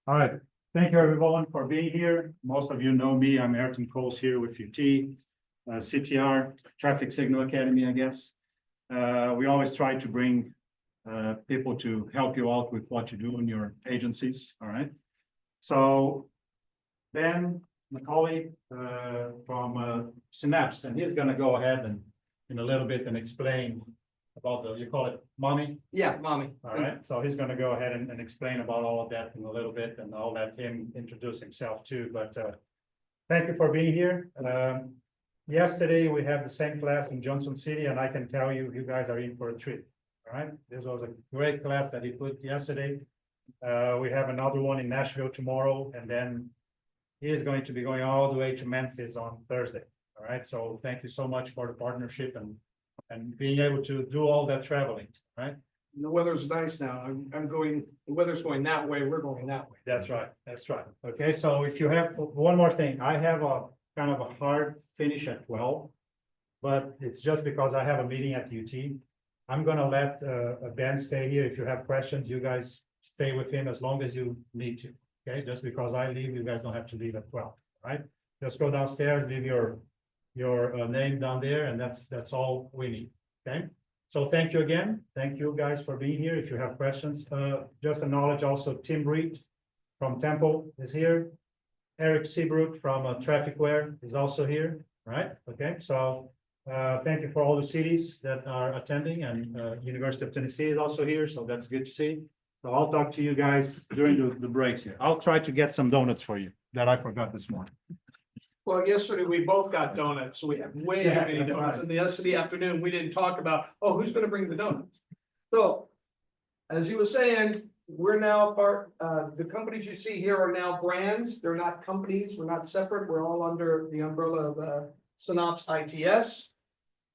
All right, thank you everyone for being here. Most of you know me, I'm Ayrton Coles here with UT, CTR, Traffic Signal Academy, I guess. We always try to bring people to help you out with what you do in your agencies, all right? So Ben McCawley from Synapse, and he's gonna go ahead and in a little bit and explain about the, you call it mommy? Yeah, mommy. All right, so he's gonna go ahead and explain about all of that in a little bit, and I'll let him introduce himself too, but thank you for being here. Yesterday, we had the same class in Johnson City, and I can tell you, you guys are in for a treat. All right, this was a great class that he put yesterday. We have another one in Nashville tomorrow, and then he is going to be going all the way to Memphis on Thursday. All right, so thank you so much for the partnership and being able to do all that traveling, right? The weather's nice now. I'm going, the weather's going that way, we're going that way. That's right, that's right. Okay, so if you have, one more thing, I have a kind of a hard finish at 12. But it's just because I have a meeting at UT. I'm gonna let Ben stay here. If you have questions, you guys stay with him as long as you need to. Okay, just because I leave, you guys don't have to leave at 12, right? Just go downstairs, leave your name down there, and that's all we need. Okay, so thank you again. Thank you guys for being here. If you have questions, just acknowledge also Tim Reed from Temple is here. Eric Seabrook from Trafficware is also here, right? Okay, so thank you for all the cities that are attending, and University of Tennessee is also here, so that's good to see. So I'll talk to you guys during the breaks here. I'll try to get some donuts for you that I forgot this morning. Well, yesterday we both got donuts, so we have way too many that's donuts. right. And the rest of the afternoon, we didn't talk about, oh, who's gonna bring the donuts? So, as he was saying, we're now part, the companies you see here are now brands. They're not companies. We're not separate. We're all under the umbrella of Synapse ITS,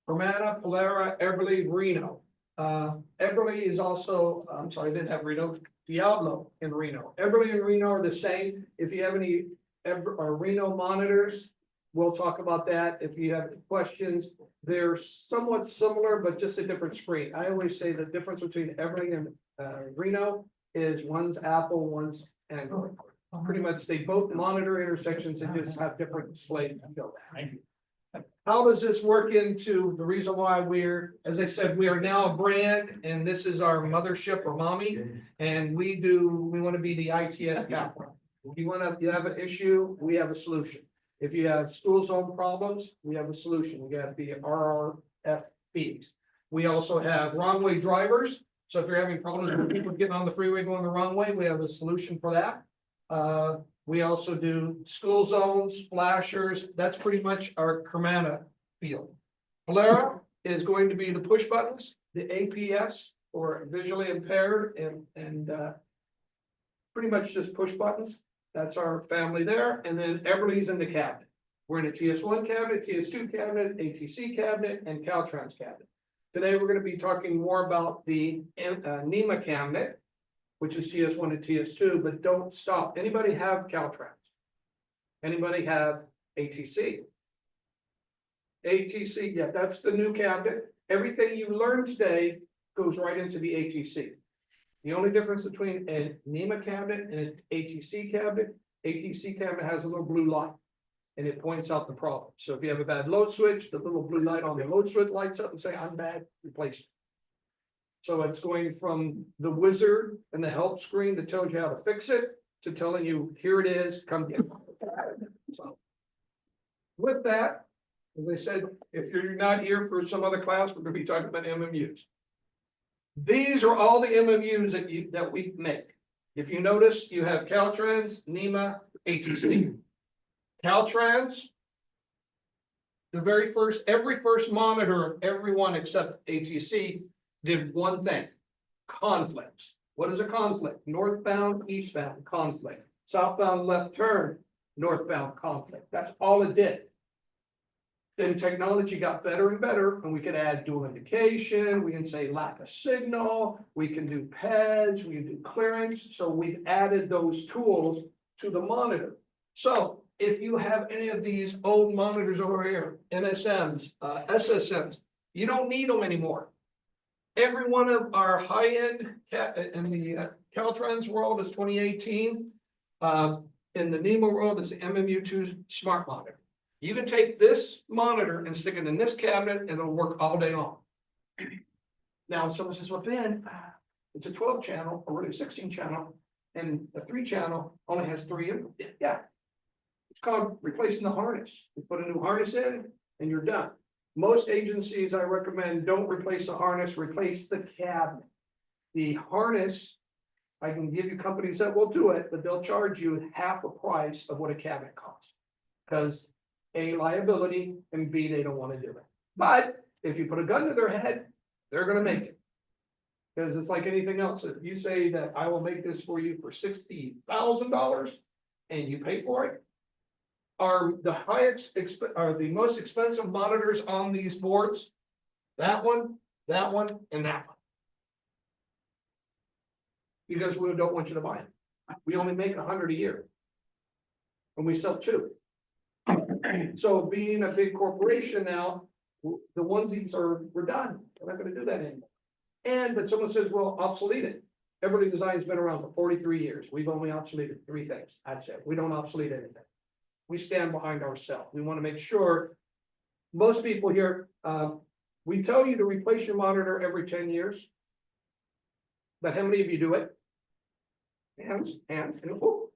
Hermana, Polera, Eberly, Reno. Eberly is also, I'm sorry, I didn't have Reno, Diablo in Reno. Eberly and Reno are the same. If you have any Reno monitors, we'll talk about that. If you have questions, they're somewhat similar, but just a different screen. I always say the difference between Eberly and Reno is one's Apple, one's Android. Pretty much they both monitor intersections and just have different displays. Thank you. How does this work into the reason why we're, as I said, we are now a brand, and this is our mothership or mommy, and we want to be the ITS capital. If you have an issue, we have a solution. If you have school zone problems, we have a solution. We got the RRFBs. We also have wrong way drivers. So if you're having problems with people getting on the freeway going the wrong way, we have a solution for that. We also do school zones, flashers. That's pretty much our Hermana field. Polera is going to be the push buttons, the APS or visually impaired, and pretty much just push buttons. That's our family there. And then Eberly's in the cabinet. We're in a TS1 cabinet, TS2 cabinet, ATC cabinet, and Caltrans cabinet. Today, we're going to be talking more about the NEMA cabinet, which is TS1 and TS2, but don't stop. Anybody have Caltrans? Anybody have ATC? ATC, yeah, that's the new cabinet. Everything you learned today goes right into the ATC. The only difference between a NEMA cabinet and an ATC cabinet has a little blue light, and it points out the problem. So if you have a bad load switch, the little blue light on the load switch lights up and say, I'm bad, replace it. So it's going from the wizard and the help screen that tells you how to fix it to telling you, here it is, come get it. So with that, as I said, if you're not here for some other class, we're going to be talking about MMUs. These are all the MMUs that we make. If you notice, you have Caltrans, NEMA, ATC. Caltrans, every first monitor, everyone except ATC did one thing: conflicts. What is a conflict? Northbound, eastbound conflict. Southbound left turn, northbound conflict. That's all it did. Then technology got better and better, and we could add dual indication. We can say lack of signal. We can do PEDs. We can do clearance. So we've added those tools to the monitor. So if you have any of these old monitors over here, NSMs, SSMs, you don't need them anymore. Every one of our high-end in the Caltrans world is 2018. In the NEMO world is the MMU2 smart monitor. You can take this monitor and stick it in this cabinet and it'll work all day long. Now, someone says, well, Ben, it's a 12 channel or really a 16 channel and a 3 channel only has 3 input. Yeah. It's called replacing the harness. You put a new harness in and you're done. Most agencies I recommend don't replace the harness, replace the cabinet. The harness, I can give you companies that will do it, but they'll charge you half the price of what a cabinet costs. Because A, liability, and B, they don't want to do it. But if you put a gun to their head, they're gonna make it. Because it's like anything else. If you say that I will make this for you for $60,000 and you pay for it, are the are the most expensive monitors on these boards? That one, and that one. Because we don't want you to buy it. We only make 100 a year. And we sell 2. So being a big corporation now, the onesies we're done. We're not gonna do that anymore. But someone says, well, obsolete it. Everybody Design's been around for 43 years. We've only obsoleted 3 things. That's it. We don't obsolete anything. We stand behind ourselves. We want to make sure most people here, we tell you to replace your monitor every 10 years. But how many of you do it? Hands, and whoop.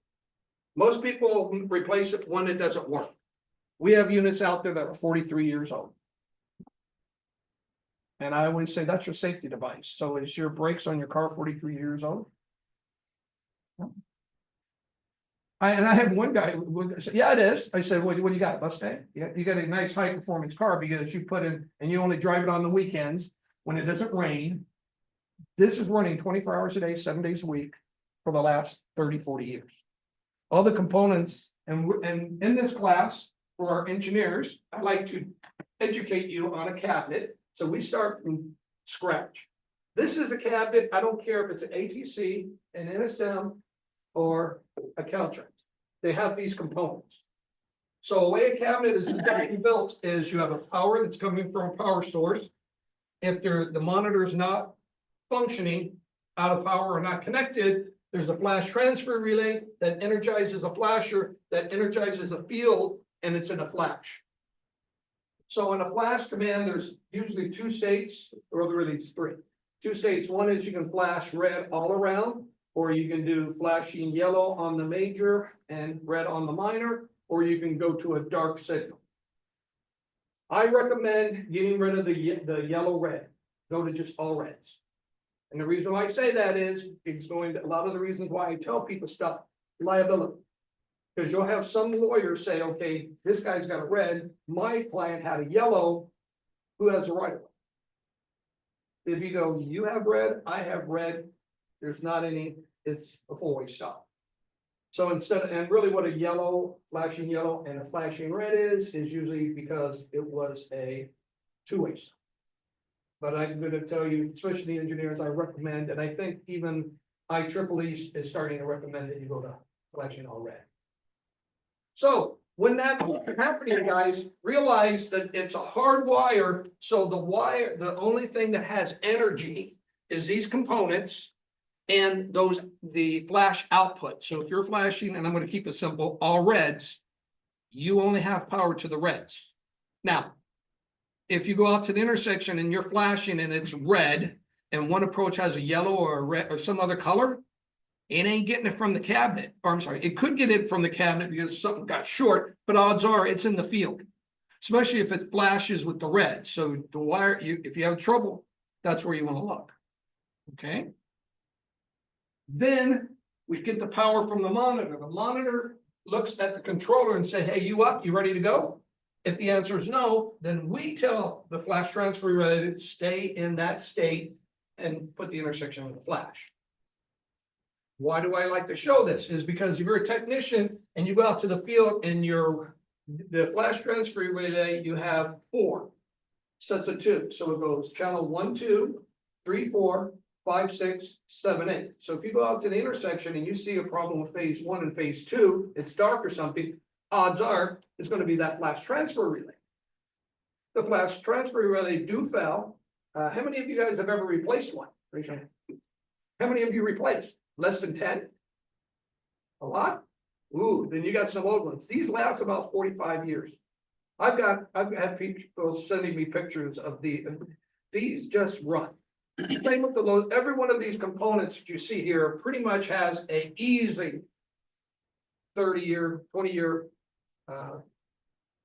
Most people replace it when it doesn't work. We have units out there that are 43 years old. And I always say that's your safety device. So is your brakes on your car 43 years old? I had one guy would say, yeah, it is. I said, what do you got, Mustang? You got a nice high performance car because you put in, and you only drive it on the weekends when it doesn't rain. This is running 24 hours a day, 7 days a week for the last 30, 40 years. All the components, and in this class for our engineers, I like to educate you on a cabinet. So we start from scratch. This is a cabinet. I don't care if it's an ATC, an NSM, or a Caltrans. They have these components. So the way a cabinet is built is you have a power that's coming from a power source. If the monitor is not functioning out of power or not connected, there's a flash transfer relay that energizes a flasher that energizes a field, and it's in a flash. So in a flash command, there's usually 2 states, or really it's 3. 2 states. One is you can flash red all around, or you can do flashing yellow on the major and red on the minor, or you can go to a dark signal. I recommend getting rid of the yellow red. Go to just all reds. And the reason why I say that is it's going to, a lot of the reasons why I tell people stuff, liability. Because you'll have some lawyers say, okay, this guy's got a red, my client had a yellow, who has the right of it? If you go, you have red, I have red, there's not any, it's a 4-way stop. So instead, and really what a yellow, flashing yellow and a flashing red is usually because it was a 2-way stop. But I'm going to tell you, especially the engineers, I recommend, and I think even IEEE is starting to recommend that you go to flashing all red. So when that's happening, guys, realize that it's a hard wire. So the wire, the only thing that has energy is these components and the flash output. So if you're flashing, and I'm going to keep it simple, all reds, you only have power to the reds. Now, if you go out to the intersection and you're flashing and it's red, and one approach has a yellow or a red or some other color, it ain't getting it from the cabinet. Or I'm sorry, it could get it from the cabinet because something got short, but odds are it's in the field, especially if it flashes with the red. So the wire, if you have trouble, that's where you want to look. Okay. Then we get the power from the monitor. The monitor looks at the controller and say, hey, you up? You ready to go? If the answer is no, then we tell the flash transfer relay to stay in that state and put the intersection on the flash. Why do I like to show this? Is because if you're a technician and you go out to the field and the flash transfer relay, you have 4 sets of 2. So it goes channel 1, 2, 3, 4, 5, 6, 7, 8. So if you go out to the intersection and you see a problem with phase 1 and phase 2, it's dark or something, odds are it's going to be that flash transfer relay. The flash transfer relay do fail. How many of you guys have ever replaced one? Raise your hand. How many of you replaced? Less than 10? A lot? Ooh, then you got some old ones. These last about 45 years. I've had people sending me pictures of these just run. Same with the load. Every one of these components that you see here pretty much has a easy 30-year, 20-year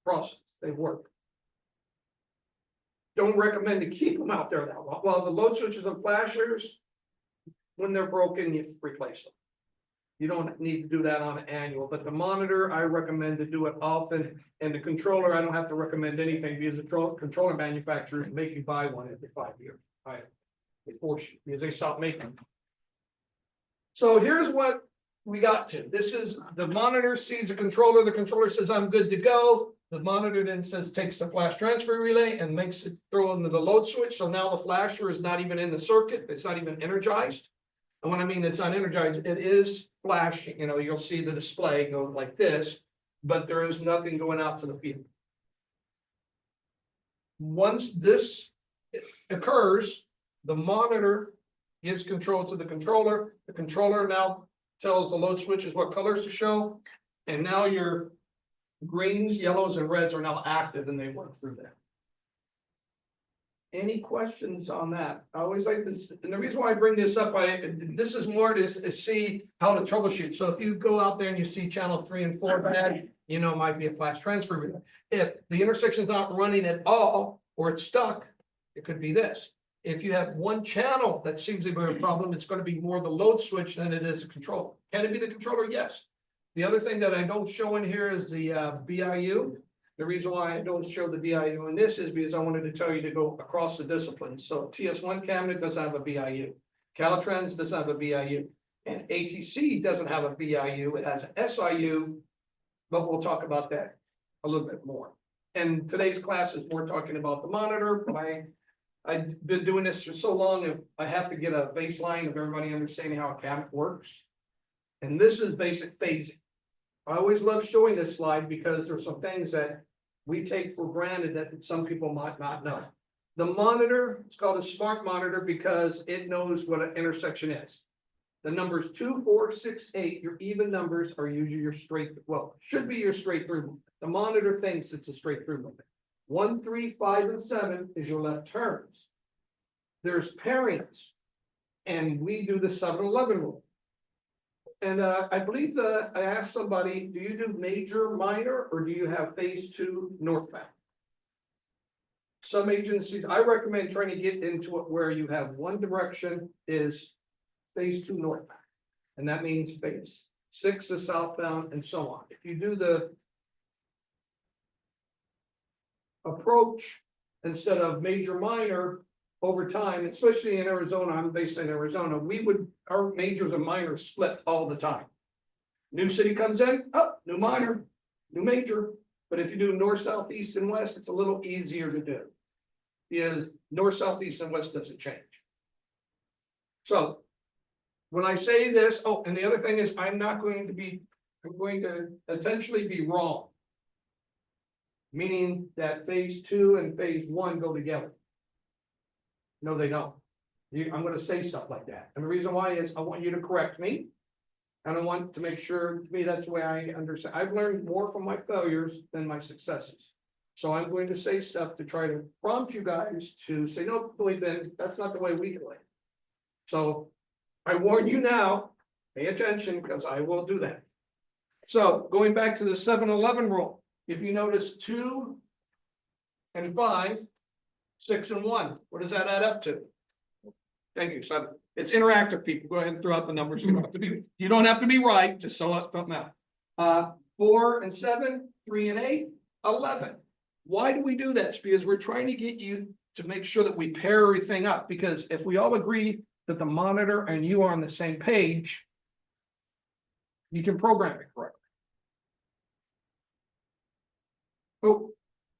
process. They work. Don't recommend to keep them out there that long. Well, the load switches and flashers, when they're broken, you replace them. You don't need to do that on an annual, but the monitor, I recommend to do it often. And the controller, I don't have to recommend anything because the controller manufacturers make you buy one every 5 years. They force you because they stop making them. So here's what we got to. This is the monitor sees the controller says, I'm good to go. The monitor then says, takes the flash transfer relay and makes it throw into the load switch. So now the flasher is not even in the circuit. It's not even energized. And when I mean it's not energized, it is flashing. You know, you'll see the display go like this, but there is nothing going out to the field. Once this occurs, the monitor gives control to the controller. The controller now tells the load switches what colors to show. And now your greens, yellows, and reds are now active and they work through that. Any questions on that? I always like this, and the reason why I bring this up, this is more to see how to troubleshoot. So if you go out there and you see channel 3 and 4 bad, you know, it might be a flash transfer relay. If the intersection's not running at all, or it's stuck, it could be this. If you have one channel that seems to be a problem, it's going to be more the load switch than it is a controller. Can it be the controller? Yes. The other thing that I don't show in here is the BIU. The reason why I don't show the BIU in this is because I wanted to tell you to go across the disciplines. So TS1 cabinet doesn't have a BIU. Caltrans doesn't have a BIU. And ATC doesn't have a BIU. It has an SIU, but we'll talk about that a little bit more. And today's class is more talking about the monitor, but I've been doing this for so long, if I have to get a baseline of everybody understanding how a cabinet works. And this is basic phasing. I always love showing this slide because there's some things that we take for granted that some people might not know. The monitor, it's called a smart monitor because it knows what an intersection is. The numbers 2, 4, 6, 8, your even numbers are usually your straight, well, should be your straight through movement. The monitor thinks it's a straight through movement. 1, 3, 5, and 7 is your left turns. There's pairings, and we do the 7-11 rule. And I believe I asked somebody, do you do major, minor, or do you have phase 2 northbound? Some agencies, I recommend trying to get into it where you have one direction is phase 2 northbound. And that means phase 6 is southbound and so on. If you do the approach instead of major, minor, over time, especially in Arizona, I'm based in Arizona, our majors and minors split all the time. New city comes in, oh, new minor, new major. But if you do north, south, east, and west, it's a little easier to do. Because north, south, east, and west doesn't change. So when I say this, oh, and the other thing is I'm going to potentially be wrong. Meaning that phase 2 and phase 1 go together. No, they don't. I'm going to say stuff like that. And the reason why is I want you to correct me. And I want to make sure, to me, that's the way I understand. I've learned more from my failures than my successes. So I'm going to say stuff to try to prompt you guys to say, no, Ben, that's not the way we do it. So I warn you now, pay attention because I will do that. So going back to the 7-11 rule, if you notice 2 and 5, 6 and 1, what does that add up to? Thank you. So it's interactive, people. Go ahead and throw out the numbers. You don't have to be right, just so it don't matter. 4 and 7, 3 and 8, 11. Why do we do this? Because we're trying to get you to make sure that we pair everything up. Because if we all agree that the monitor and you are on the same page, you can program it correctly. Oh,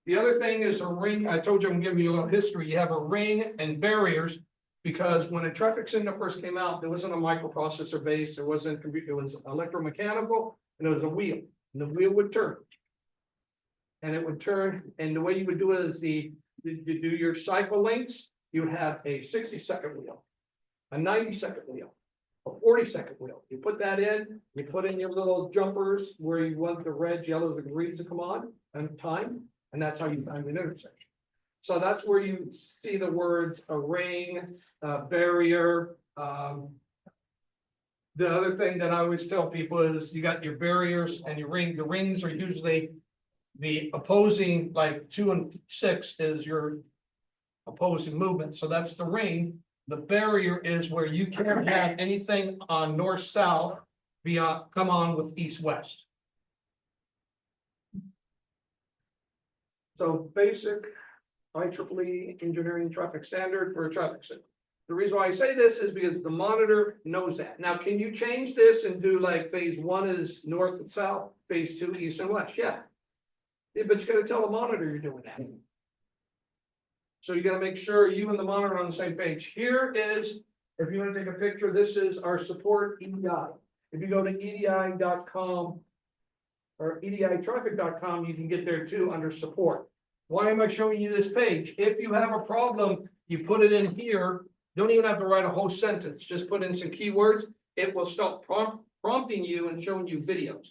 the other thing is a ring. I told you I'm giving you a little history. You have a ring and barriers because when a traffic signal first came out, there wasn't a microprocessor base. There wasn't computer. It was electromechanical and it was a wheel. And the wheel would turn. And it would turn. And the way you would do it is you do your cycle lengths. You would have a 60-second wheel, a 90-second wheel, a 40-second wheel. You put that in, you put in your little jumpers where you want the reds, yellows, and greens to come on and time, and that's how you find an intersection. So that's where you see the words a ring, a barrier. The other thing that I always tell people is you got your barriers and your ring. The rings are usually the opposing, like 2 and 6 is your opposing movement. So that's the ring. The barrier is where you can't have anything on north-south come on with east-west. So basic IEEE engineering traffic standard for a traffic signal. The reason why I say this is because the monitor knows that. Now, can you change this and do like phase 1 is north and south, phase 2 east and west? Yeah. But you gotta tell the monitor you're doing that. So you gotta make sure you and the monitor are on the same page. Here is, if you wanna take a picture, this is our support EDI. If you go to edi.com or editraffic.com, you can get there too under support. Why am I showing you this page? If you have a problem, you put it in here. Don't even have to write a whole sentence. Just put in some keywords. It will start prompting you and showing you videos.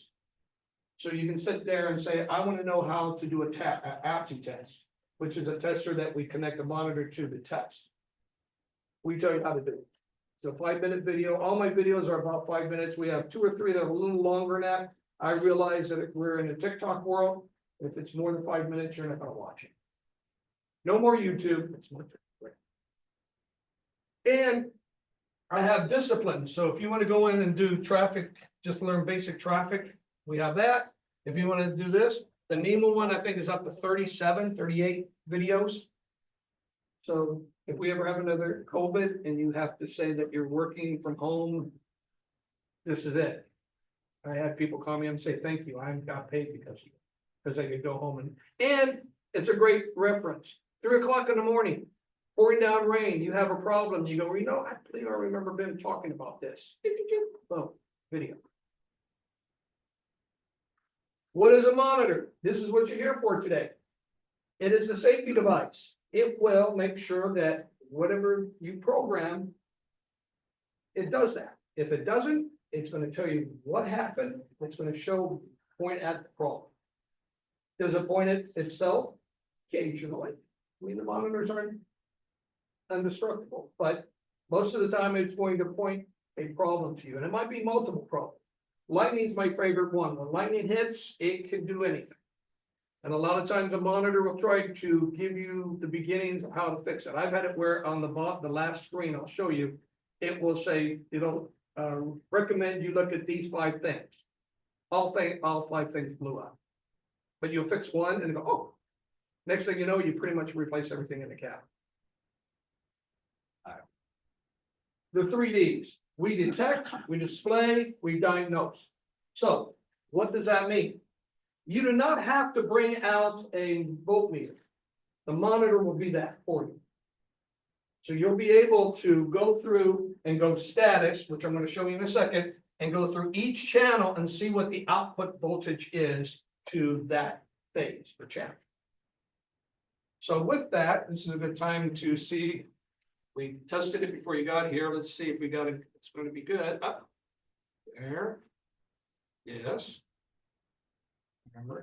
So you can sit there and say, I want to know how to do a APSI test, which is a tester that we connect the monitor to the test. We tell you how to do it. It's a 5-minute video. All my videos are about 5 minutes. We have 2 or 3 that are a little longer than that. I realize that we're in a TikTok world. If it's more than 5 minutes, you're not going to watch it. No more YouTube. It's more TikTok. And I have discipline. So if you want to go in and do traffic, just learn basic traffic, we have that. If you want to do this, the NEMA one, I think, is up to 37, 38 videos. So if we ever have another COVID and you have to say that you're working from home, this is it. I had people call me and say, thank you, I got paid because I could go home and it's a great reference. 3 o'clock in the morning, pouring down rain, you have a problem, you go, you know, I believe I remember Ben talking about this. Boom, video. What is a monitor? This is what you're here for today. It is a safety device. It will make sure that whatever you program, it does that. If it doesn't, it's going to tell you what happened. It's going to point at the problem. Does it point at itself? Occasionally. I mean, the monitors aren't indestructible, but most of the time it's going to point a problem to you, and it might be multiple problems. Lightning's my favorite one. When lightning hits, it can do anything. And a lot of times a monitor will try to give you the beginnings of how to fix it. I've had it where on the last screen, I'll show you, it will say, recommend you look at these 5 things. All 5 things blew up. But you'll fix one and go, oh, next thing you know, you pretty much replace everything in the cab. The 3Ds. We detect, we display, we diagnose. So what does that mean? You do not have to bring out a voltmeter. The monitor will be that for you. So you'll be able to go through and go status, which I'm going to show you in a second, and go through each channel and see what the output voltage is to that phase or channel. So with that, this is a good time to see. We tested it before you got here. Let's see if we got it. It's going to be good. Up there. Yes. Camera.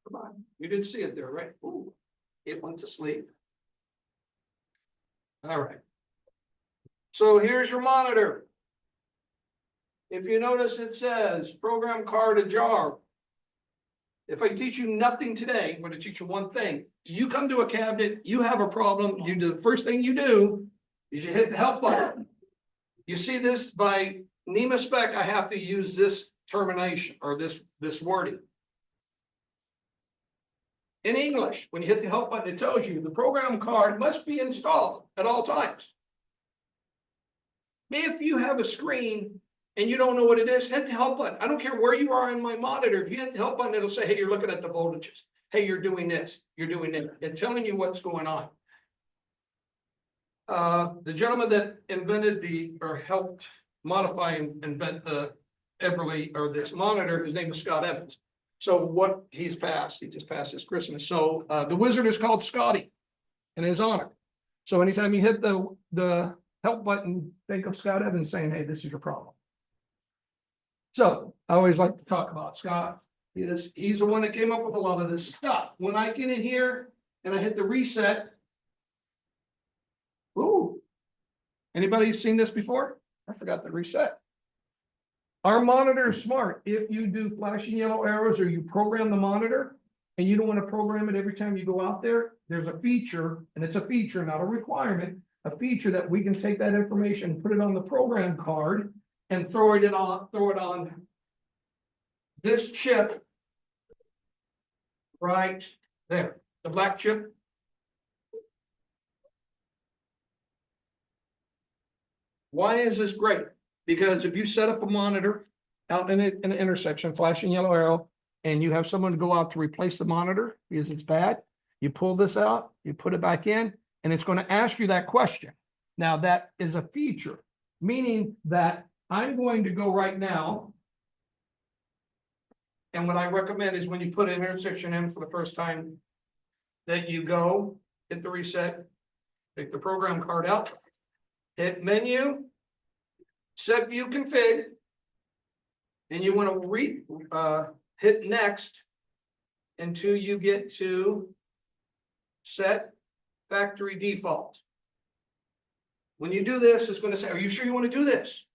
Come on. You did see it there, right? Ooh, it went to sleep. All right. So here's your monitor. If you notice, it says program card ajar. If I teach you nothing today, I'm going to teach you one thing. You come to a cabinet, you have a problem, you do the first thing you do is you hit the help button. You see this by NEMA spec, I have to use this termination or this wording. In English, when you hit the help button, it tells you the program card must be installed at all times. If you have a screen and you don't know what it is, hit the help button. I don't care where you are on my monitor. If you hit the help button, it'll say, hey, you're looking at the voltages. Hey, you're doing this. You're doing it. It's telling you what's going on. The gentleman that invented helped modify and invent the Eberly or this monitor, his name is Scott Evans. So what he just passed his Christmas. So the wizard is called Scotty in his honor. So anytime you hit the help button, think of Scott Evans saying, hey, this is your problem. So I always like to talk about Scott. He's the one that came up with a lot of this stuff. When I get in here and I hit the reset. Ooh. Anybody seen this before? I forgot to reset. Our monitor is smart. If you do flashing yellow arrows or you program the monitor and you don't want to program it every time you go out there, there's a feature, and it's a feature, not a requirement, a feature that we can take that information, put it on the program card and throw it on this chip right there, the black chip. Why is this great? Because if you set up a monitor out in an intersection, flashing yellow arrow, and you have someone go out to replace the monitor because it's bad, you pull this out, you put it back in, and it's going to ask you that question. Now that is a feature, meaning that I'm going to go right now. And what I recommend is when you put an intersection in for the first time, that you go, hit the reset, take the program card out, hit menu, set view config, and you want to hit next until you get to set factory default. When you do this, it's going to say, are you sure you want to do this?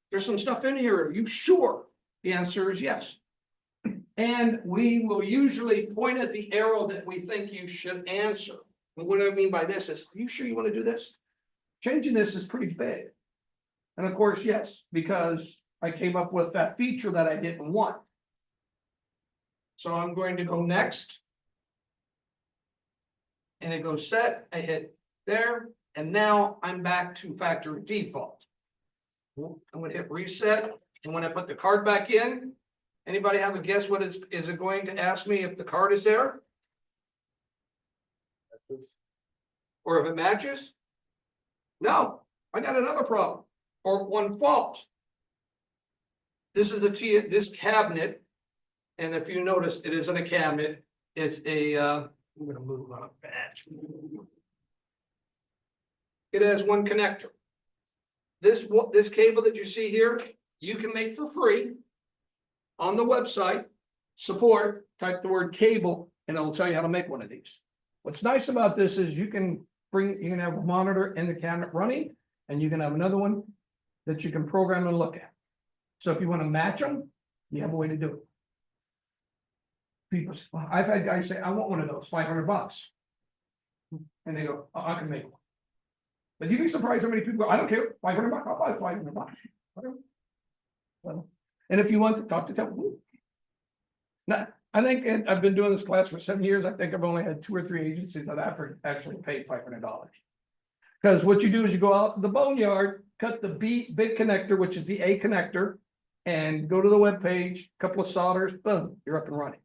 There's some stuff in here. Are you sure? The answer is yes. And we will usually point at the arrow that we think you should answer. And what I mean by this is, are you sure you want to do this? Changing this is pretty big. And of course, yes, because I came up with that feature that I didn't want. So I'm going to go next. And it goes set, I hit there, and now I'm back to factory default. I'm going to hit reset, and when I put the card back in, anybody have a guess what is it going to ask me if the card is there? Or if it matches? No, I got another problem. Or one fault. This is this cabinet, and if you notice, it isn't a cabinet. It's a. I'm going to move on a batch. It has one connector. This cable that you see here, you can make for free on the website. Support. Type the word cable, and it'll tell you how to make one of these. What's nice about this is you can have a monitor in the cabinet running, and you can have another one that you can program and look at. So if you want to match them, you have a way to do it. People, I've had guys say, I want one of those, $500. And they go, oh, I can make one. But you'd be surprised how many people go, I don't care, $500, I'll buy $500. Whatever. Well, and if you want to talk to temple. Now, I think, and I've been doing this class for 7 years. I think I've only had 2 or 3 agencies that I've actually paid $500. Because what you do is you go out to the boneyard, cut the big connector, which is the A connector, and go to the web page, couple of solders, boom, you're up and running.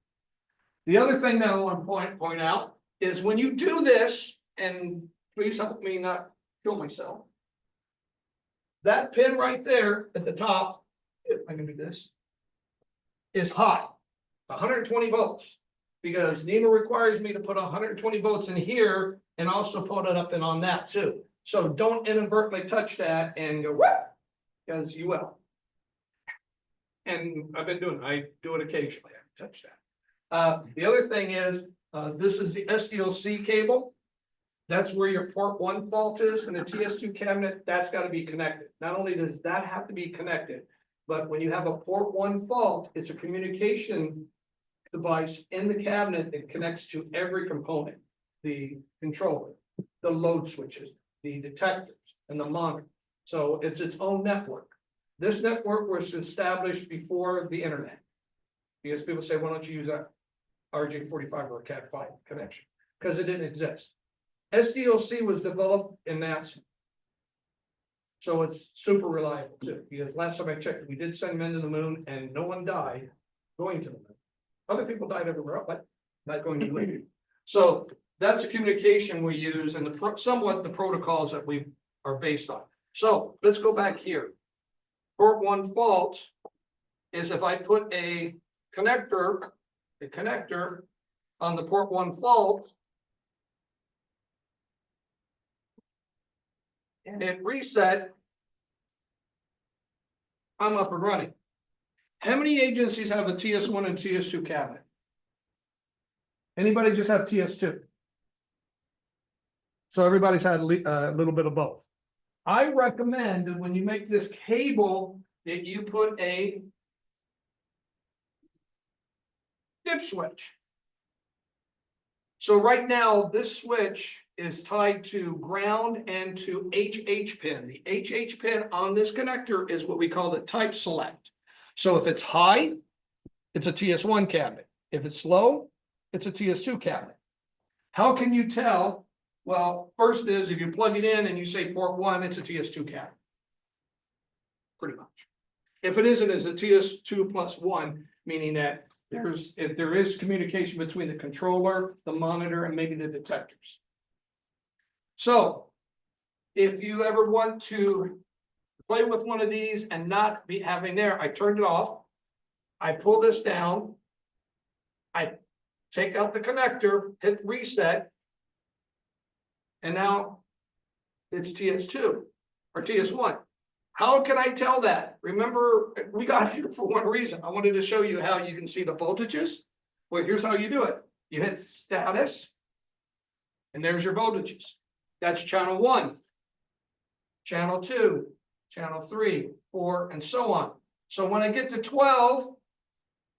The other thing that I want to point out is when you do this, and please help me not kill myself. That pin right there at the top, if I can do this, is hot, 120 volts, because NEMA requires me to put 120 volts in here and also put it up and on that too. So don't inadvertently touch that and go, what? Because you will. And I do it occasionally, I touch that. The other thing is, this is the SDLC cable. That's where your port 1 fault is in the TS2 cabinet. That's got to be connected. Not only does that have to be connected, but when you have a port 1 fault, it's a communication device in the cabinet that connects to every component, the controller, the load switches, the detectors, and the monitor. So it's its own network. This network was established before the internet. Because people say, why don't you use a RJ45 or a Cat5 connection? Because it didn't exist. SDLC was developed in NASA. So it's super reliable too. Because last time I checked, we did send men to the moon and no one died going to the moon. Other people died everywhere else, but not going to the moon. So that's a communication we use and somewhat the protocols that we are based on. So let's go back here. Port 1 fault is if I put a connector on the port 1 fault, and hit reset, I'm up and running. How many agencies have a TS1 and TS2 cabinet? Anybody just have TS2? So everybody's had a little bit of both. I recommend that when you make this cable, that you put a dip switch. So right now, this switch is tied to ground and to HH pin. The HH pin on this connector is what we call the type select. So if it's high, it's a TS1 cabinet. If it's low, it's a TS2 cabinet. How can you tell? Well, first is if you plug it in and you say port 1, it's a TS2 cabinet. Pretty much. If it isn't, it's a TS2 plus 1, meaning that if there is communication between the controller, the monitor, and maybe the detectors. So if you ever want to play with one of these and not be having there, I turned it off. I pull this down. I take out the connector, hit reset. And now it's TS2 or TS1. How can I tell that? Remember, we got here for one reason. I wanted to show you how you can see the voltages. Well, here's how you do it. You hit status, and there's your voltages. That's channel 1, channel 2, channel 3, 4, and so on. So when I get to 12,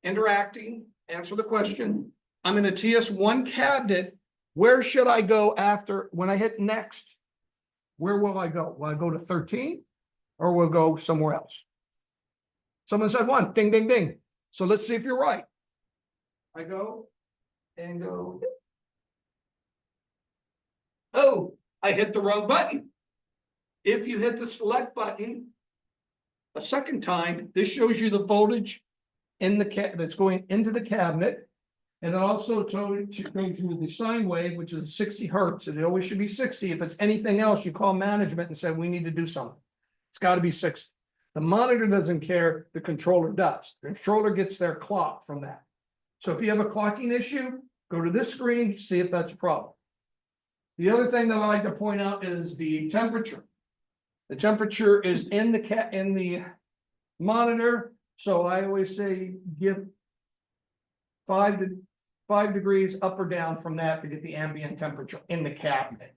interacting, answer the question. I'm in a TS1 cabinet. Where should I go after when I hit next? Where will I go? Will I go to 13? Or we'll go somewhere else. Someone said 1, ding, ding, ding. So let's see if you're right. I go and go. Oh, I hit the wrong button. If you hit the select button a second time, this shows you the voltage in the that's going into the cabinet. And it also shows you the sine wave, which is 60 hertz. It always should be 60. If it's anything else, you call management and say, we need to do something. It's got to be 6. The monitor doesn't care, the controller does. The controller gets their clock from that. So if you have a clocking issue, go to this screen, see if that's a problem. The other thing that I like to point out is the temperature. The temperature is in the monitor. So I always say give 5 degrees up or down from that to get the ambient temperature in the cabinet,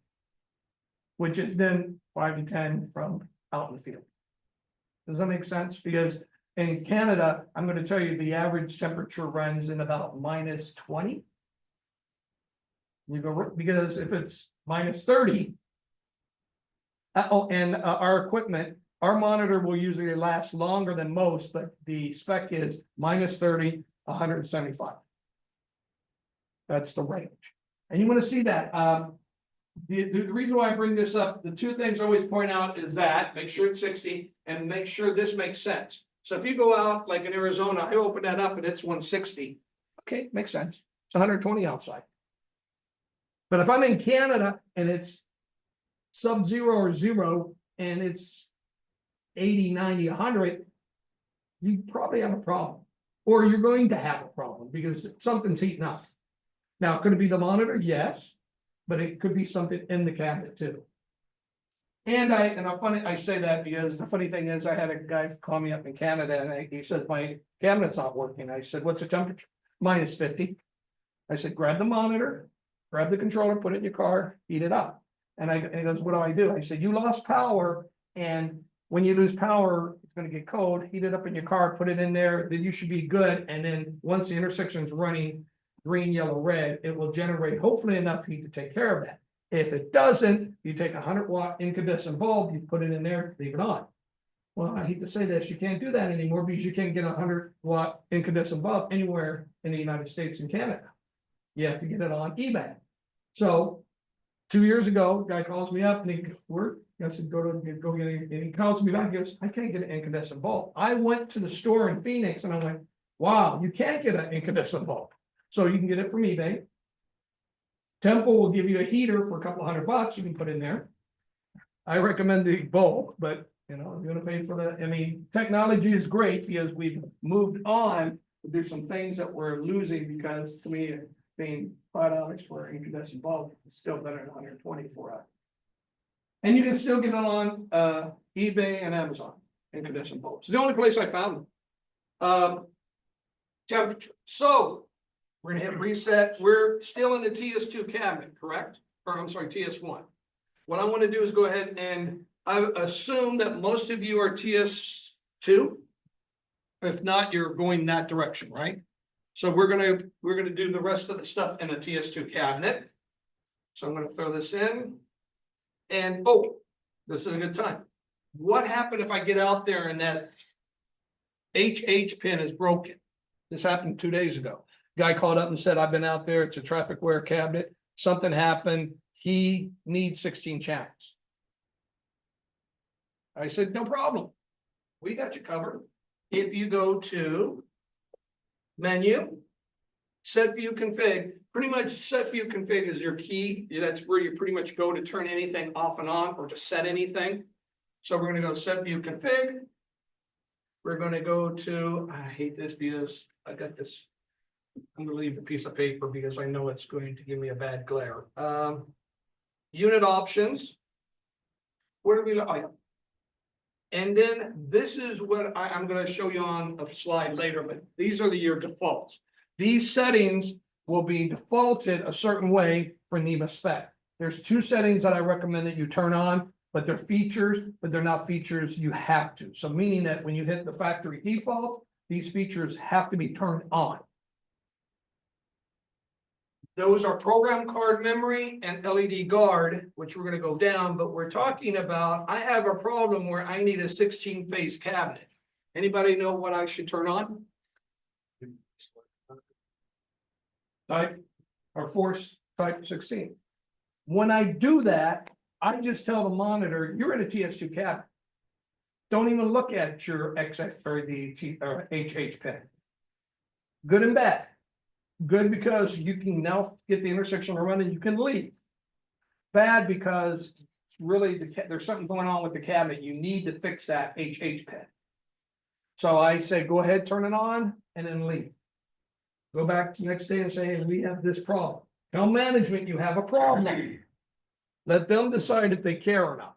which is then 5 to 10 from out in the field. Does that make sense? Because in Canada, I'm going to tell you the average temperature runs in about minus 20. You go because if it's minus 30, our equipment, our monitor will usually last longer than most, but the spec is minus 30, 175. That's the range. And you want to see that. The reason why I bring this up, the two things I always point out is that make sure it's 60 and make sure this makes sense. So if you go out like in Arizona, I open that up and it's 160. Okay, makes sense. It's 120 outside. But if I'm in Canada and it's sub-zero or 0 and it's 80, 90, 100, you probably have a problem. Or you're going to have a problem because something's heating up. Now, could it be the monitor? Yes. But it could be something in the cabinet too. And I say that because the funny thing is I had a guy call me up in Canada and he said, my cabinet's not working. I said, what's the temperature? Minus 50. I said, grab the monitor, grab the controller, put it in your car, heat it up. And he goes, what do? I said, you lost power. And when you lose power, it's going to get cold, heat it up in your car, put it in there, then you should be good. And then once the intersection's running, green, yellow, red, it will generate hopefully enough heat to take care of that. If it doesn't, you take a 100-watt incandescent bulb, you put it in there, leave it on. Well, I hate to say this, you can't do that anymore because you can't get a 100-watt incandescent bulb anywhere in the United States and Canada. You have to get it on eBay. So 2 years ago, a guy calls me up and I said, go get it. And he calls me back and goes, I can't get an incandescent bulb. I went to the store in Phoenix and I'm like, wow, you can't get an incandescent bulb. So you can get it from eBay. Temple will give you a heater for a couple $100 you can put in there. I recommend the bulb, but you know, if you're gonna pay for that, I mean, technology is great because we've moved on. But there's some things that we're losing because to me, being $5 for an incandescent bulb is still better than 120 for And you can still get it on eBay and Amazon in condition bulbs. It's the only place I found them. Temperature. So we're gonna hit reset. We're still in the TS2 cabinet, correct? Or I'm sorry, TS1. What I want to do is go ahead and I assume that most of you are TS2. If not, you're going that direction, right? So we're gonna do the rest of the stuff in a TS2 cabinet. So I'm gonna throw this in. And oh, this is a good time. What happened if I get out there and that HH pin is broken? This happened 2 days ago. Guy called up and said, I've been out there, it's a traffic aware cabinet, something happened, he needs 16 channels. I said, no problem, we got you covered. If you go to menu, set view config, pretty much set view config is your key. That's where you pretty much go to turn anything off and on or to set anything. So we're gonna go set view config. We're gonna go to, I hate this because I got this. I'm gonna leave the piece of paper because I know it's going to give me a bad glare. Unit options. Where do we look? And then this is what I'm gonna show you on a slide later, but these are your defaults. These settings will be defaulted a certain way for NEMA spec. There's 2 settings that I recommend that you turn on, but they're features, but they're not features you have to. So meaning that when you hit the factory default, these features have to be turned on. Those are program card memory and LED guard, which we're gonna go down, but we're talking about, I have a problem where I need a 16-phase cabinet. Anybody know what I should turn on? Type or force type 16. When I do that, I just tell the monitor, you're in a TS2 cabinet. Don't even look at your XX or the T or HH pin. Good and bad. Good because you can now get the intersection to run and you can leave. Bad because really there's something going on with the cabinet. You need to fix that HH pin. So I say, go ahead, turn it on and then leave. Go back to the next day and say, hey, we have this problem. Tell management you have a problem. Let them decide if they care or not.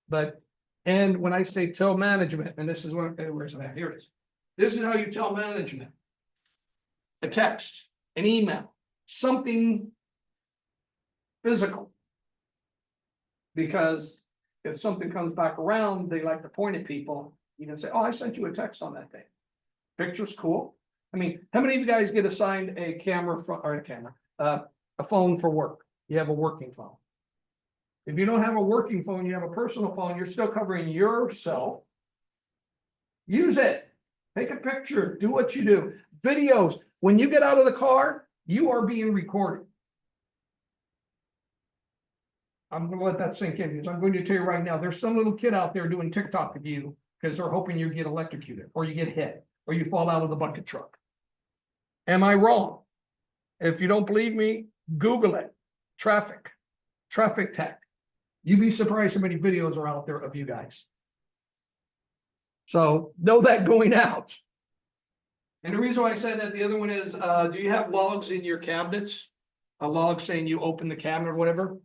But, and when I say tell management, and this is what, where's it at? Here it is. This is how you tell management. A text, an email, something physical. Because if something comes back around, they like to point at people. You can say, oh, I sent you a text on that thing. Picture's cool. I mean, how many of you guys get assigned a camera a phone for work? You have a working phone. If you don't have a working phone, you have a personal phone, you're still covering yourself. Use it. Take a picture, do what you do. Videos, when you get out of the car, you are being recorded. I'm gonna let that sink in because I'm going to tell you right now, there's some little kid out there doing TikTok of you because they're hoping you get electrocuted or you get hit or you fall out of the bucket truck. Am I wrong? If you don't believe me, Google it. Traffic tech. You'd be surprised how many videos are out there of you guys. So know that going out. And the reason why I said that, the other one is, do you have logs in your cabinets? A log saying you open the cabinet or whatever?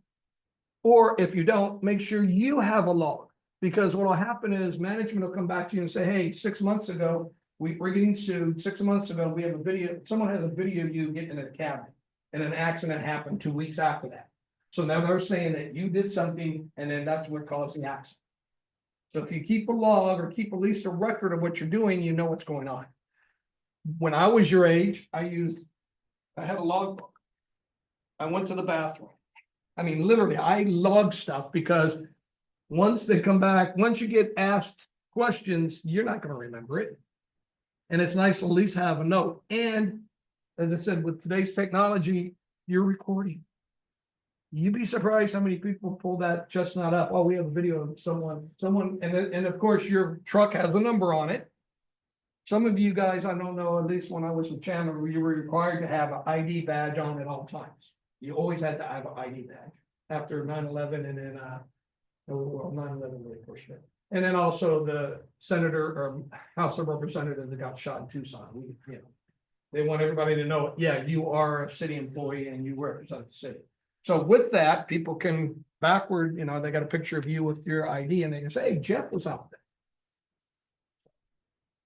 Or if you don't, make sure you have a log. Because what will happen is management will come back to you and say, hey, 6 months ago, we're getting sued. 6 months ago, we have a video, someone has a video of you getting in a cabinet. And an accident happened 2 weeks after that. So now they're saying that you did something and then that's what caused the accident. So if you keep a log or keep at least a record of what you're doing, you know what's going on. When I was your age, I had a logbook. I went to the bathroom. I mean, literally, I log stuff because once they come back, once you get asked questions, you're not going to remember it. And it's nice to at least have a note. And as I said, with today's technology, you're recording. You'd be surprised how many people pull that chestnut up. Oh, we have a video of someone, and of course your truck has a number on it. Some of you guys, I don't know, at least when I was in Chandler, you were required to have an ID badge on at all times. You always had to have an ID badge after 9/11 and then, 9/11 really pushed it. And then also the senator or House of Representatives that got shot in Tucson. They want everybody to know, yeah, you are a city employee and you represent the city. So with that, people can backward, you know, they got a picture of you with your ID and they can say, hey, Jeff was out there.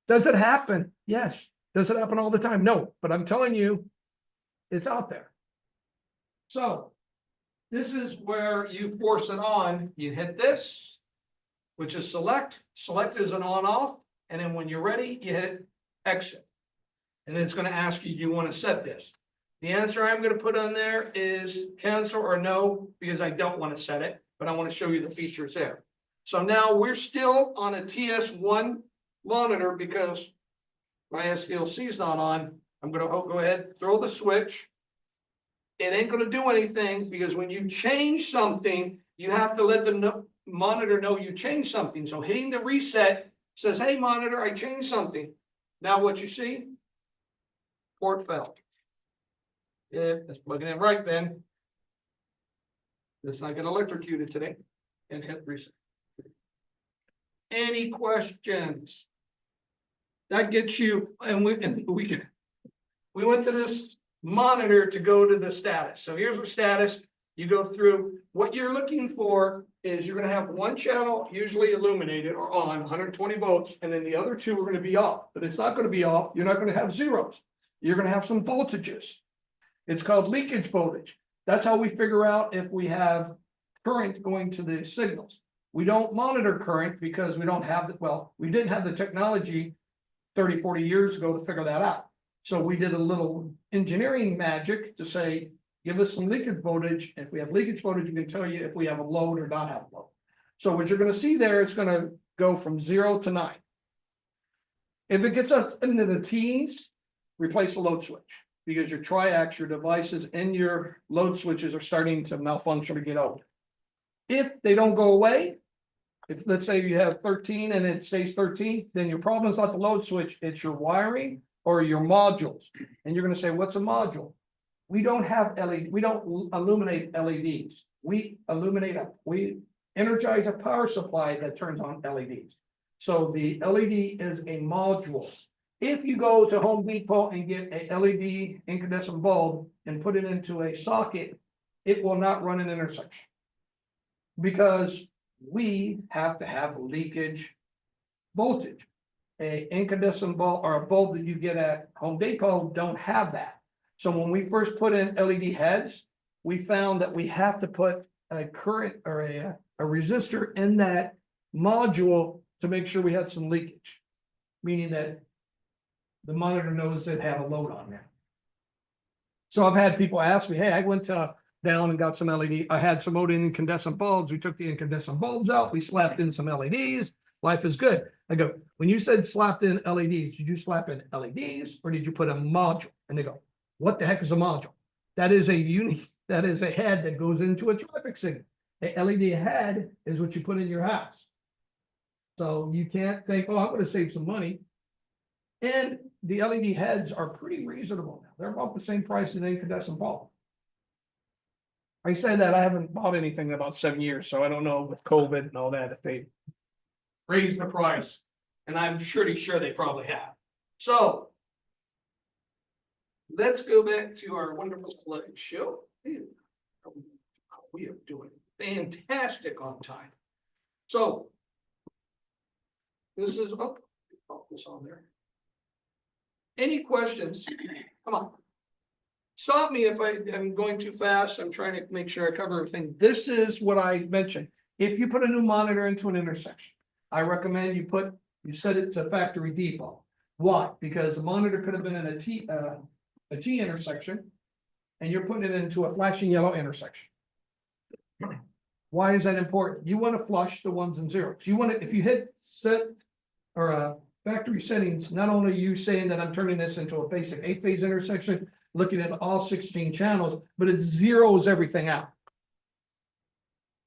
Does it happen? Yes. Does it happen all the time? No, but I'm telling you, it's out there. So this is where you force it on. You hit this, which is select. Select is an on-off. And then when you're ready, you hit exit. And then it's going to ask you, do you want to set this? The answer I'm going to put on there is cancel or no, because I don't want to set it, but I want to show you the features there. So now we're still on a TS1 monitor because my SDLC is not on. I'm going to go ahead, throw the switch. It ain't going to do anything because when you change something, you have to let the monitor know you changed something. So hitting the reset says, hey, monitor, I changed something. Now what you see, port failed. Yeah, let's plug it in right then. Let's not get electrocuted today. And hit reset. Any questions? That gets you, and we went to this monitor to go to the status. So here's the status. You go through what you're looking for is you're going to have one channel usually illuminated or on 120 volts, and then the other two are going to be off. But it's not going to be off. You're not going to have zeros. You're going to have some voltages. It's called leakage voltage. That's how we figure out if we have current going to the signals. We don't monitor current because we don't have the, well, we didn't have the technology 30, 40 years ago to figure that out. So we did a little engineering magic to say, give us some leakage voltage. If we have leakage voltage, we can tell you if we have a load or not have a load. So what you're going to see there, it's going to go from 0 to 9. If it gets up into the teens, replace the load switch because your triacs, your devices, and your load switches are starting to malfunction or get old. If they don't go away, if let's say you have 13 and it stays 13, then your problem is not the load switch, it's your wiring or your modules. And you're going to say, what's a module? We don't have LED, we don't illuminate LEDs. We we energize a power supply that turns on LEDs. So the LED is a module. If you go to Home Depot and get a LED incandescent bulb and put it into a socket, it will not run an intersection. Because we have to have leakage voltage. A incandescent bulb or a bulb that you get at Home Depot don't have that. So when we first put in LED heads, we found that we have to put a current or a resistor in that module to make sure we had some leakage, meaning that the monitor knows it had a load on there. So I've had people ask me, hey, I went down and got some LED. I had some incandescent bulbs. We took the incandescent bulbs out. We slapped in some LEDs. Life is good. I go, when you said slapped in LEDs, did you slap in LEDs or did you put a module? And they go, what the heck is a module? That is a unit. That is a head that goes into a traffic signal. A LED head is what you put in your house. So you can't think, oh, I'm going to save some money. And the LED heads are pretty reasonable now. They're about the same price as an incandescent bulb. I say that I haven't bought anything in about 7 years, so I don't know with COVID and all that if they raised the price. And I'm pretty sure they probably have. So let's go back to our wonderful slideshow. We are doing fantastic on time. So this is this on there. Any questions? Come on. Stop me if I am going too fast. I'm trying to make sure I cover everything. This is what I mentioned. If you put a new monitor into an intersection, I recommend you set it to factory default. Why? Because the monitor could have been in a T intersection, and you're putting it into a flashing yellow intersection. Why is that important? You want to flush the ones and zeros. You want to, if you hit set or factory settings, not only are you saying that I'm turning this into a basic 8-phase intersection, looking at all 16 channels, but it zeroes everything out.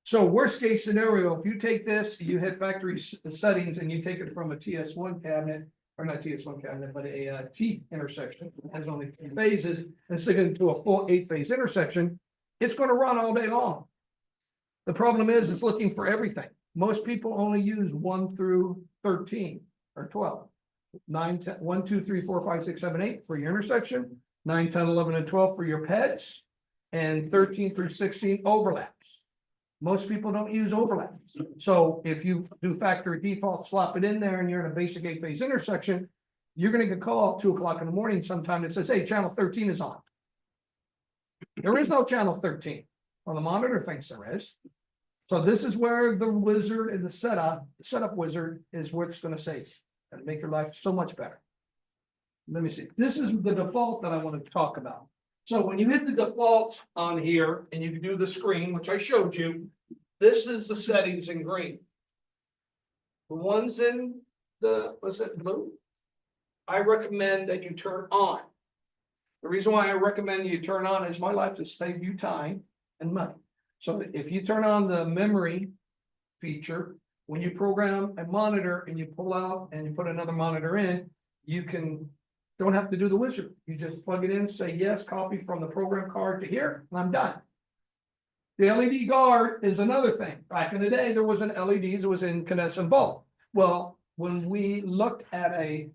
So worst case scenario, if you take this, you hit factory settings and you take it from a TS1 cabinet, or not TS1 cabinet, but a T intersection, it has only 3 phases, and stick it into a full 8-phase intersection, it's going to run all day long. The problem is it's looking for everything. Most people only use 1 through 13 or 12. 9, 10, 1, 2, 3, 4, 5, 6, 7, 8 for your intersection, 9, 10, 11, and 12 for your PEDs, and 13 through 16 overlaps. Most people don't use overlaps. So if you do factory default, slap it in there and you're in a basic 8-phase intersection, you're gonna get called 2 o'clock in the morning sometime that says, hey, channel 13 is on. There is no channel 13. Well, the monitor thinks there is. So this is where the wizard and the setup wizard is where it's gonna save you and make your life so much better. Let me see. This is the default that I want to talk about. So when you hit the default on here and you do the screen, which I showed you, this is the settings in green. The ones in the, what's it, blue? I recommend that you turn on. The reason why I recommend you turn on is my life to save you time and money. So if you turn on the memory feature, when you program a monitor and you pull out and you put another monitor in, you don't have to do the wizard. You just plug it in, say yes, copy from the program card to here, and I'm done. The LED guard is another thing. Back in the day, there wasn't LEDs, it was incandescent bulb. Well, when we looked at a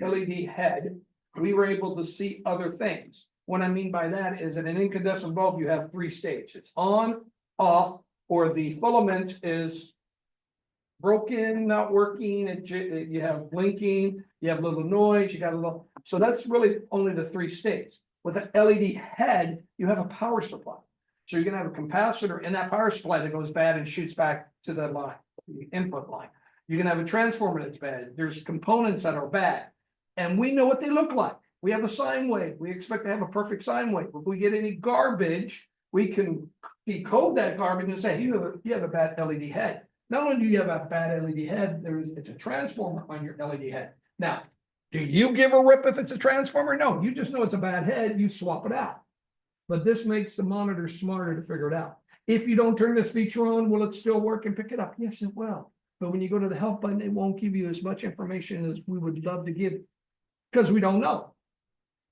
LED head, we were able to see other things. What I mean by that is in an incandescent bulb, you have 3 stages. It's on, off, or the filament is broken, not working, you have blinking, you have a little noise, you got a little, so that's really only the 3 states. With an LED head, you have a power supply. So you're gonna have a capacitor in that power supply that goes bad and shoots back to the line, the input line. You're gonna have a transformer that's bad. There's components that are bad. And we know what they look like. We have a sine wave. We expect to have a perfect sine wave. If we get any garbage, we can decode that garbage and say, you have a bad LED head. Not only do you have a bad LED head, it's a transformer on your LED head. Now, do you give a rip if it's a transformer? No, you just know it's a bad head, you swap it out. But this makes the monitor smarter to figure it out. If you don't turn this feature on, will it still work and pick it up? Yes, it will. But when you go to the help button, it won't give you as much information as we would love to give you, because we don't know.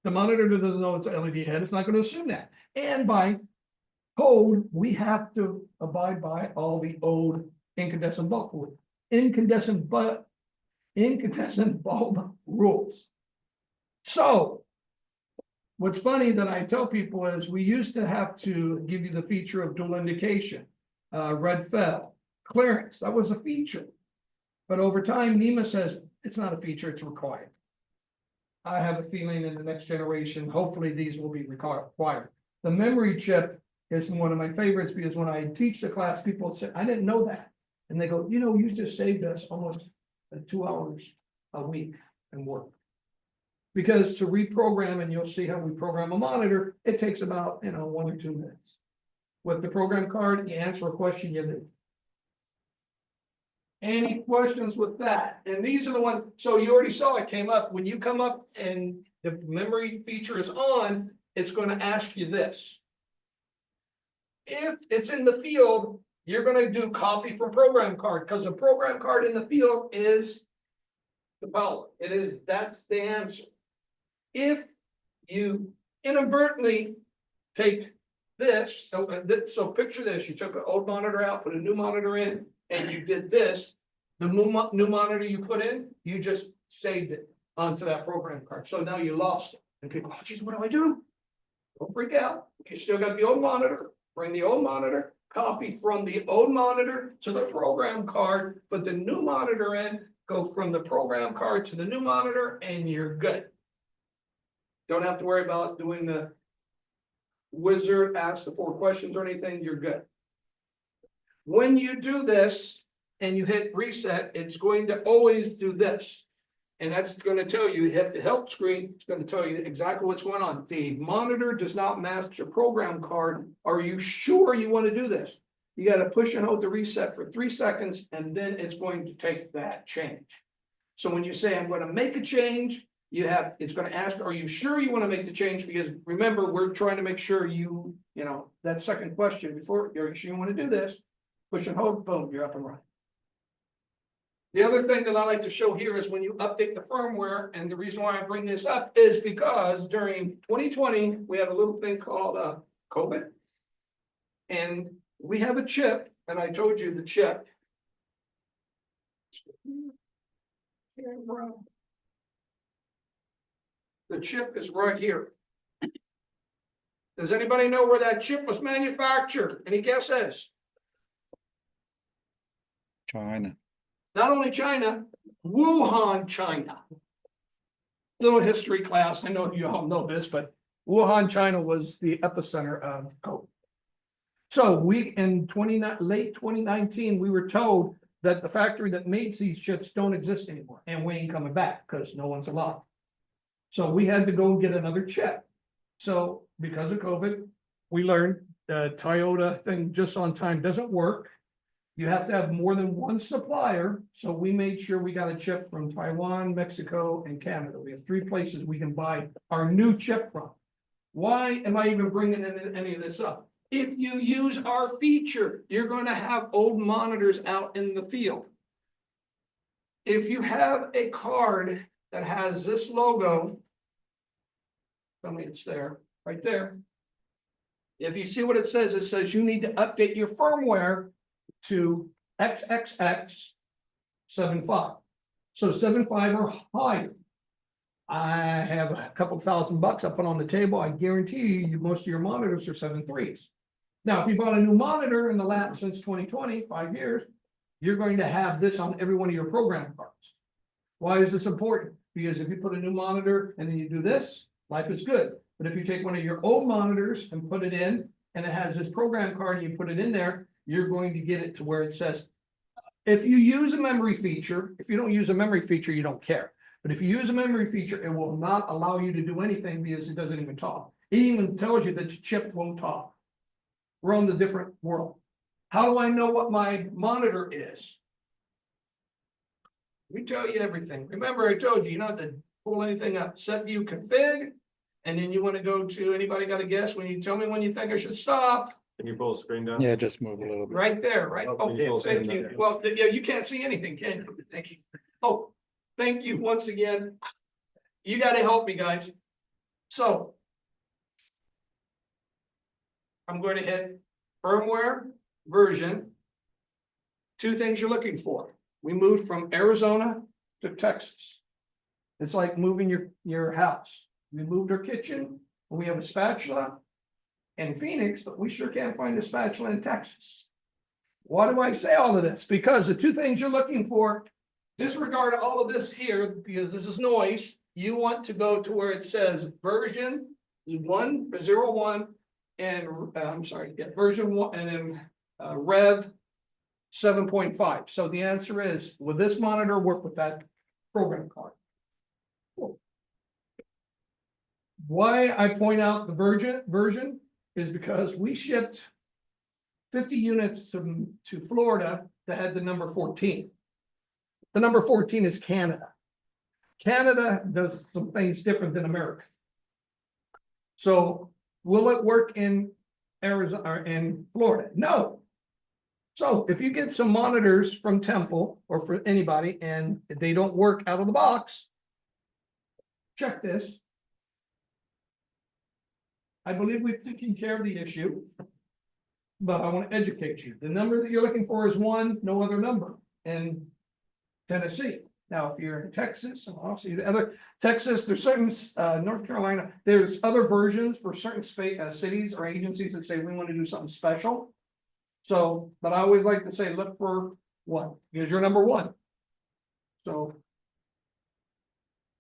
The monitor doesn't know it's an LED head, it's not going to assume that. And by code, we have to abide by all the old incandescent bulb rules. So what's funny that I tell people is we used to have to give you the feature of dual indication, red fel, clearance. That was a feature. But over time, NEMA says it's not a feature, it's required. I have a feeling in the next generation, hopefully these will be required. The memory chip is one of my favorites because when I teach the class, people say, I didn't know that. And they go, you just saved us almost 2 hours a week in work. Because to reprogram, and you'll see how we program a monitor, it takes about 1 or 2 minutes. With the program card, you answer a question, you leave. Any questions with that? And these are the ones, so you already saw it came up. When you come up and the memory feature is on, it's going to ask you this. If it's in the field, you're going to do copy from program card, because the program card in the field is the power. That's the answer. If you inadvertently take this, so picture this, you took an old monitor out, put a new monitor in, and you did this, the new monitor you put in, you just saved it onto that program card. So now you lost it. And people, oh geez, what do I do? Don't freak out. You still got the old monitor, bring the old monitor, copy from the old monitor to the program card, put the new monitor in, go from the program card to the new monitor, and you're good. Don't have to worry about doing the wizard, ask the 4 questions or anything, you're good. When you do this and you hit reset, it's going to always do this. And that's going to tell you, hit the help screen, it's going to tell you exactly what's going on. The monitor does not match your program card. Are you sure you want to do this? You got to push and hold the reset for 3 seconds, and then it's going to take that change. So when you say, I'm going to make a change, it's going to ask, are you sure you want to make the change? Because remember, we're trying to make sure that second question before you're sure you want to do this. Push and hold, boom, you're up and running. The other thing that I like to show here is when you update the firmware, and the reason why I bring this up is because during 2020, we have a little thing called COVID. And we have a chip, and I told you the chip. The chip is right here. Does anybody know where that chip was manufactured? Any guesses? China. Not only China, Wuhan, China. Little history class. I know you all know this, but Wuhan, China was the epicenter of COVID. So in late 2019, we were told that the factory that makes these chips don't exist anymore, and we ain't coming back because no one's alive. So we had to go get another chip. So because of COVID, we learned the Toyota thing just on time doesn't work. You have to have more than one supplier. So we made sure we got a chip from Taiwan, Mexico, and Canada. We have 3 places we can buy our new chip from. Why am I even bringing in any of this up? If you use our feature, you're going to have old monitors out in the field. If you have a card that has this logo, tell me it's there, right there. If you see what it says you need to update your firmware to XXX 7.5. So 7.5 or higher. I have a couple $1,000 I put on the table. I guarantee you most of your monitors are 7.3s. Now, if you bought a new monitor in the last since 2020, 5 years, you're going to have this on every one of your program cards. Why is this important? Because if you put a new monitor and then you do this, life is good. But if you take one of your old monitors and put it in, and it has this program card and you put it in there, you're going to get it to where it says, if you use a memory feature, if you don't use a memory feature, you don't care. But if you use a memory feature, it will not allow you to do anything because it doesn't even talk. It even tells you that the chip won't talk. We're on the different world. How do I know what my monitor is? We tell you everything. Remember, I told you, you don't have to pull anything up. Set view config, and then you want to go to, anybody got a guess when you tell me when you think I should stop? Can you pull the screen down? Yeah, just move a little bit. Right there, right? Oh, Okay, full thank screen you. down. Well, yeah, you can't see anything, can you? Thank you. Oh, thank you once again. You got to help me, guys. So I'm going to hit firmware version. 2 things you're looking for. We moved from Arizona to Texas. It's like moving your house. We moved our kitchen, and we have a spatula in Phoenix, but we sure can't find a spatula in Texas. Why do I say all of this? Because the 2 things you're looking for, disregard all of this here, because this is noise. You want to go to where it says version 1.01 and version 1 and then Rev 7.5. So the answer is, will this monitor work with that program card? Cool. Why I point out the version is because we shipped 50 units to Florida that had the number 14. The number 14 is Canada. Canada does some things different than America. So will it work in Arizona or in Florida? No. So if you get some monitors from Temple or for anybody and they don't work out of the box, check this. I believe we've taken care of the issue, but I want to educate you. The number that you're looking for is 1, no other number in Tennessee. Now, if you're in Texas, and also other Texas, there's certain North Carolina, there's other versions for certain cities or agencies that say we want to do something special. So, but I always like to say, look for 1, because you're number 1. So,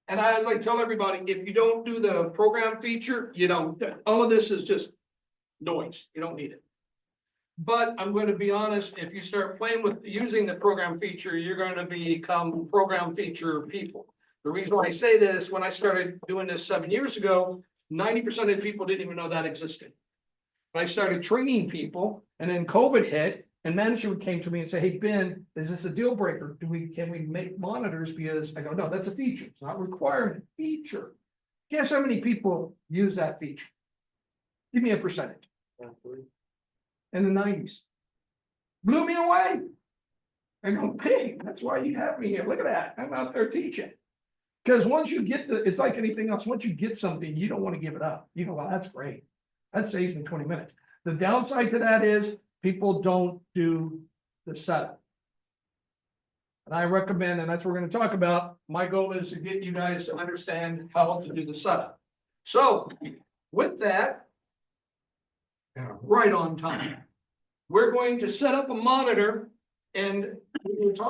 and I always like to tell everybody, if you don't do the program feature, you don't, all of this is just noise. You don't need it. But I'm going to be honest, if you start playing with using the program feature, you're going to become program feature people. The reason why I say this, when I started doing this 7 years ago, 90% of the people didn't even know that existed. I started training people, and then COVID hit, and management came to me and said, "Hey Ben, is this a deal breaker? Can we make monitors?" Because I go, "No, that's a feature. It's not a requirement. Feature." Guess how many people use that feature? Give me a percentage. In the 90s. Blew me away. I go, "Hey, that's why you have me here. Look at that. I'm out there teaching." Because once you get it's like anything else. Once you get something, you don't want to give it up. You go, "Well, that's great. That saves me 20 minutes. The downside to that is people don't do the setup. And I recommend, and that's what we're going to talk about. My goal is to get you guys to understand how to do the setup. So with that, right on time, we're going to set up a monitor And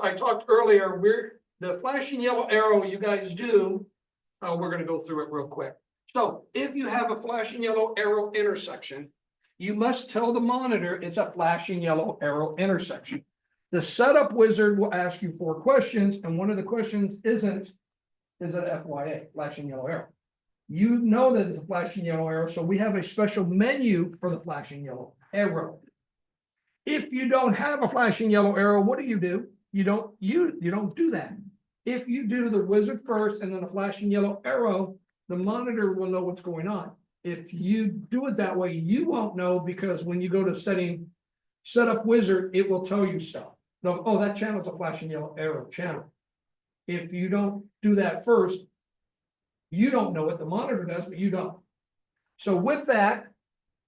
I talked earlier, the flashing yellow arrow you guys do, we're gonna go through it real quick. So if you have a flashing yellow arrow intersection, you must tell the monitor it's a flashing yellow arrow intersection. The setup wizard will ask you 4 questions, and one of the questions is it FYA, flashing yellow arrow? You know that it's a flashing yellow arrow, so we have a special menu for the flashing yellow arrow. If you don't have a flashing yellow arrow, what do? You don't do that. If you do the wizard first and then the flashing yellow arrow, the monitor will know what's going on. If you do it that way, you won't know, because when you go to setup wizard, it will tell you stuff. No, oh, that channel is a flashing yellow arrow channel. If you don't do that first, you don't know what the monitor does, but you don't. So with that,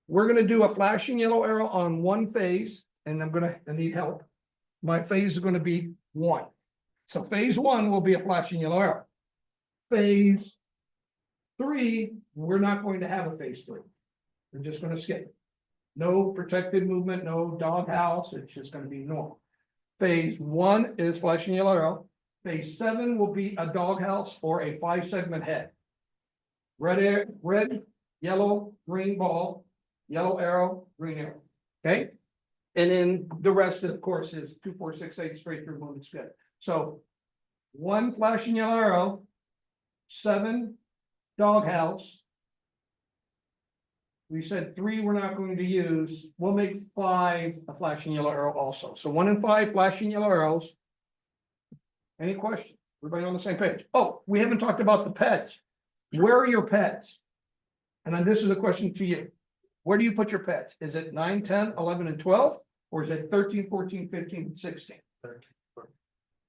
we're gonna do a flashing yellow arrow on one phase, and I need help. My phase is gonna be 1. So phase 1 will be a flashing yellow arrow. Phase 3, we're not going to have a phase 3. We're just gonna skip it. No protected movement, no doghouse, it's just gonna be normal. Phase 1 is flashing yellow arrow. Phase 7 will be a doghouse or a 5-segment head. Red, yellow, green ball, yellow arrow, green arrow. Okay? And then the rest, of course, is 2, 4, 6, 8 straight through movement. It's good. So 1 flashing yellow arrow, 7 doghouse. We said 3 we're not going to use. We'll make 5 a flashing yellow arrow also. So 1 and 5 flashing yellow arrows. Any questions? Everybody on the same page? Oh, we haven't talked about the pets. Where are your pets? And then this is a question to you. Where do you put your pets? Is it 9, 10, 11, and 12? Or is it 13, 14, 15, and 16?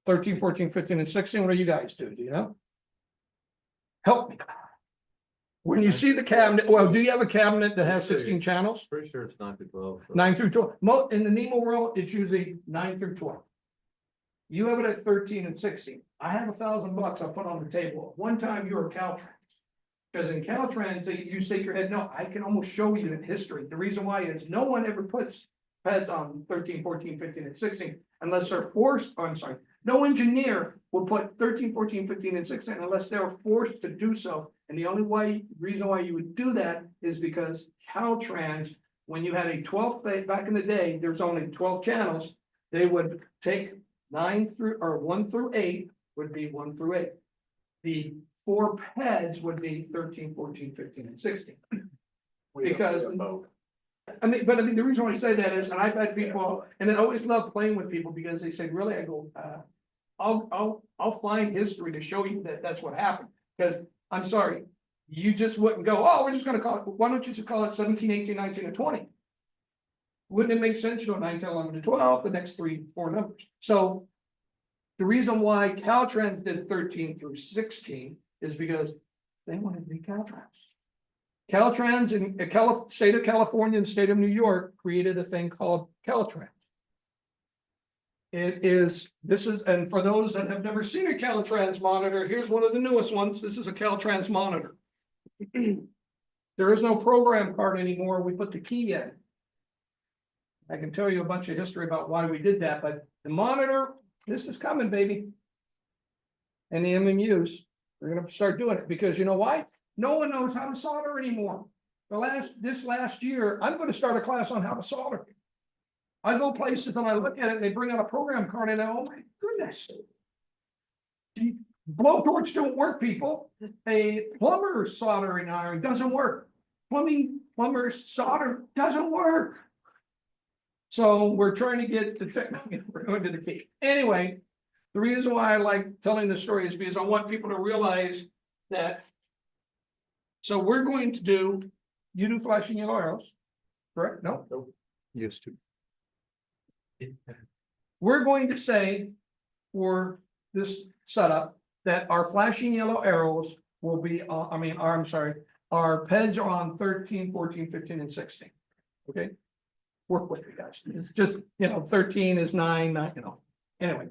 13, 14, 15, and 16. What do you guys do? Do you know? Help me. When you see the cabinet, well, do you have a cabinet that has 16 channels? Pretty sure it's 9 through 12. 9 through 12. In the NEMO world, it's usually 9 through 12. You have it at 13 and 16. I have $1,000 I'll put on the table. One time you were Caltrans. Because in Caltrans, you shake your head, no, I can almost show you in history. The reason why is no one ever puts pads on 13, 14, 15, and 16 unless they're forced. Oh, I'm sorry. No engineer will put 13, 14, 15, and 16 unless they're forced to do so. And the only reason why you would do that is because Caltrans, when you had a 12 phase back in the day, there's only 12 channels. They would take 1 through 8 would be 1 through 8. The 4 PEDs would be 13, 14, 15, and 16. Because I mean, the reason why I say that is, and I've had people, and I always love playing with people because they say, really, I go, I'll find history to show you that that's what happened. Because I'm sorry, you just wouldn't go, oh, we're just gonna call it, why don't you just call it 17, 18, 19, and 20? Wouldn't it make sense to go 9, 10, 11, to 12, the next 3, 4 numbers? So the reason why Caltrans did 13 through 16 is because they wanted to be Caltrans. Caltrans in the state of California and state of New York created a thing called Caltrans. And for those that have never seen a Caltrans monitor, here's one of the newest ones. This is a Caltrans monitor. There is no program card anymore. We put the key in. I can tell you a bunch of history about why we did that, but the monitor, this is coming, baby. And the MMUs, we're gonna start doing it because you know why? No one knows how to solder anymore. This last year, I'm gonna start a class on how to solder. I go places and I look at it and they bring out a program card and I, oh my goodness. The blowtorch don't work, people. A plumber's soldering iron doesn't work. Plumber's solder doesn't work. So we're trying to get the technology, we're going to the key. Anyway, the reason why I like telling this story is because I want people to realize that. So we're going to do, you do flashing yellow arrows, correct? No? Nope. Used to. We're going to say for this setup that our flashing yellow arrows will be, our PEDs are on 13, 14, 15, and 16. Okay? Work with you guys. It's just, 13 is 9, Anyway,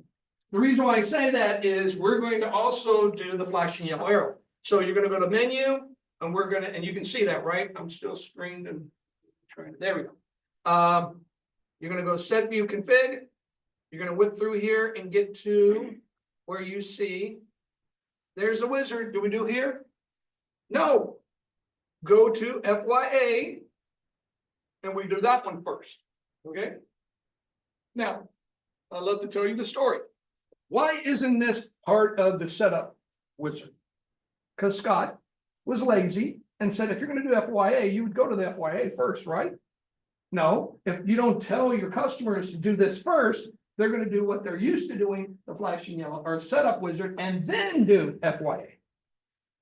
the reason why I say that is we're going to also do the flashing yellow arrow. So you're going to go to menu and and you can see that, right? I'm still screened and trying to, there we go. You're going to go set view config. You're gonna whip through here and get to where you see. There's a wizard. Do we do here? No. Go to FYA. And we do that one first. Okay? Now, I'd love to tell you the story. Why isn't this part of the setup wizard? Because Scott was lazy and said, if you're going to do FYA, you would go to the FYA first, right? No, if you don't tell your customers to do this first, they're going to do what they're used to doing, the flashing yellow or setup wizard, and then do FYA.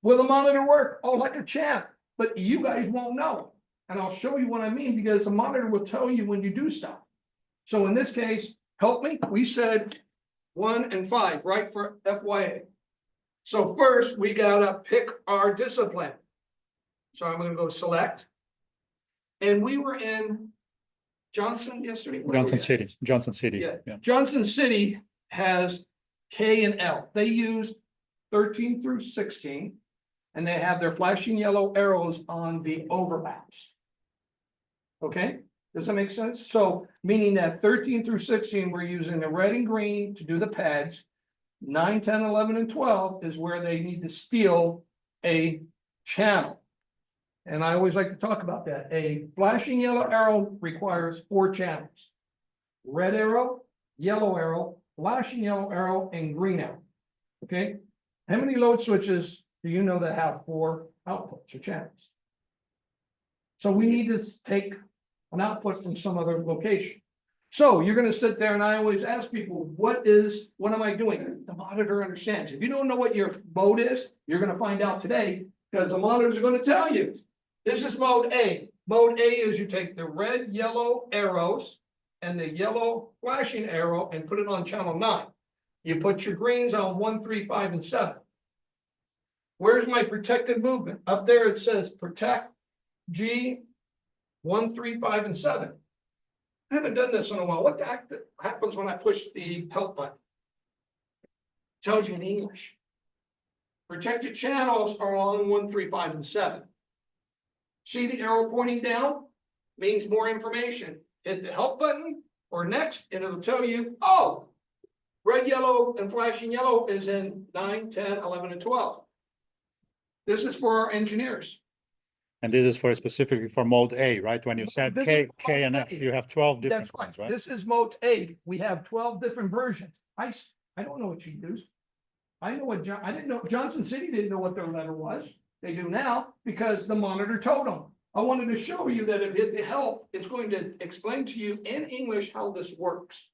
Will the monitor work? Oh, like a champ, but you guys won't know. And I'll show you what I mean, because the monitor will tell you when you do stuff. So in this case, help me, we said 1 and 5, right, for FYA. So first, we gotta pick our discipline. So I'm gonna go select. And we were in Johnson yesterday. Where were Johnson we at? City, Johnson City. Yeah. Johnson City has K and L. They use 13 through 16. And they have their flashing yellow arrows on the overlaps. Okay, does that make sense? So meaning that 13 through 16, we're using the red and green to do the pads. 9, 10, 11, and 12 is where they need to steal a channel. And I always like to talk about that. A flashing yellow arrow requires 4 channels. Red arrow, yellow arrow, flashing yellow arrow, and green arrow. Okay, how many load switches do you know that have 4 outputs or channels? So we need to take an output from some other location. So you're gonna sit there and I always ask people, what am I doing? The monitor understands. If you don't know what your mode is, you're gonna find out today because the monitors are gonna tell you. This is mode A. Mode A is you take the red, yellow arrows and the yellow flashing arrow and put it on channel 9. You put your greens on 1, 3, 5, and 7. Where's my protected movement? Up there it says protect G 1, 3, 5, and 7. I haven't done this in a while. What the heck happens when I push the help button? Tells you in English. Protected channels are on 1, 3, 5, and 7. See the arrow pointing down? Means more information. Hit the help button or next, and it'll tell you, oh, red, yellow, and flashing yellow is in 9, 10, 11, and 12. This is for our engineers. And this is specifically for mode A, right? When you said This K, is K and F, mode A. you have 12 different That's right. ones, right? This is mode A. We have 12 different versions. I don't know what you use. I know what I didn't know. Johnson City didn't know what their letter was. They do now because the monitor told them. I wanted to show you that if you hit the help, it's going to explain to you in English how this works.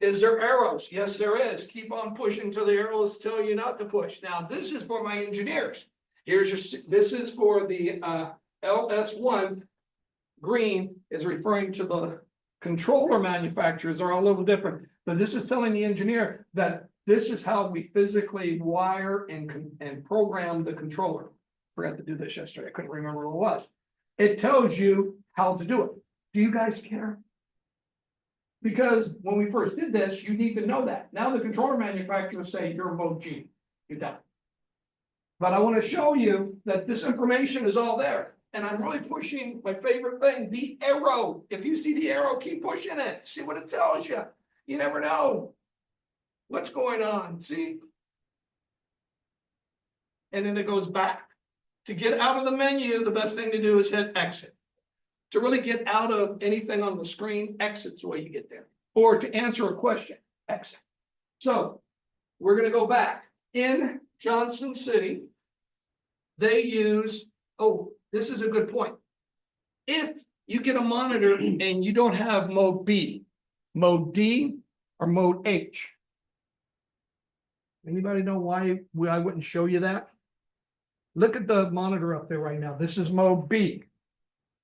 Is there arrows? Yes, there is. Keep on pushing till the arrows tell you not to push. Now, this is for my engineers. This is for the LS1. Green is referring to the controller manufacturers. Are all a little different, but this is telling the engineer that this is how we physically wire and program the controller. Forgot to do this yesterday. I couldn't remember what it was. It tells you how to do it. Do you guys care? Because when we first did this, you need to know that. Now the controller manufacturers say you're mode G. You're done. But I want to show you that this information is all there. And I'm really pushing my favorite thing, the arrow. If you see the arrow, keep pushing it. See what it tells you. You never know what's going on. See? And then it goes back. To get out of the menu, the best thing to do is hit exit. To really get out of anything on the screen, exit's the way you get there. Or to answer a question, exit. So we're going to go back. In Johnson City, they use, oh, this is a good point. If you get a monitor and you don't have mode B, mode D, or mode H. Anybody know why I wouldn't show you that? Look at the monitor up there right now. This is mode B.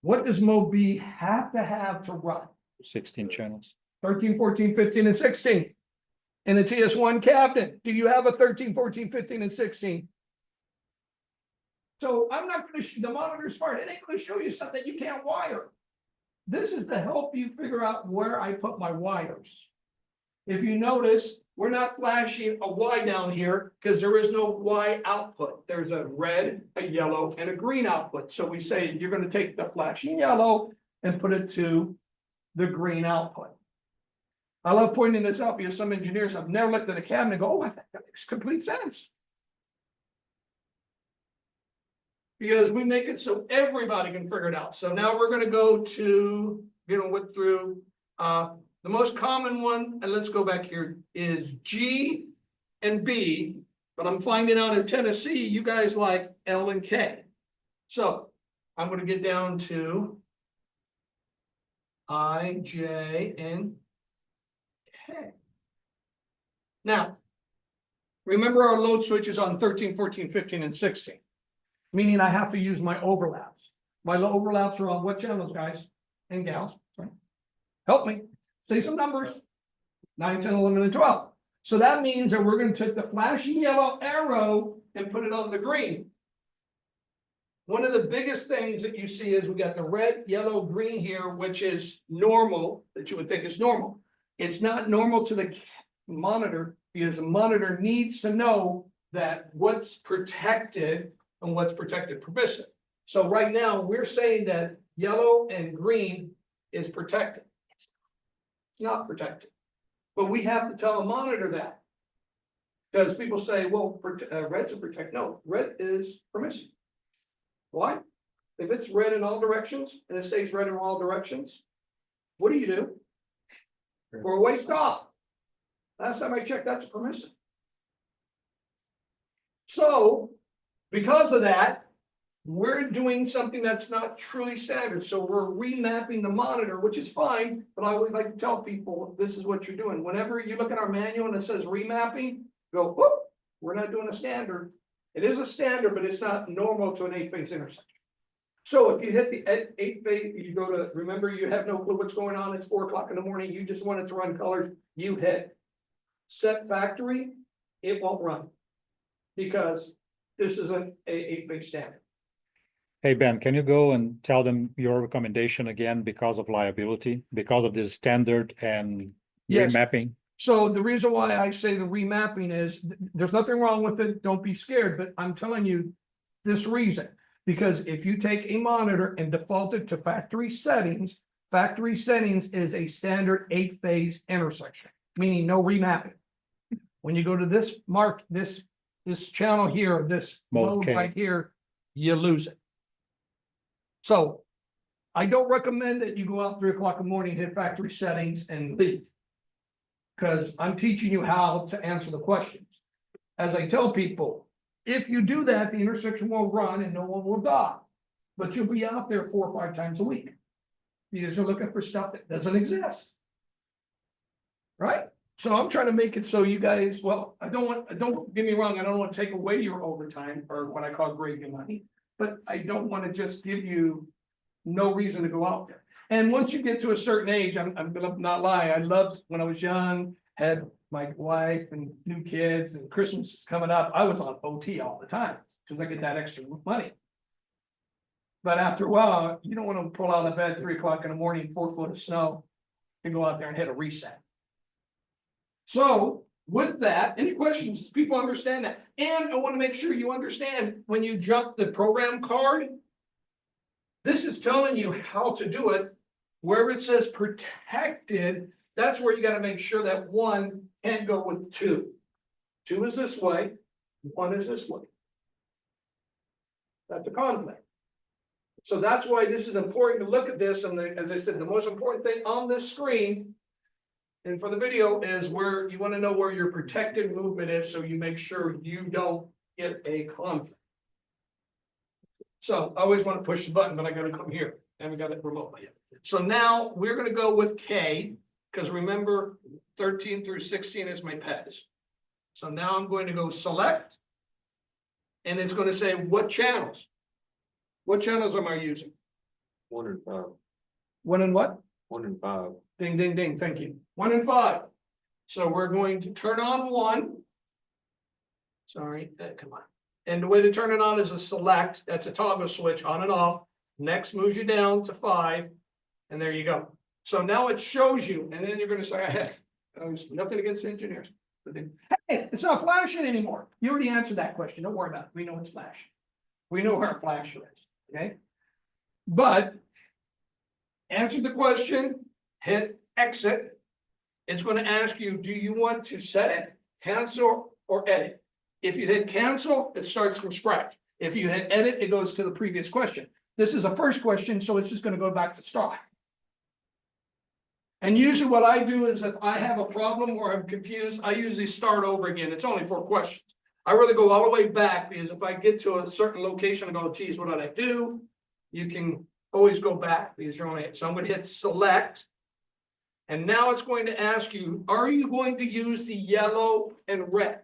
What does mode B have to run? 16 channels. 13, 14, 15, and 16. In the TS1 cabinet, do you have a 13, 14, 15, and 16? So I'm not going to, the monitor's smart. It ain't going to show you something you can't wire. This is to help you figure out where I put my wires. If you notice, we're not flashing a Y down here because there is no Y output. There's a red, a yellow, and a green output. So we say you're going to take the flashing yellow and put it to the green output. I love pointing this out because some engineers have never looked at a cabinet and go, oh, I think that makes complete sense. Because we make it so everybody can figure it out. So now we're gonna go to, went through, the most common one, and let's go back here, is G and B. But I'm finding out in Tennessee, you guys like L and K. So I'm gonna get down to I, J, and K. Now, remember our load switches on 13, 14, 15, and 16. Meaning I have to use my overlaps. My overlaps are on what channels, guys and gals? Sorry. Help me, say some numbers. 9, 10, 11, and 12. So that means that we're going to take the flashing yellow arrow and put it on the green. One of the biggest things that you see is we got the red, yellow, green here, which is normal, that you would think is normal. It's not normal to the monitor because the monitor needs to know that what's protected and what's protected permissive. So right now, we're saying that yellow and green is protected. It's not protected. But we have to tell a monitor that. Because people say, well, red's a protect. No, red is permissive. Why? If it's red in all directions and it stays red in all directions, what do? We're way stop. Last time I checked, that's permissive. So, because of that, we're doing something that's not truly standard. So we're remapping the monitor, which is fine, but I always like to tell people, this is what you're doing. Whenever you look at our manual and it says remapping, go, whoop, we're not doing a standard. It is a standard, but it's not normal to an 8-phase intersection. So if you hit the 8-phase, you go to, remember, you have no clue what's going on. It's 4 o'clock in the morning. You just want it to run colors. You hit set factory, it won't run because this is an 8-phase standard. Hey, Ben, can you go and tell them your recommendation again because of liability, because of this standard and Yes. remapping? So the reason why I say the remapping is there's nothing wrong with it. Don't be scared, but I'm telling you this reason, because if you take a monitor and default it to factory settings is a standard 8-phase intersection, meaning no remapping. When you go to this this channel here, this mode right here, you lose it. So I don't recommend that you go out 3 o'clock in the morning, hit factory settings and leave. Because I'm teaching you how to answer the questions. As I tell people, if you do that, the intersection will run and no one will die. But you'll be out there 4 or 5 times a week. Because you're looking for stuff that doesn't exist. Right? So I'm trying to make it so you guys, well, don't get me wrong, I don't want to take away your overtime or what I call gravy money. But I don't want to just give you no reason to go out there. And once you get to a certain age, I'm gonna not lie, I loved when I was young, had my wife and new kids and Christmas is coming up, I was on OT all the time because I get that extra money. But after a while, you don't want to pull out of bed 3 o'clock in the morning, 4 foot of snow to go out there and hit a reset. So with that, any questions? People understand that. And I want to make sure you understand when you jump the program card, this is telling you how to do it. Where it says protected, that's where you got to make sure that 1 can't go with 2. 2 is this way, 1 is this way. That's a conflict. So that's why this is important to look at this. And as I said, the most important thing on this screen and for the video is where you want to know where your protected movement is so you make sure you don't get a conflict. So I always want to push the button, but I got to come here and we got it remotely. So now we're going to go with K because remember 13 through 16 is my pets. So now I'm going to go select and it's going to say what channels. What channels am I using? 1 and 5. 1 and what? 1 and 5. Ding, ding, ding. Thank you. 1 and 5. So we're going to turn on 1. Sorry, come on. And the way to turn it on is a select. That's a toggle switch on and off. Next moves you down to 5. And there you go. So now it shows you. And then you're going to say, hey, nothing against engineers. But then, hey, it's not flashing anymore. You already answered that question. Don't worry about it. We know it's flashing. We know where our flasher is. Okay. But answer the question, hit exit. it's gonna ask you, do you want to set it, cancel, or edit? If you hit cancel, it starts from scratch. If you hit edit, it goes to the previous question. This is a first question, so it's just gonna go back to start. And usually what I do is if I have a problem or I'm confused, I usually start over again. It's only 4 questions. I rather go all the way back because if I get to a certain location and go, geez, what did I do? You can always go back because you're only, so I'm gonna hit select. And now it's going to ask you, are you going to use the yellow and red?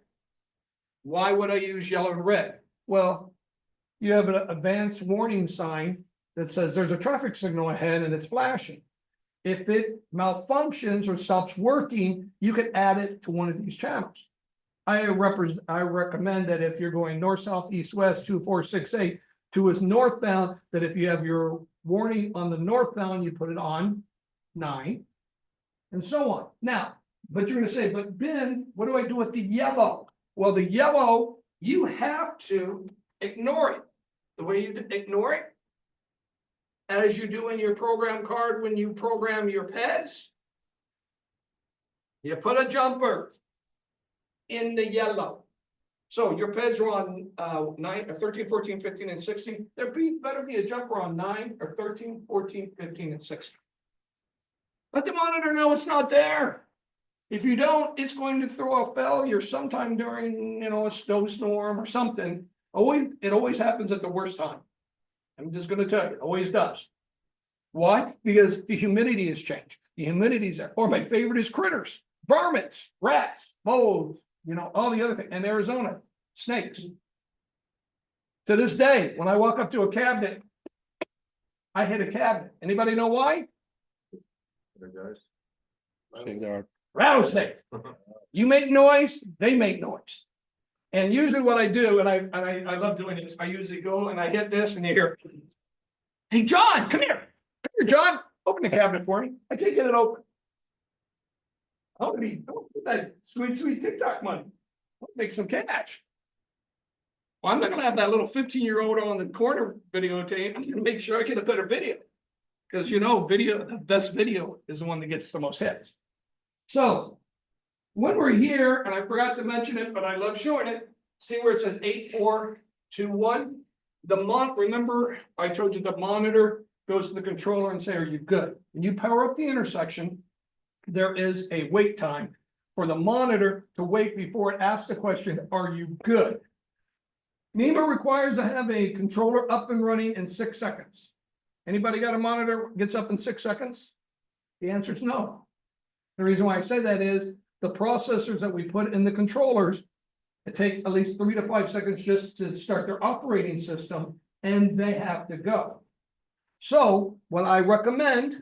Why would I use yellow and red? Well, you have an advanced warning sign that says there's a traffic signal ahead and it's flashing. If it malfunctions or stops working, you could add it to one of these channels. I recommend that if you're going north, south, east, west, 2468, 2 is northbound, that if you have your warning on the northbound, you put it on 9, and so on. Now, but you're gonna say, but Ben, what do I do with the yellow? Well, the yellow, you have to ignore it. The way you ignore it, as you do in your program card when you program your peds, you put a jumper in the yellow. So your peds are on 9 or 13, 14, 15, and 16. There better be a jumper on 9 or 13, 14, 15, and 16. Let the monitor know it's not there. If you don't, it's going to throw a failure sometime during, a snowstorm or something. It always happens at the worst time. I'm just gonna tell you, it always does. Why? Because the humidity has changed. The humidity's there. Or my favorite is critters, varmints, rats, moles, all the other things. And Arizona, snakes. To this day, when I walk up to a cabinet, I hit a cabinet. Anybody know why? Rattlesnake. You make noise, they make noise. And usually what I do, and I love doing this, I usually go and I hit this and you hear, hey, John, come here. Come here, John. Open the cabinet for me. I can't get it open. Don't get that sweet TikTok money. I'll make some cash. Well, I'm not gonna have that little 15-year-old on the corner videotape. I'm gonna make sure I get a better video. Because video, the best video is the one that gets the most hits. So when we're here, and I forgot to mention it, but I love showing it, see where it says 8421? Remember I told you the monitor goes to the controller and say, are you good? When you power up the intersection, there is a wait time for the monitor to wait before it asks the question, are you good? NEMA requires to have a controller up and running in 6 seconds. Anybody got a monitor gets up in 6 seconds? The answer is no. The reason why I say that is the processors that we put in the controllers, it takes at least 3 to 5 seconds just to start their operating system, and they have to go. So what I recommend, to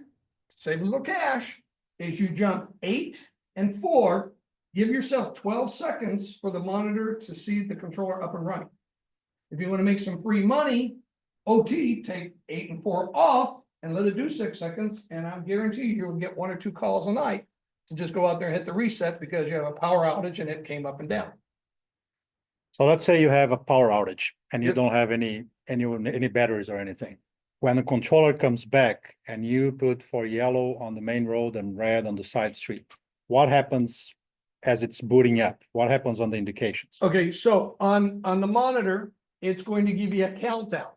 save a little cash, is you jump 8 and 4, give yourself 12 seconds for the monitor to see the controller up and running. If you want to make some free money, OT, take 8 and 4 off and let it do 6 seconds, and I guarantee you'll get 1 or 2 calls a night to just go out there and hit the reset because you have a power outage and it came up and down. So let's say you have a power outage and you Yep. don't have any batteries or anything. When the controller comes back and you put for yellow on the main road and red on the side street, what happens as it's booting up? What happens on the indications? Okay, so on the monitor, it's going to give you a countdown.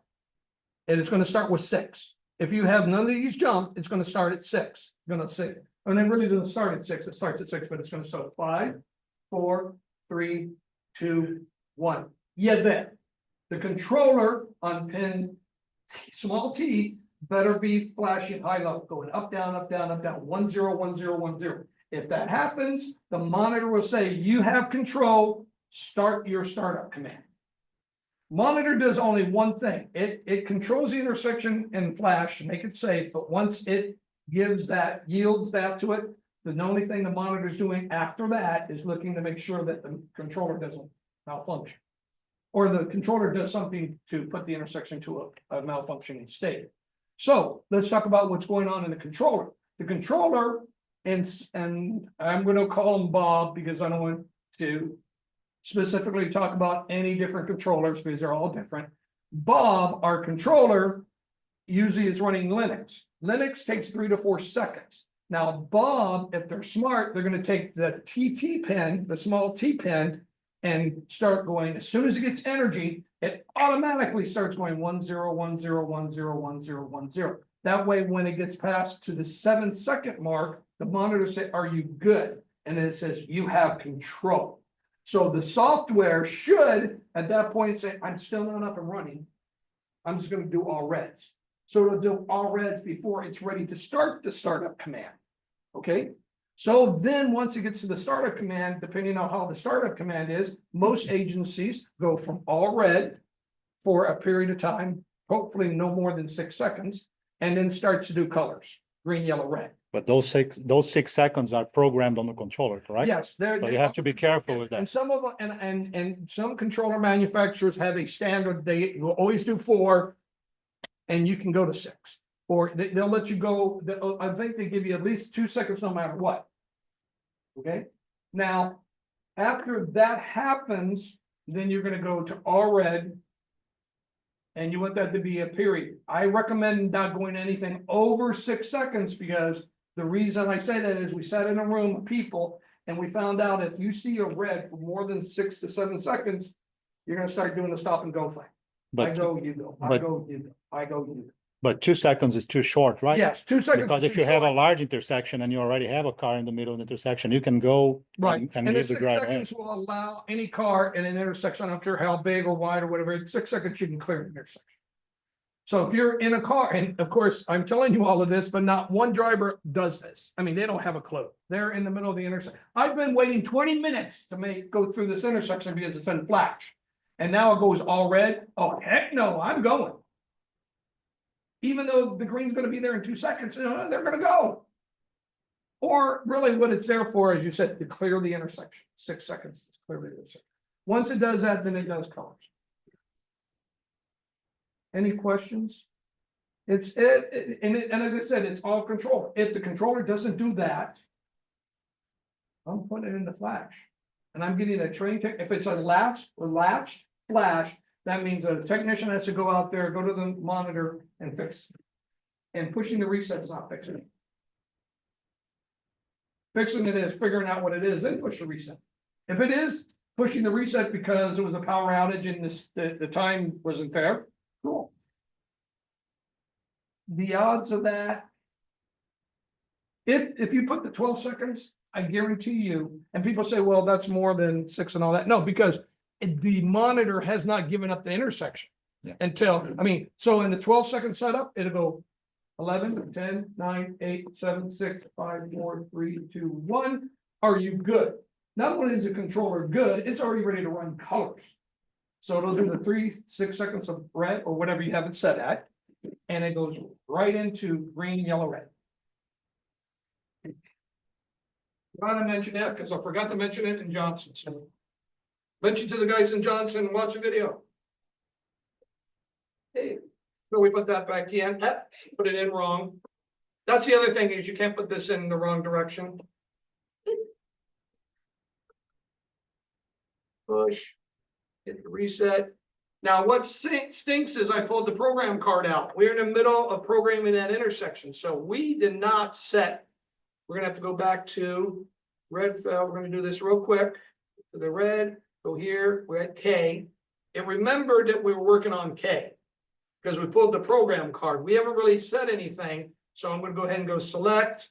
And it's going to start with 6. If you have none of these jump, it's going to start at 6. It's going to say, and it really doesn't start at 6, it starts at 6, but it's going to start 5, 4, 3, 2, 1. Yeah, then the controller on pin small t better be flashing high level, going up, down, up, down, up, down, 1 0 1 0 1 0. If that happens, the monitor will say you have control, start your startup command. Monitor does only one thing. It controls the intersection and flash and make it safe, but once it yields that to it, the only thing the monitor is doing after that is looking to make sure that the controller doesn't malfunction. Or the controller does something to put the intersection to a malfunctioning state. So let's talk about what's going on in the controller. The controller, and I'm going to call him Bob because I don't want to specifically talk about any different controllers because they're all different. Bob, our controller, usually is running Linux. Linux takes 3 to 4 seconds. Now, Bob, if they're smart, they're gonna take the TT pin, the small T pin, and start going, as soon as it gets energy, it automatically starts going 1-0-1-0-1-0-1-0-1-0. That way, when it gets past to the 7-second mark, the monitor say, "Are you good?" And then it says, "You have control." So the software should, at that point, say, "I'm still not up and running. I'm just gonna do all reds." So it'll do all reds before it's ready to start the startup command. Okay? So then, once it gets to the startup command, depending on how the startup command is, most agencies go from all red for a period of time, hopefully no more than 6 seconds, and then starts to do colors, green, yellow, red. But those 6 seconds are programmed on the controller, correct? Yes, So you have to be careful with And that. some of them, and some controller manufacturers have a standard, they will always do 4. And you can go to 6, or they'll let you go, I think they give you at least 2 seconds no matter what. Okay, now, after that happens, then you're gonna go to all red. And you want that to be a period. I recommend not going anything over 6 seconds, because the reason I say that is we sat in a room of people and we found out if you see a red for more than 6 to 7 seconds, you're gonna start doing the stop and go thing. I But, go, you go, I but- go, you go, I go, you go. but 2 seconds is too short, right? Yes, 2 seconds. Because is if too you have a short. large intersection and you already have a car in the middle of the intersection, you can go Right, and and the give the 6 driver. "Hey." seconds will allow any car in an intersection, I don't care how big or wide or whatever, 6 seconds you can clear an intersection. So if you're in a car, and of course, I'm telling you all of this, but not one driver does this. I mean, they don't have a clue. They're in the middle of the intersection. I've been waiting 20 minutes to go through this intersection because it's in flash. And now it goes all red. Oh, heck no, I'm going. Even though the green's gonna be there in 2 seconds, they're gonna go. Or really what it's there for, as you said, to clear the intersection. 6 seconds to clear the intersection. Once it does that, then it does colors. Any questions? And as I said, it's all control. If the controller doesn't do that, I'm putting it in the flash. And I'm getting a train tech, if it's a latched flash, that means a technician has to go out there, go to the monitor and fix it. And pushing the reset is not fixing it. Fixing it is figuring out what it is, then push the reset. If it is pushing the reset because it was a power outage and the time wasn't there, cool. The odds of that. If you put the 12 seconds, I guarantee you, and people say, well, that's more than 6 and all that. No, because the monitor has not given up the intersection. Yeah. Until, I mean, so in the 12-second setup, it'll go 11, 10, 9, 8, 7, 6, 5, 4, 3, 2, 1. Are you good? Not only is the controller good, it's already ready to run colors. So it'll do the 3-6 seconds of red or whatever you have it set at. And it goes right into green, yellow, red. Gotta mention that because I forgot to mention it in Johnson. So mention to the guys in Johnson and watch the video. Hey, so we put that back in, put it in wrong. That's the other thing is you can't put this in the wrong direction. Push, hit the reset. Now, what stinks is I pulled the program card out. We're in the middle of programming that intersection, so we did not set. We're gonna have to go back to red fell. We're gonna do this real quick. To the red, go here, we're at K. It remembered that we were working on K because we pulled the program card. We haven't really said anything, so I'm gonna go ahead and go select.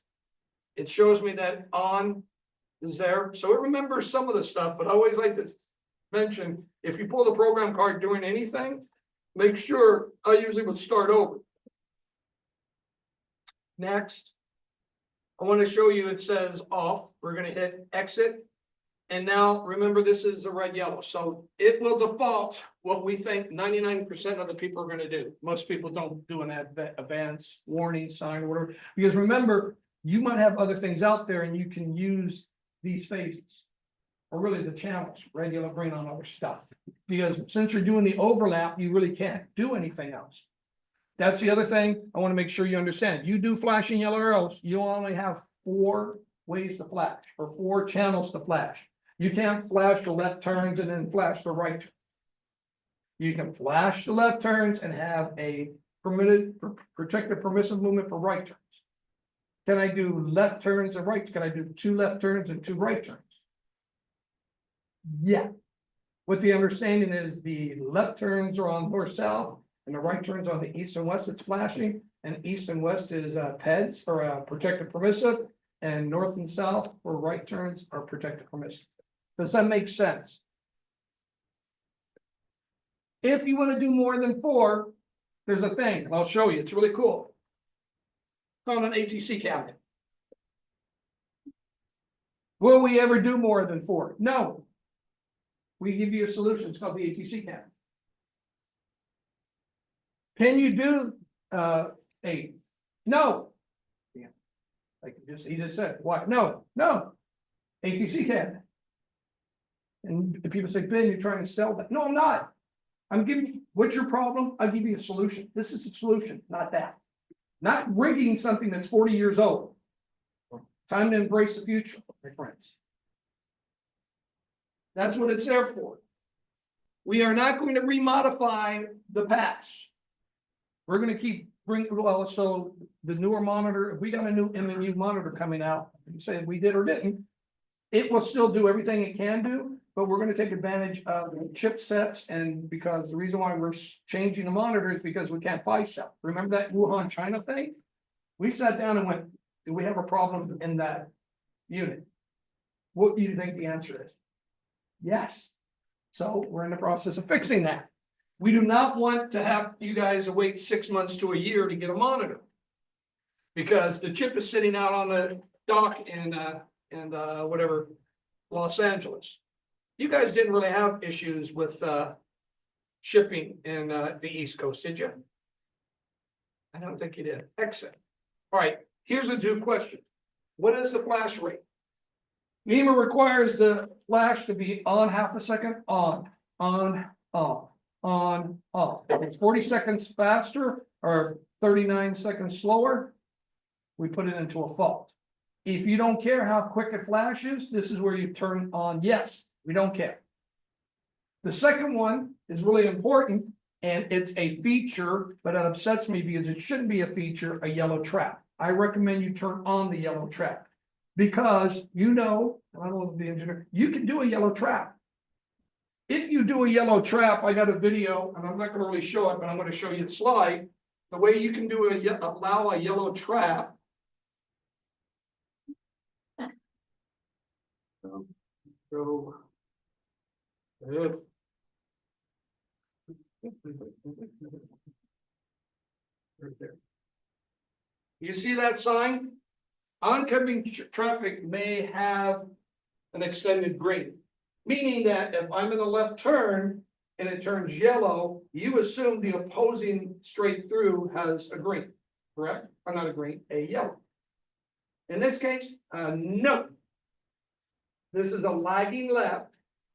It shows me that on is there, so it remembers some of the stuff, but I always like to mention, if you pull the program card doing anything, make sure I usually would start over. Next, I want to show you it says off. We're going to hit exit. And now remember, this is the red yellow. So it will default what we think 99% of the people are going to do. Most people don't do an advance warning sign or whatever. Because remember, you might have other things out there and you can use these phases. Or really the channels, red, yellow, green on other stuff. Because since you're doing the overlap, you really can't do anything else. That's the other thing I want to make sure you understand. You do flashing yellow arrows, you only have 4 ways to flash or 4 channels to flash. You can't flash the left turns and then flash the right turns. You can flash the left turns and have a protected permissive movement for right turns. Can I do left turns and rights? Can I do 2 left turns and 2 right turns? Yeah. What the understanding is the left turns are on north-south and the right turns on the east and west, it's flashing. And east and west is PEDs or protective permissive, and north and south for right turns are protective permissive. Does that make sense? If you want to do more than 4, there's a thing, and I'll show you, it's really cool. On an ATC cabinet. Will we ever do more than 4? No. We give you a solution, it's called the ATC cabinet. Can you do 8? No. Yeah. Like he just said, why? No. ATC cabinet. And if people say, Ben, you're trying to sell that. No, I'm not. I'm giving you, what's your problem? I'll give you a solution. This is a solution, not that. Not rigging something that's 40 years old. Time to embrace the future, my friends. That's what it's there for. We are not going to remodify the past. We're going to so the newer monitor, if we got a new MMU monitor coming out, you say we did or didn't, it will still do everything it can do, but we're going to take advantage of the chipsets, and because the reason why we're changing the monitor is because we can't buy stuff. Remember that Wuhan, China thing? We sat down and went, do we have a problem in that unit? What do you think the answer is? Yes. So we're in the process of fixing that. We do not want to have you guys wait 6 months to a year to get a monitor. Because the chip is sitting out on the dock in whatever, Los Angeles. You guys didn't really have issues with shipping in the East Coast, did you? I don't think you did. Excellent. All right, here's a due question. What is the flash rate? NEMA requires the flash to be on half a second, on, off, on, off. If it's 40 seconds faster or 39 seconds slower, we put it into a fault. If you don't care how quick it flashes, this is where you turn on yes, we don't care. The second one is really important, and it's a feature, but it upsets me because it shouldn't be a feature, a yellow trap. I recommend you turn on the yellow trap. Because I don't know the engineer, you can do a yellow trap. If you do a yellow trap, I got a video, and I'm not going to really show it, but I'm going to show you the slide. The way you can do allow a yellow trap. So, right there. You see that sign? Oncoming traffic may have an extended green, meaning that if I'm in a left turn and it turns yellow, you assume the opposing straight through has a green, correct? Or not a green, a yellow. In this case, no. This is a lagging left,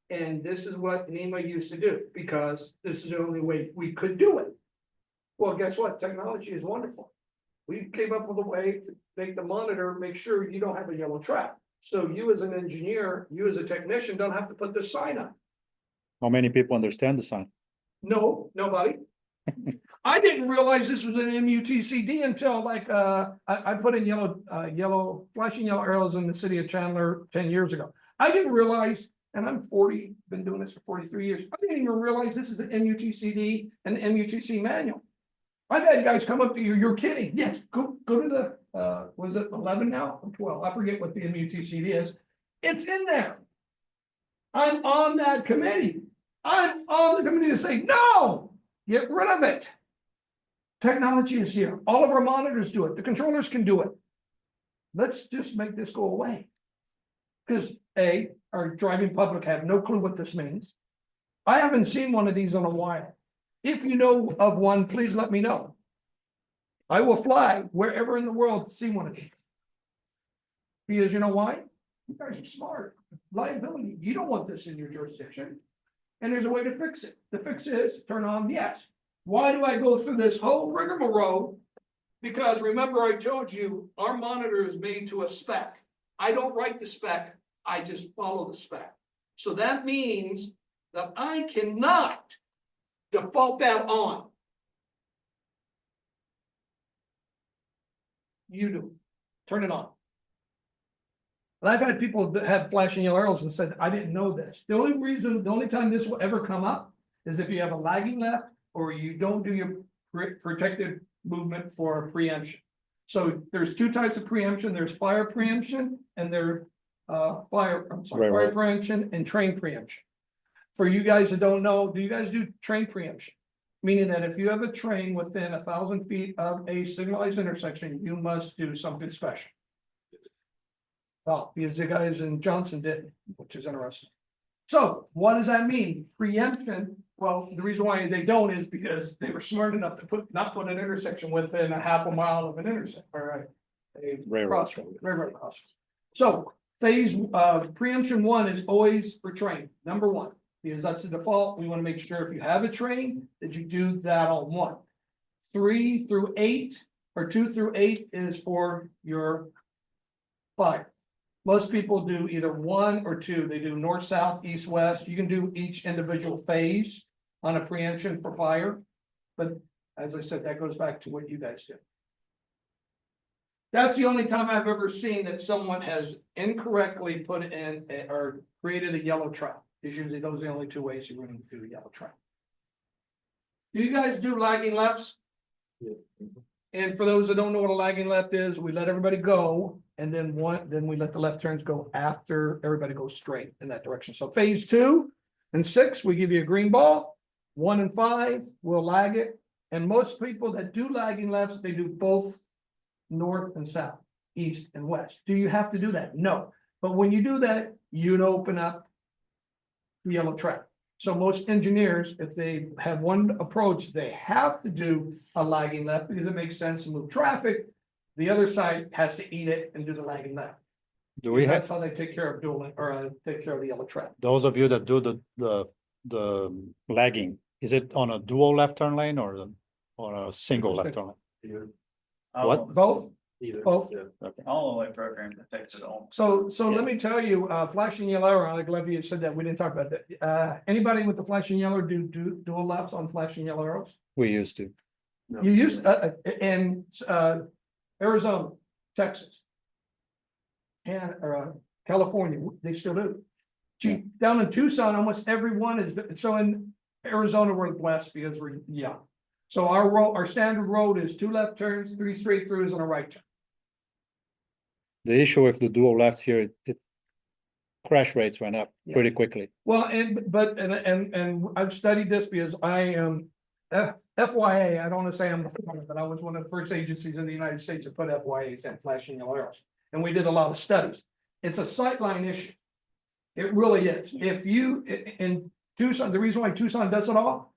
and this is what NEMA used to do because this is the only way we could do it. Well, guess what? Technology is wonderful. We came up with a way to make the monitor make sure you don't have a yellow trap. So you as an engineer, you as a technician don't have to put this sign up. How many people understand the sign? No, nobody. I didn't realize this was an MUTCD until like I put in flashing yellow arrows in the city of Chandler 10 years ago. I didn't realize, and I'm 40, been doing this for 43 years. I didn't even realize this is an MUTCD and MUTC manual. I've had guys come up to you, you're kidding. Yes, go to the, was it 11 now or 12? I forget what the MUTCD is. It's in there. I'm on that committee. I'm on the committee to say, no, get rid of it. Technology is here. All of our monitors do it. The controllers can do it. Let's just make this go away. Because our driving public have no clue what this means. I haven't seen one of these in a while. If you know of one, please let me know. I will fly wherever in the world to see one of these. Because you know why? You guys are smart. Liability. You don't want this in your jurisdiction. And there's a way to fix it. The fix is turn on yes. Why do I go through this whole rigmarole? Because remember I told you our monitor is made to a spec. I don't write the spec. I just follow the spec. So that means that I cannot default that on. You do. turn it on. And I've had people that have flashing yellow arrows and said, I didn't know this. The only time this will ever come up is if you have a lagging left or you don't do your protected movement for preemption. So there's two types of preemption. There's fire preemption and there's fire preemption and train preemption. For you guys that don't know, do you guys do train preemption? Meaning that if you have a train within 1,000 feet of a signalized intersection, you must do something special. Well, because the guys in Johnson didn't, which is interesting. So what does that mean? Preemption, well, the reason why they don't is because they were smart enough to not put an intersection within a half a mile of an intersection, or a Railroad. railroad crossing. So phase preemption 1 is always for train, number 1, because that's the default. We want to make sure if you have a train that you do that on 1. 3 through 8 or 2 through 8 is for your fire. Most people do either 1 or 2. They do north, south, east, west. You can do each individual phase on a preemption for fire. But as I said, that goes back to what you guys do. That's the only time I've ever seen that someone has incorrectly put in or created a yellow track. Is usually those are the only 2 ways you're going to do a yellow track. Do you guys do lagging lefts? Yeah. And for those that don't know what a lagging left is, we let everybody go. And then we let the left turns go after everybody goes straight in that direction. So phase 2 and 6, we give you a green ball. 1 and 5, we'll lag it. And most people that do lagging lefts, they do both north and south, east and west. Do you have to do that? No. But when you do that, you'd open up the yellow track. So most engineers, if they have one approach, they have to do a lagging left because it makes sense to move traffic. The other side has to eat it and do the lagging left. Do we have, That's how they take care of dueling or take care of the yellow track. those of you that do the lagging, is it on a dual left turn lane or on a single left turn lane? Either. What? Both. Either. Both? Yeah. All the way programmed to fix it all. So let me tell you, flashing yellow arrow, like Levy said that, we didn't talk about that. Anybody with the flashing yellow do dual lefts on flashing yellow arrows? We used to. No. You used, in Arizona, Texas. And, California, they still do. Gee, down in Tucson, almost everyone is, so in Arizona, we're blessed because we're young. So our standard road is 2 left turns, 3 straight throughs and a right turn. The issue with the dual left here, it crash rates went up pretty quickly. Well, and I've studied this because I am FYA, I don't want to say I'm the first, but I was one of the first agencies in the United States to put FYAs in flashing yellow arrows. And we did a lot of studies. It's a sightline issue. It really is. If you, in Tucson, the reason why Tucson does it all,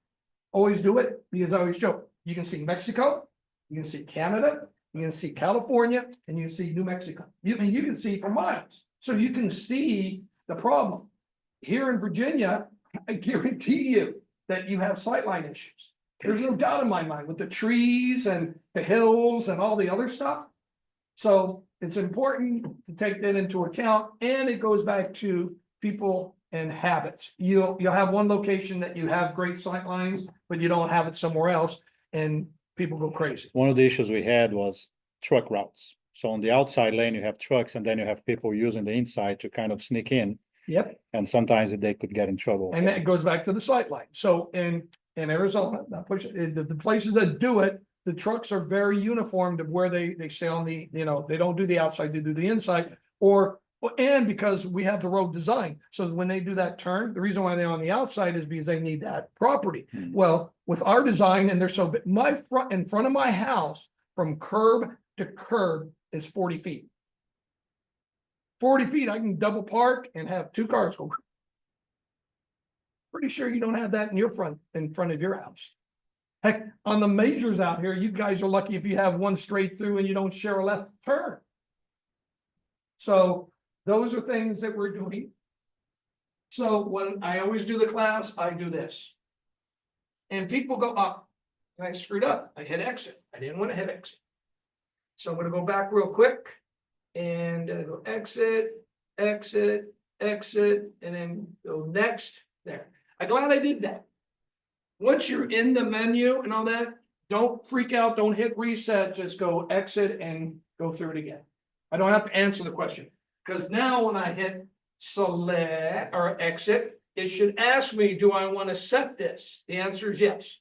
always do it, because I always joke, you can see Mexico, you can see Canada, you can see California, and you can see New Mexico. You can see for miles. So you can see the problem. Here in Virginia, I guarantee you that you have sightline issues. There's no doubt in my mind with the trees and the hills and all the other stuff. So it's important to take that into account, and it goes back to people and habits. You'll have one location that you have great sight lines, but you don't have it somewhere else, and people go crazy. One of the issues we had was truck routes. So on the outside lane, you have trucks, and then you have people using the inside to kind of sneak in, Yep, and sometimes they could get in trouble. and that goes back to the sight line. So in Arizona, the places that do it, the trucks are very uniform to where they stay on the, they don't do the outside, they do the inside, and because we have the road design. So when they do that turn, the reason why they're on the outside is because they need that property. Hmm. Well, with our design, and they're so big, in front of my house, from curb to curb is 40 feet. 40 feet, I can double park and have 2 cars go. Pretty sure you don't have that in front of your house. Heck, on the majors out here, you guys are lucky if you have one straight through and you don't share a left turn. So those are things that we're doing. So when I always do the class, I do this. And people go up, and I screwed up. I hit exit. I didn't want to hit exit. So I'm going to go back real quick and go exit, exit, exit, and then go next there. I'm glad I did that. Once you're in the menu and all that, don't freak out, don't hit reset, just go exit and go through it again. I don't have to answer the question, because now when I hit select or exit, it should ask me, do I want to set this? The answer is yes.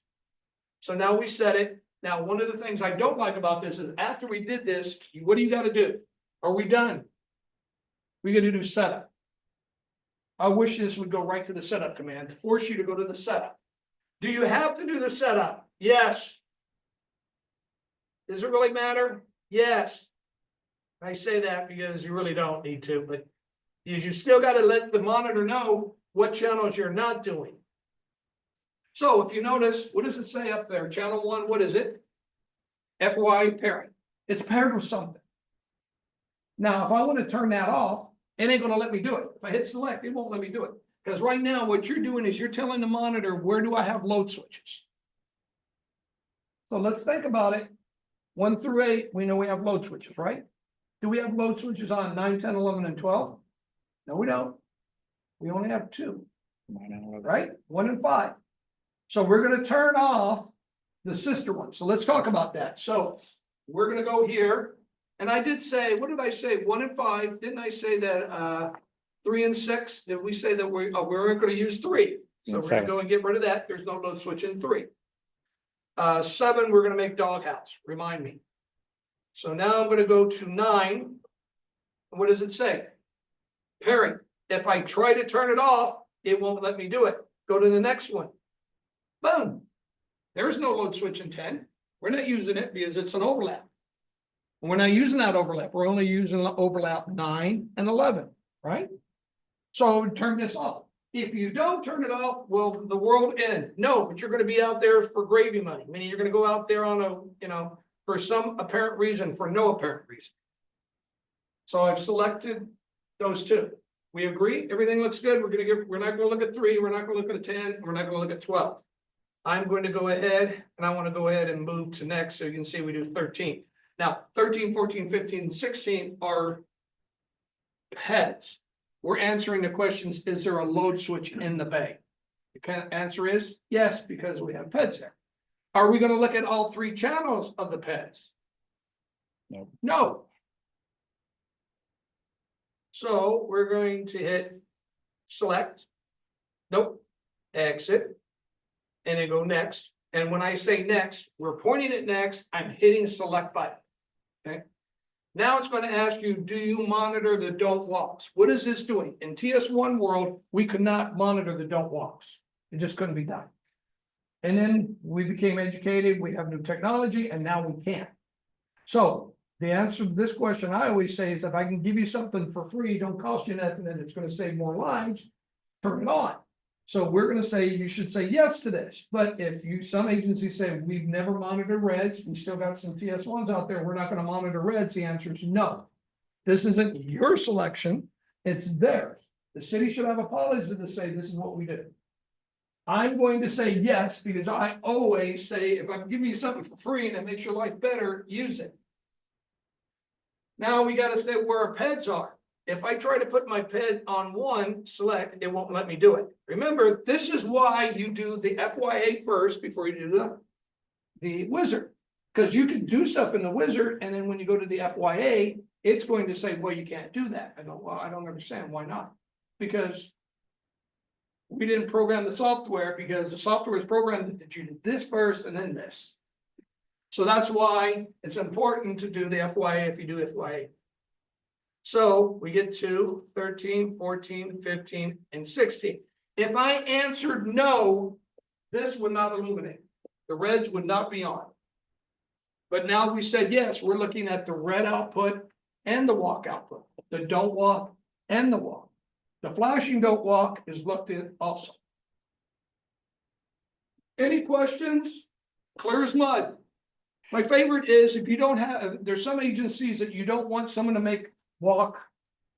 So now we set it. Now, one of the things I don't like about this is after we did this, what do you got to do? Are we done? We got to do setup. I wish this would go right to the setup command, force you to go to the setup. Do you have to do the setup? Yes. Does it really matter? Yes. I say that because you really don't need to, but you still got to let the monitor know what channels you're not doing. So if you notice, what does it say up there? Channel 1, what is it? FY pairing. It's paired with something. Now, if I want to turn that off, it ain't going to let me do it. If I hit select, it won't let me do it. Because right now, what you're doing is you're telling the monitor, where do I have load switches? So let's think about it. 1 through 8, we know we have load switches, right? Do we have load switches on 9, 10, 11, and 12? No, we don't. We only have 2, right? 1 and 5. So we're going to turn off the sister one. So let's talk about that. So we're going to go here. And I did say, what did I say? 1 and 5. Didn't I say that 3 and 6? Did we say that we weren't going to use 3? So we're going to go and get rid of that. There's no load switch in 3. 7, we're going to make doghouse. Remind me. So now I'm going to go to 9. What does it say? Pairing. If I try to turn it off, it won't let me do it. Go to the next one. Boom. There's no load switch in 10. We're not using it because it's an overlap. And we're not using that overlap. We're only using the overlap 9 and 11, right? So turn this off. If you don't turn it off, will the world end? No, but you're going to be out there for gravy money. Meaning you're going to go out there on a, for some apparent reason, for no apparent reason. So I've selected those 2. We agree? Everything looks good. We're not going to look at 3. We're not going to look at 10. We're not going to look at 12. I'm going to go ahead and I want to go ahead and move to next so you can see we do 13. Now, 13, 14, 15, and 16 are PEDs. We're answering the questions, is there a load switch in the bay? The answer is yes, because we have PEDs there. Are we going to look at all 3 channels of the PEDs? No. No. So we're going to hit select. Nope. Exit. And then go next. And when I say next, we're pointing at next. I'm hitting select button. Okay. Now it's going to ask you, do you monitor the don't walks? What is this doing? In TS1 world, we could not monitor the don't walks. It just couldn't be done. And then we became educated. We have new technology and now we can. So the answer to this question I always say is if I can give you something for free, don't cost you nothing, and it's going to save more lives, turn it on. So we're going to say you should say yes to this. But if some agencies say we've never monitored reds, we still got some TS1s out there, we're not going to monitor reds, the answer is no. This isn't your selection, it's theirs. The city should have a policy to say this is what we do. I'm going to say yes because I always say if I can give you something for free and it makes your life better, use it. Now we got to say where our PEDs are. If I try to put my PED on 1, select, it won't let me do it. Remember, this is why you do the FYA first before you do the wizard. Because you can do stuff in the wizard, and then when you go to the FYA, it's going to say, well, you can't do that. I go, well, I don't understand. Why not? Because we didn't program the software, because the software is programmed that you did this first and then this. So that's why it's important to do the FYA if you do FYA. So we get to 13, 14, 15, and 16. If I answered no, this would not illuminate. The reds would not be on. But now we said yes, we're looking at the red output and the walk output, the don't walk and the walk. The flashing don't walk is looked at also. Any questions? Clear as mud. My favorite is if you don't have, there's some agencies that you don't want someone to make walk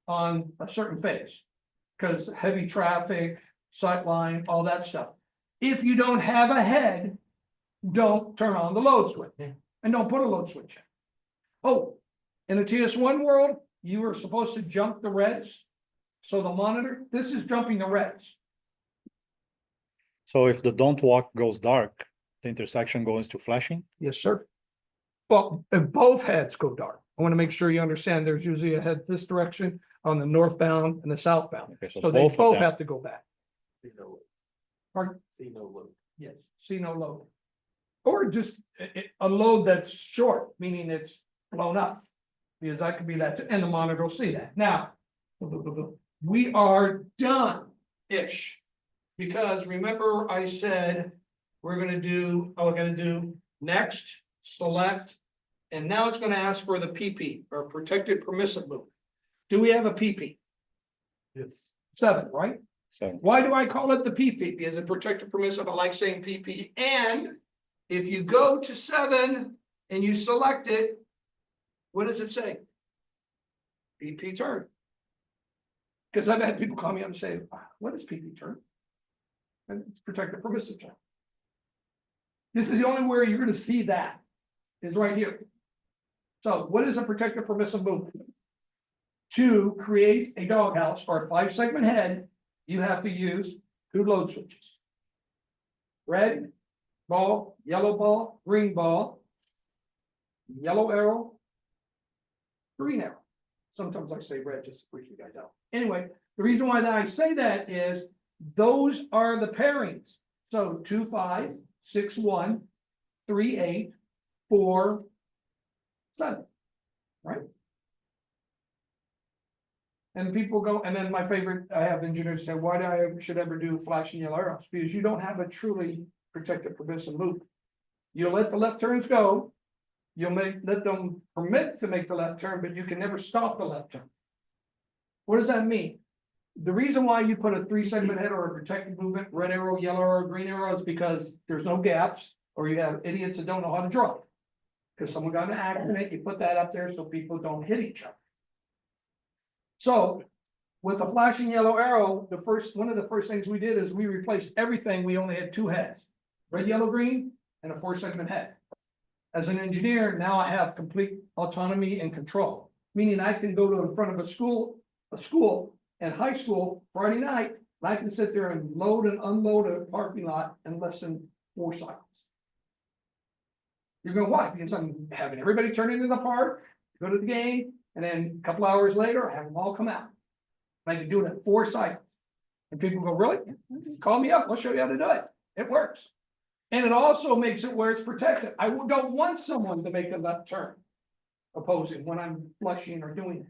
on a certain phase because heavy traffic, sight line, all that stuff. If you don't have a head, don't turn on the load switch and don't put a load switch in. Oh, in a TS1 world, you were supposed to jump the reds. So the monitor, this is jumping the reds. So if the don't walk goes dark, the intersection goes to flashing? Yes, sir. Well, if both heads go dark, I want to make sure you understand there's usually a head this direction on the northbound and the southbound. Okay, so So they both of both them. have to go back. See no load. Pardon? See no load. Yes, see no load. Or just a load that's short, meaning it's blown up. Because that could be that, and the monitor will see that. Now, we are done-ish. Because remember I said, we're gonna do next, select, and now it's gonna ask for the PP, or protected permissive move. Do we have a PP? Yes. 7, right? So Why do I call it the PP? Because it protected permissive, I like saying PP, and if you go to 7 and you select it, what does it say? PP turn. Because I've had people call me up and say, what is PP turn? And it's protected permissive turn. This is the only where you're gonna see that, is right here. So what is a protected permissive movement? To create a doghouse or a 5-segment head, you have to use 2 load switches. Red ball, yellow ball, green ball, yellow arrow, green arrow. Sometimes I say red just to freak you guys out. Anyway, the reason why I say that is those are the pairings. So 2, 5, 6, 1, 3, 8, 4, 7, right? And people go, and then my favorite, I have engineers say, why do I should ever do flashing yellow arrows? Because you don't have a truly protected permissive loop. You'll let the left turns go. You'll let them permit to make the left turn, but you can never stop the left turn. What does that mean? The reason why you put a 3-segment head or a protected movement, red arrow, yellow arrow, green arrow, is because there's no gaps, or you have idiots that don't know how to drive. Because someone got in an accident, you put that up there so people don't hit each other. So with the flashing yellow arrow, one of the first things we did is we replaced everything. We only had 2 heads, red, yellow, green, and a 4-segment head. As an engineer, now I have complete autonomy and control, meaning I can go to in front of a school and high school Friday night, and I can sit there and load and unload a parking lot in less than 4 cycles. You're going, why? Because I'm having everybody turn into the park, go to the game, and then a couple hours later, I have them all come out. I can do it in 4 cycles. And people go, really? Call me up, I'll show you how to do it. It works. And it also makes it where it's protected. I don't want someone to make a left turn opposing when I'm flushing or doing it.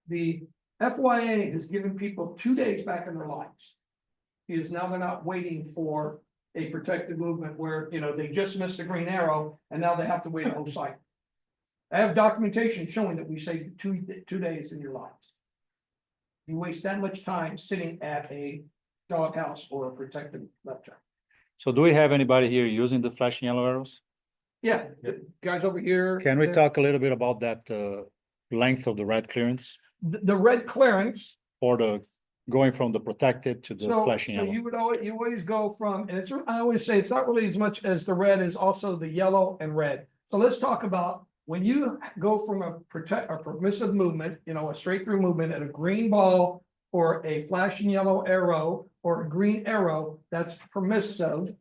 The FYA has given people 2 days back in their lives. Because now they're not waiting for a protected movement where, they just missed the green arrow and now they have to wait a whole cycle. I have documentation showing that we save 2 days in your lives. You waste that much time sitting at a doghouse or a protected left turn. So do we have anybody here using the flashing yellow arrows? Yeah, the guys over here. Can we they're- talk a little bit about that length of the red clearance The red clearance. or the going from the protected to the So flashing yellow? you always go from, and I always say, it's not really as much as the red is also the yellow and red. So let's talk about when you go from a permissive movement, a straight through movement at a green ball or a flashing yellow arrow or a green arrow, that's permissive,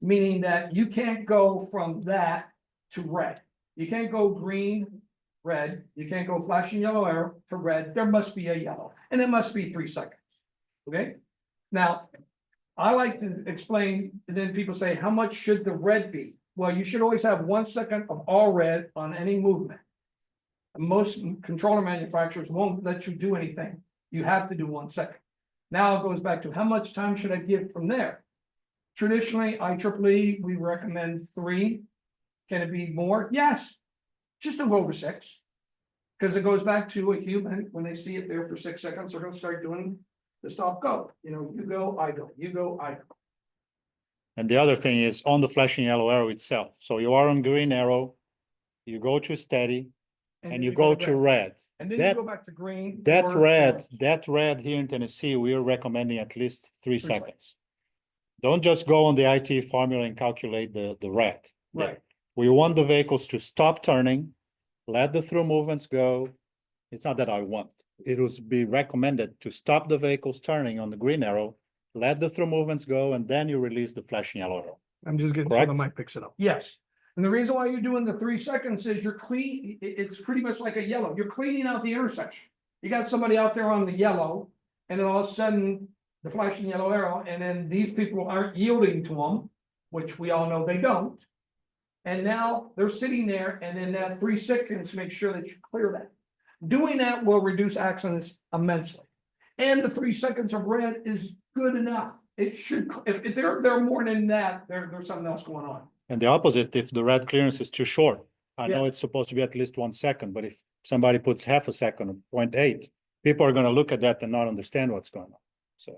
meaning that you can't go from that to red. You can't go green, red, you can't go flashing yellow arrow to red, there must be a yellow, and it must be 3 seconds. Okay, now, I like to explain, and then people say, how much should the red be? Well, you should always have 1 second of all red on any movement. Most controller manufacturers won't let you do anything. You have to do 1 second. Now it goes back to how much time should I give from there? Traditionally, IEEE, we recommend 3. Can it be more? Yes. Just don't go over 6. Because it goes back to a human, when they see it there for 6 seconds, they're gonna start doing the stop go. You go, I go, you go, I go. And the other thing is on the flashing yellow arrow itself. So you are on green arrow, you go to steady, and then you go to red. And then That- you go back to green. That or red, yellow. here in Tennessee, we are recommending at least 3 seconds. seconds. Don't just go on the IT formula and calculate the red. Right. We want the vehicles to stop turning, let the through movements go. It's not that I want, it will be recommended to stop the vehicles turning on the green arrow, let the through movements go, and then you release the flashing yellow arrow. I'm just getting, Correct? the mic picks it up. Yes. And the reason why you're doing the 3 seconds is you're it's pretty much like a yellow. You're cleaning out the intersection. You got somebody out there on the yellow, and then all of a sudden, the flashing yellow arrow, and then these people aren't yielding to them, which we all know they don't. And now they're sitting there, and in that 3 seconds, make sure that you clear that. Doing that will reduce accidents immensely. And the 3 seconds of red is good enough. It should, if they're more than that, there's something else going on. And the opposite, if the red clearance is too short, I Yeah. know it's supposed to be at least 1 second, but if somebody puts half a second or 0.8, people are gonna look at that and not understand what's going on, so.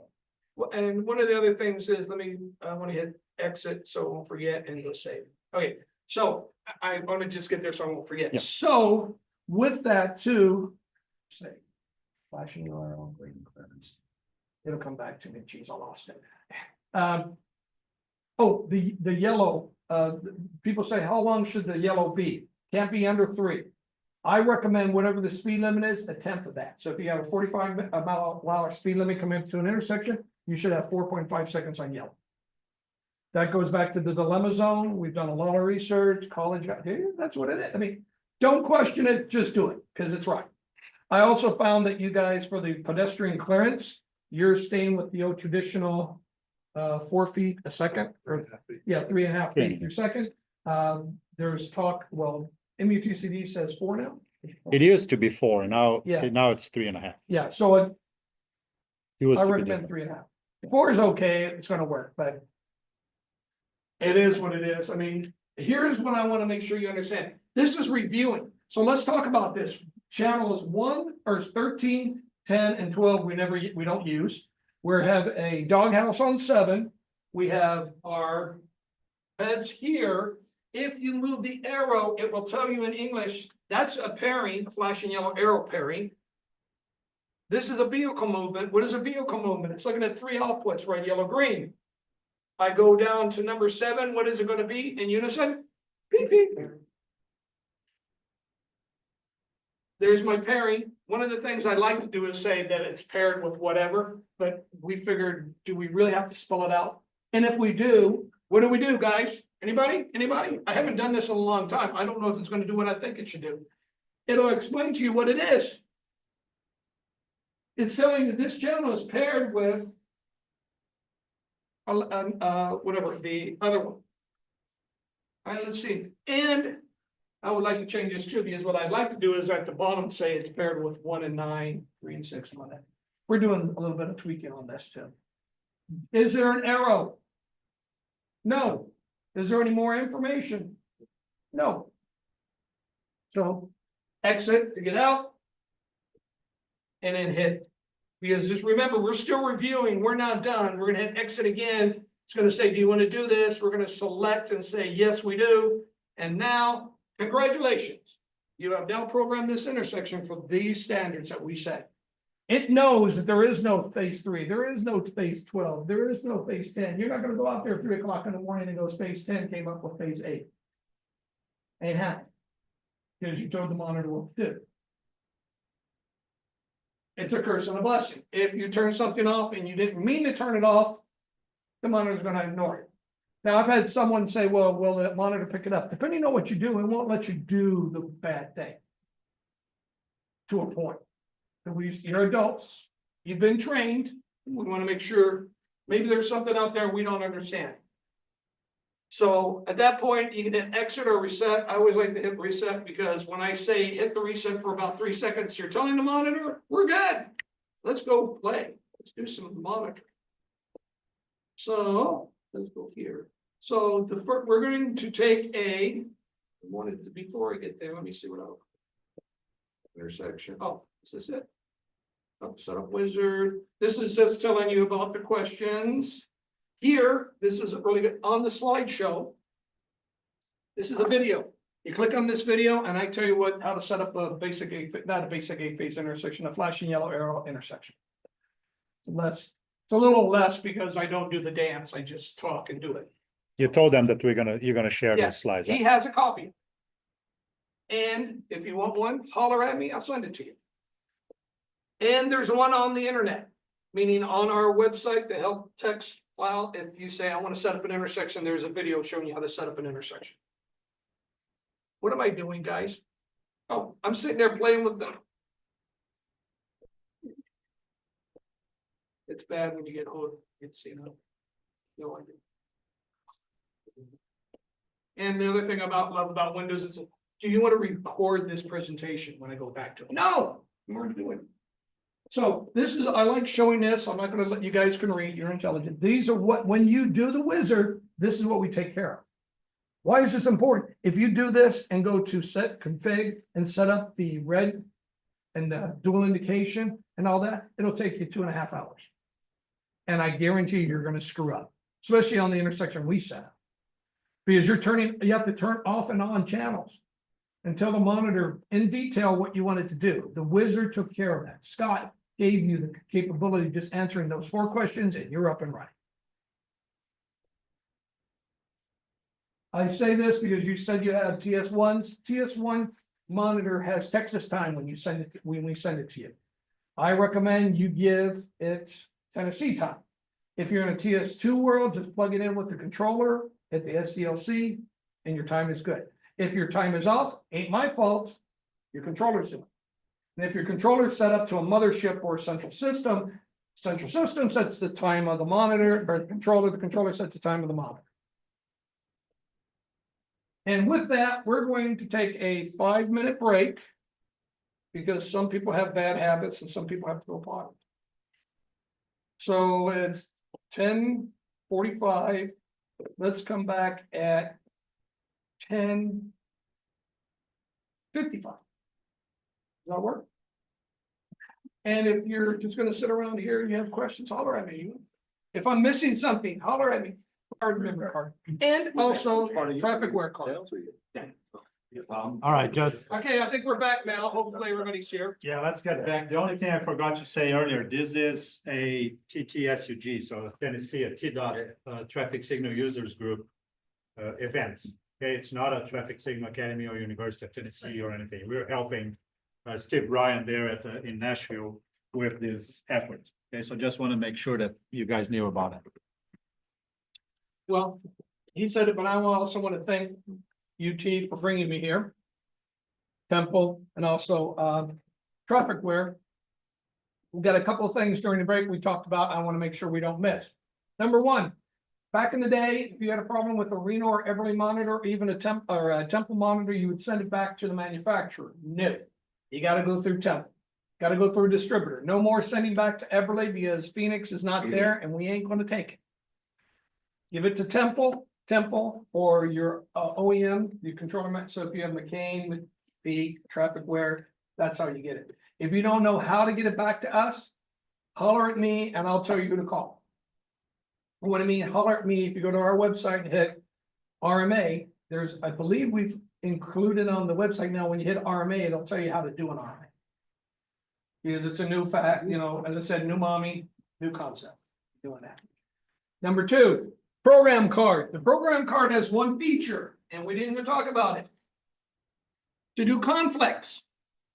Well, and one of the other things is, I want to hit exit, so I won't forget, and go save. Okay, so I want to just get there so I won't forget. Yeah. So with that too, say, flashing arrow, green clearance. It'll come back to me, geez, I lost it. Oh, the yellow, people say, how long should the yellow be? Can't be under 3. I recommend whatever the speed limit is, a tenth of that. So if you have a 45-mile-an-hour speed limit coming into an intersection, you should have 4.5 seconds on yellow. That goes back to the dilemma zone. We've done a lot of research, college, that's what it is. I mean, don't question it, just do it, because it's right. I also found that you guys, for the pedestrian clearance, you're staying with the old traditional 4 feet a second, or 3.5 feet per second. There's talk, well, MUTCD says 4 now. It used to be 4, now, Yeah. now it's 3.5. Yeah, so It used I to be recommend different. 3.5. 4 is okay, it's gonna work, but it is what it is. I mean, here's what I want to make sure you understand. This is reviewing. So let's talk about this. Channel is 1 or 13, 10, and 12. We don't use. We have a doghouse on 7. We have our heads here. If you move the arrow, it will tell you in English, that's a pairing, a flashing yellow arrow pairing. This is a vehicle movement. What is a vehicle movement? It's looking at 3 outputs, red, yellow, green. I go down to number 7. What is it going to be in unison? Beep, beep. There's my pairing. One of the things I like to do is say that it's paired with whatever, but we figured, do we really have to spell it out? And if we do, what do we do, guys? Anybody? Anybody? I haven't done this in a long time. I don't know if it's going to do what I think it should do. It'll explain to you what it is. It's telling that this channel is paired with whatever the other one. All right, let's see. And I would like to change this too, because what I'd like to do is at the bottom say it's paired with 1 and 9, 3 and 6 on it. We're doing a little bit of tweaking on this too. Is there an arrow? No. Is there any more information? No. So exit to get out. And then hit. Because just remember, we're still reviewing, we're not done. We're gonna hit exit again. It's gonna say, do you want to do this? We're gonna select and say, yes, we do. And now, congratulations. You have now programmed this intersection for these standards that we set. It knows that there is no phase 3, there is no phase 12, there is no phase 10. You're not gonna go out there at 3 o'clock in the morning and go, phase 10 came up with phase 8. Ain't happening. Because you told the monitor what to do. It's a curse and a blessing. If you turn something off and you didn't mean to turn it off, the monitor's gonna ignore it. Now, I've had someone say, well, will the monitor pick it up? Depending on what you do, it won't let you do the bad thing. To a point. You're adults, you've been trained, we wanna make sure, maybe there's something out there we don't understand. So at that point, you can hit exit or reset. I always like to hit reset because when I say hit the reset for about 3 seconds, you're telling the monitor, we're good. Let's go play. Let's do some monitoring. So let's go here. So we're going to take before I get there, let me see what I'll. Intersection. Oh, is this it? Oh, setup wizard. This is just telling you about the questions. Here, this is really good on the slideshow. This is a video. You click on this video and I tell you how to set up a basic not a basic 8-phase intersection, a flashing yellow arrow intersection. It's a little less because I don't do the dance. I just talk and do it. You told them that you're gonna share Yeah, those slides, he right? has a copy. And if you want one, holler at me, I'll send it to you. And there's one on the internet, meaning on our website, the help text file. If you say, I want to set up an intersection, there's a video showing you how to set up an intersection. What am I doing, guys? Oh, I'm sitting there playing with them. It's bad when you get old, it's, no idea. And the other thing love about Windows is, do you want to record this presentation when I go back to it? No, I'm already doing it. So this is, I like showing this. I'm not gonna let you guys can read, you're intelligent. These are what, when you do the wizard, this is what we take care of. Why is this important? If you do this and go to set config and set up the red and the dual indication and all that, it'll take you 2.5 hours. And I guarantee you're gonna screw up, especially on the intersection we set up. Because you have to turn off and on channels and tell the monitor in detail what you want it to do. The wizard took care of that. Scott gave you the capability of just answering those 4 questions and you're up and running. I say this because you said you have TS1s. TS1 monitor has Texas time when you send it, when we send it to you. I recommend you give it Tennessee time. If you're in a TS2 world, just plug it in with the controller at the SDLC and your time is good. If your time is off, ain't my fault, your controller's doing it. And if your controller is set up to a mothership or a central system sets the time of the monitor, or the controller sets the time of the monitor. And with that, we're going to take a 5-minute break because some people have bad habits and some people have to go potty. So it's 10:45. Let's come back at 10:55. Does that work? And if you're just gonna sit around here and you have questions, holler at me. If I'm missing something, holler at me. Card member card. And also traffic aware card. All right, just, Okay, I think we're back now. Hopefully everybody's here. yeah, let's get back. The only thing I forgot to say earlier, this is a TTSUG, so Tennessee, a TDOT, Traffic Signal Users Group event. Okay, it's not a Traffic Signal Academy or University of Tennessee or anything. We're helping Steve Bryan there at in Nashville with this effort. Okay, so just want to make sure that you guys knew about it. Well, he said it, but I also want to thank UT for bringing me here. Temple and also Trafficware. We've got a couple of things during the break we talked about. I want to make sure we don't miss. Number one, back in the day, if you had a problem with a Reno or Everly monitor, or even a Temple monitor, you would send it back to the manufacturer. No, you got to go through Temple. Got to go through a distributor. No more sending back to Everly because Phoenix is not there and we ain't going to take it. Give it to Temple, or your OEM, your controller. So if you have McCain, the Trafficware, that's how you get it. If you don't know how to get it back to us, holler at me and I'll tell you who to call. What I mean, holler at me if you go to our website and hit RMA. There's, I believe we've included on the website now, when you hit RMA, it'll tell you how to do an RMA. Because it's a new fact, as I said, new mommy, new concept, doing that. Number two, program card. The program card has one feature, and we didn't even talk about it. To do conflicts.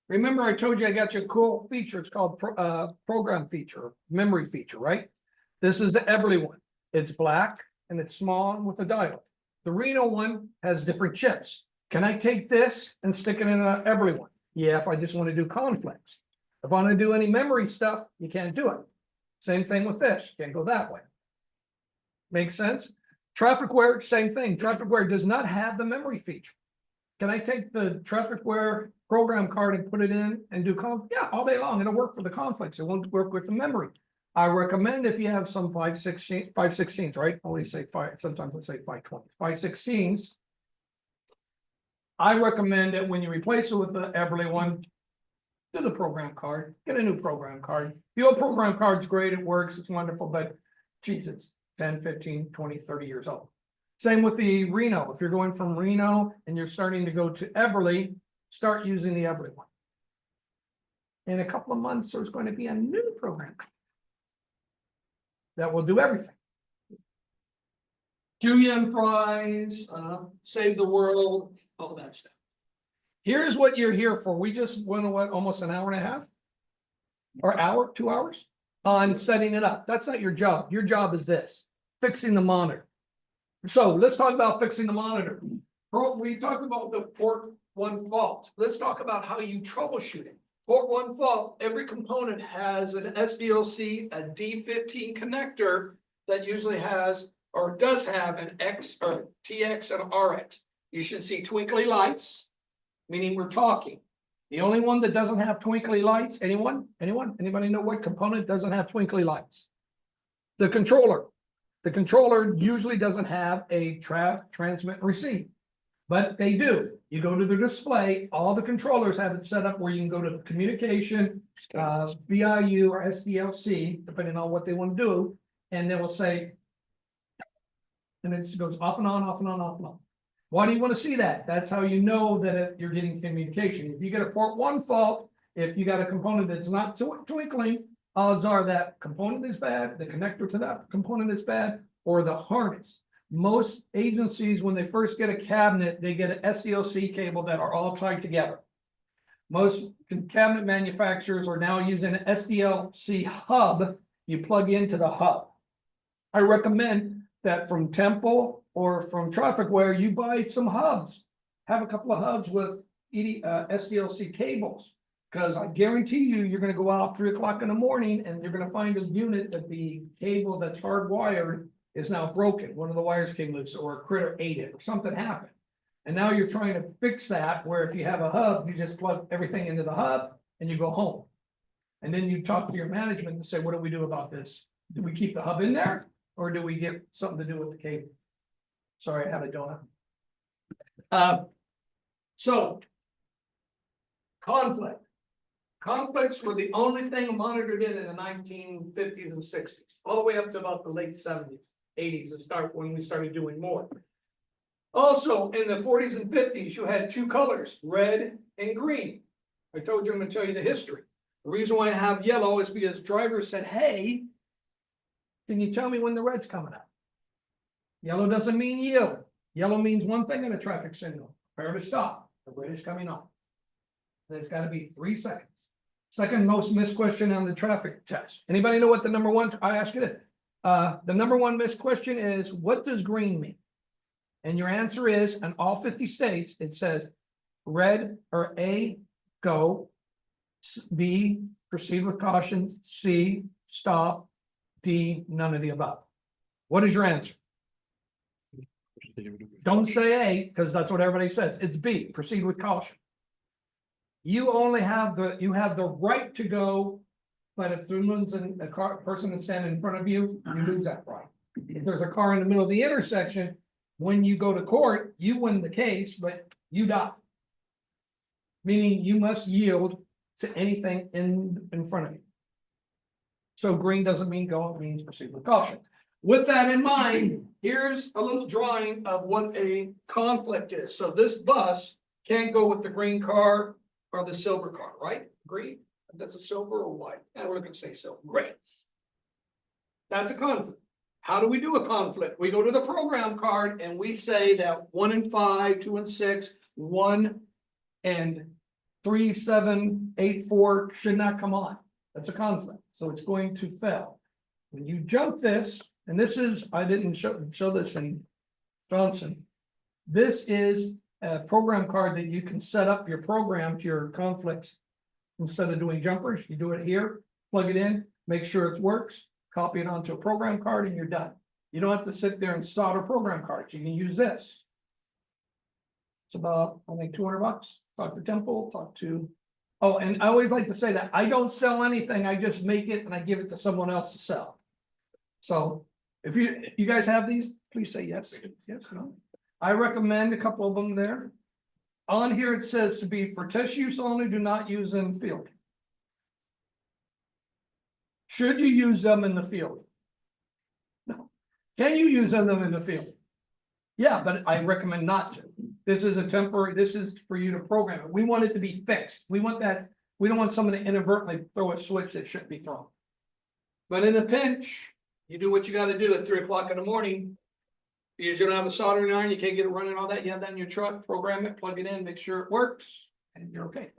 Remember, I told you I got you a cool feature. It's called program feature, memory feature, right? This is the Everly one. It's black and it's small with a dial. The Reno one has different chips. Can I take this and stick it in an Everly one? Yeah, if I just want to do conflicts. If I want to do any memory stuff, you can't do it. Same thing with this. You can't go that way. Makes sense? Trafficware, same thing. Trafficware does not have the memory feature. Can I take the Trafficware program card and put it in and do conflict? Yeah, all day long. It'll work for the conflicts. It won't work with the memory. I recommend if you have some 516s, right? I always say sometimes I say 520s, 516s. I recommend that when you replace it with the Everly one, do the program card, get a new program card. The old program card's great, it works, it's wonderful, but geez, it's 10, 15, 20, 30 years old. Same with the Reno. If you're going from Reno and you're starting to go to Everly, start using the Everly one. In a couple of months, there's going to be a new program that will do everything. Julian fries, save the world, all that stuff. Here's what you're here for. We just went almost an hour and a half or hour, 2 hours on setting it up. That's not your job. Your job is this, fixing the monitor. So let's talk about fixing the monitor. We talked about the port one fault. Let's talk about how you troubleshoot it. Port one fault, every component has an SDLC, a D15 connector that usually has, or does have an X or TX and RX. You should see twinkly lights, meaning we're talking. The only one that doesn't have twinkly lights, anybody know what component doesn't have twinkly lights? The controller. The controller usually doesn't have a transmit receive. But they do. You go to the display, all the controllers have it set up where you can go to communication, BIU or SDLC, depending on what they want to do, and they will say. And it just goes off and on, off and on, off and on. Why do you want to see that? That's how you know that you're getting communication. If you get a port one fault, if you got a component that's not twinkling, odds are that component is bad, the connector to that component is bad, or the harness. Most agencies, when they first get a cabinet, they get an SDLC cable that are all tied together. Most cabinet manufacturers are now using an SDLC hub. You plug into the hub. I recommend that from Temple or from Trafficware, you buy some hubs. Have a couple of hubs with SDLC cables. Because I guarantee you, you're going to go out 3 o'clock in the morning and you're going to find a unit that the cable that's hardwired is now broken. One of the wires came loose or a critter ate it or something happened. And now you're trying to fix that where if you have a hub, you just plug everything into the hub and you go home. And then you talk to your management and say, what do we do about this? Do we keep the hub in there or do we get something to do with the cable? Sorry, I had a donut. So conflict. Conflicts were the only thing monitored in the 1950s and 60s, all the way up to about the late 70s. 80s to start when we started doing more. Also, in the 40s and 50s, you had 2 colors, red and green. I told you I'm going to tell you the history. The reason why I have yellow is because drivers said, hey, can you tell me when the red's coming up? Yellow doesn't mean yield. Yellow means one thing in a traffic signal, prepare to stop. The red is coming on. And it's got to be 3 seconds. Second most missed question on the traffic test. Anybody know what the number one, I ask you this. The number one missed question is, what does green mean? And your answer is, in all 50 states, it says red or A, go, B, proceed with caution, C, stop, D, none of the above. What is your answer? Don't say A, because that's what everybody says. It's B, proceed with caution. You only have the right to go. But if someone's in a person is standing in front of you, you lose that right. If there's a car in the middle of the intersection, when you go to court, you win the case, but you die. Meaning you must yield to anything in front of you. So green doesn't mean go, it means proceed with caution. With that in mind, here's a little drawing of what a conflict is. So this bus can't go with the green car or the silver car, right? Green? That's a silver or white? And we're going to say silver. Great. That's a conflict. How do we do a conflict? We go to the program card and we say that 1 and 5, 2 and 6, 1 and 3, 7, 8, 4 should not come on. That's a conflict. So it's going to fail. When you jump this, and this is, I didn't show this in Johnson. This is a program card that you can set up your program to your conflicts. Instead of doing jumpers, you do it here, plug it in, make sure it works, copy it onto a program card and you're done. You don't have to sit there and solder program cards. You can use this. It's about, I think, $200. Talk to Temple, talk to, oh, and I always like to say that I don't sell anything. I just make it and I give it to someone else to sell. So if you guys have these, please say yes. Yes, no. I recommend a couple of them there. On here, it says to be for test use only, do not use in field. Should you use them in the field? No. Can you use them in the field? Yeah, but I recommend not to. This is a temporary, this is for you to program it. We want it to be fixed. We want that, we don't want someone to inadvertently throw a switch that shouldn't be thrown. But in a pinch, you do what you got to do at 3 o'clock in the morning. Because you don't have a soldering iron, you can't get it running, all that. You have that in your truck, program it, plug it in, make sure it works, and you're okay.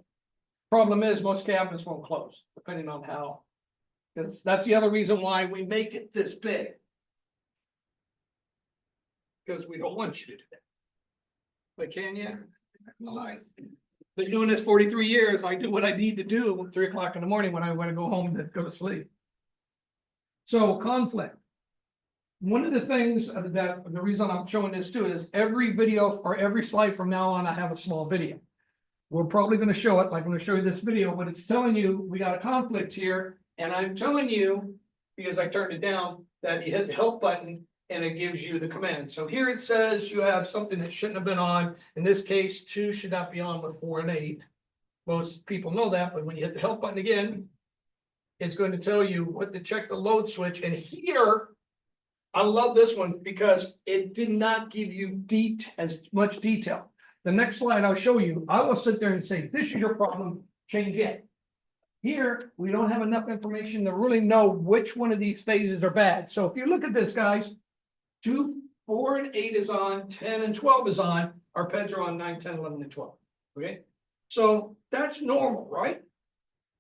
Problem is, most cabinets won't close, depending on how. Because that's the other reason why we make it this big. Because we don't want you to do that. But can you? Been doing this 43 years. I do what I need to do at 3 o'clock in the morning when I want to go home to go to sleep. So conflict. One of the things that the reason I'm showing this too is every video or every slide from now on, I have a small video. We're probably going to show it, like I'm going to show you this video, but it's telling you we got a conflict here. And I'm telling you, because I turned it down, that you hit the help button and it gives you the command. So here it says you have something that shouldn't have been on. In this case, 2 should not be on with 4 and 8. Most people know that, but when you hit the help button again, it's going to tell you what to check the load switch. And here, I love this one because it did not give you as much detail. The next slide I'll show you, I will sit there and say, this is your problem, change it. Here, we don't have enough information to really know which one of these phases are bad. So if you look at this, guys, 2, 4, and 8 is on, 10 and 12 is on, our PEDs are on 9, 10, 11, and 12. Okay, so that's normal, right?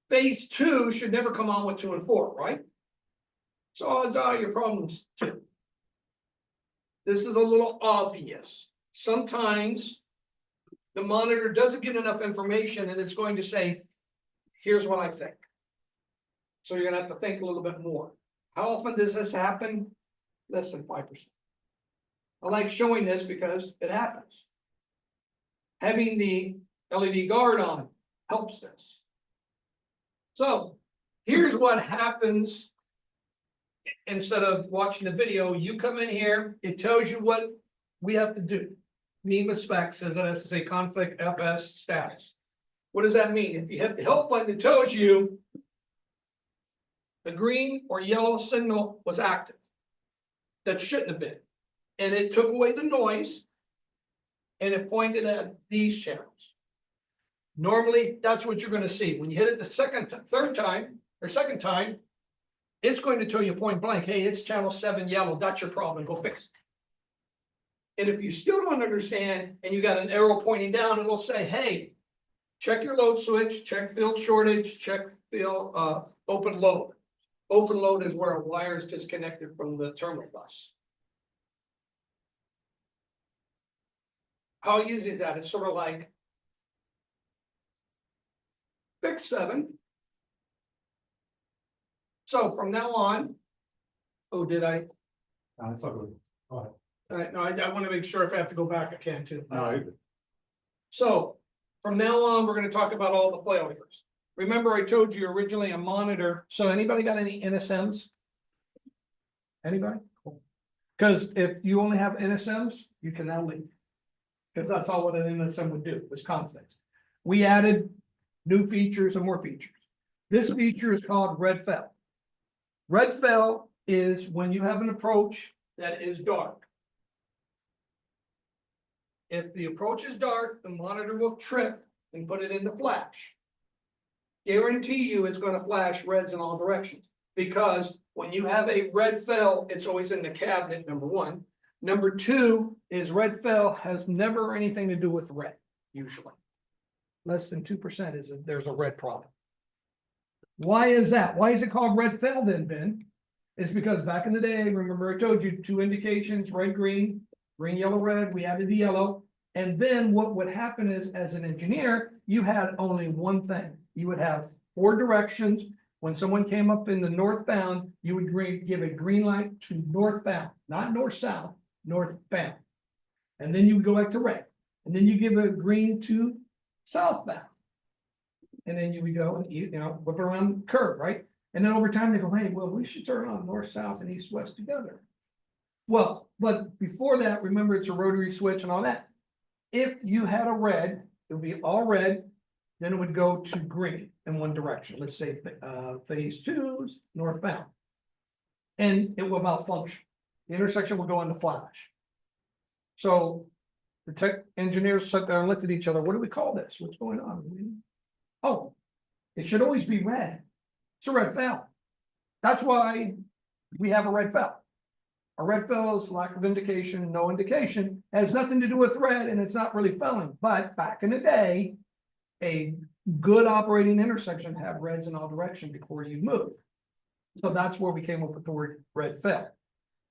Phase 2 should never come on with 2 and 4, right? So odds are your problems too. This is a little obvious. Sometimes the monitor doesn't get enough information and it's going to say, here's what I think. So you're gonna have to think a little bit more. How often does this happen? Less than 5%. I like showing this because it happens. Having the LED guard on helps this. So here's what happens. Instead of watching the video, you come in here, it tells you what we have to do. NEMA spec says it has to say conflict FS status. What does that mean? If you hit the help button, it tells you the green or yellow signal was active. That shouldn't have been. And it took away the noise and it pointed at these channels. Normally, that's what you're going to see. When you hit it the third time, it's going to tell you point blank, hey, it's channel 7 yellow. That's your problem. Go fix it. And if you still don't understand and you got an arrow pointing down, it'll say, hey, check your load switch, check field shortage, check field open load. Open load is where a wire is disconnected from the terminal bus. How easy is that? It's sort of like fix 7. So from now on, did I? It's all good. Go ahead. All right, no, I want to make sure if I have to go back, I can too. No, you're good. So from now on, we're going to talk about all the failures. Remember, I told you originally a monitor. So anybody got any NSMs? Anybody? Because if you only have NSMs, you can now leave. Because that's all what an NSM would do, was conflict. We added new features and more features. This feature is called red fell. Red fell is when you have an approach that is dark. If the approach is dark, the monitor will trip and put it into flash. Guarantee you it's going to flash reds in all directions. Because when you have a red fell, it's always in the cabinet, number 1. Number 2 is red fell has never anything to do with red, usually. Less than 2% is there's a red problem. Why is that? Why is it called red fell then, Ben? It's because back in the day, remember I told you 2 indications, red, green, green, yellow, red, we added the yellow. And then what would happen is, as an engineer, you had only one thing. You would have 4 directions. When someone came up in the northbound, you would give a green light to northbound, not north-south, northbound. And then you would go back to red. And then you give a green to southbound. And then you would go and whip around the curve, right? And then over time they go, hey, well, we should turn on north, south, and east, west together. Well, but before that, remember it's a rotary switch and all that. If you had a red, it would be all red, then it would go to green in one direction. Let's say phase 2's northbound. And it will malfunction. The intersection will go into flash. So the tech engineers sat there and looked at each other. What do we call this? What's going on? Oh, it should always be red. It's a red fell. That's why we have a red fell. A red fell is lack of indication, no indication. It has nothing to do with red and it's not really felling. But back in the day, a good operating intersection had reds in all directions before you move. So that's where we came up with the word red fell.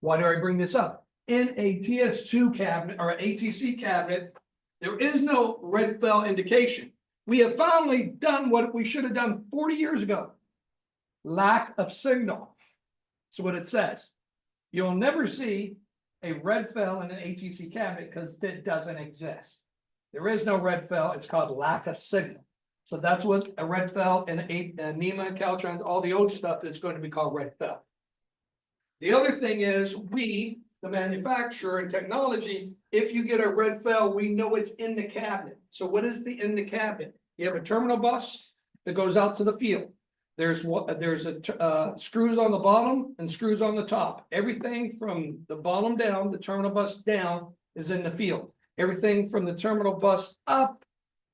Why do I bring this up? In a TS2 cabinet or an ATC cabinet, There is no red fell indication. We have finally done what we should have done 40 years ago. Lack of signal. That's what it says. You'll never see a red fell in an ATC cabinet because it doesn't exist. There is no red fell. It's called lack of signal. So that's what a red fell and NEMA, Caltrans, all the old stuff is going to be called red fell. The other thing is we, the manufacturer and technology, if you get a red fell, we know it's in the cabinet. So what is the in the cabinet? You have a terminal bus that goes out to the field. There's screws on the bottom and screws on the top. Everything from the bottom down, the terminal bus down, is in the field. Everything from the terminal bus up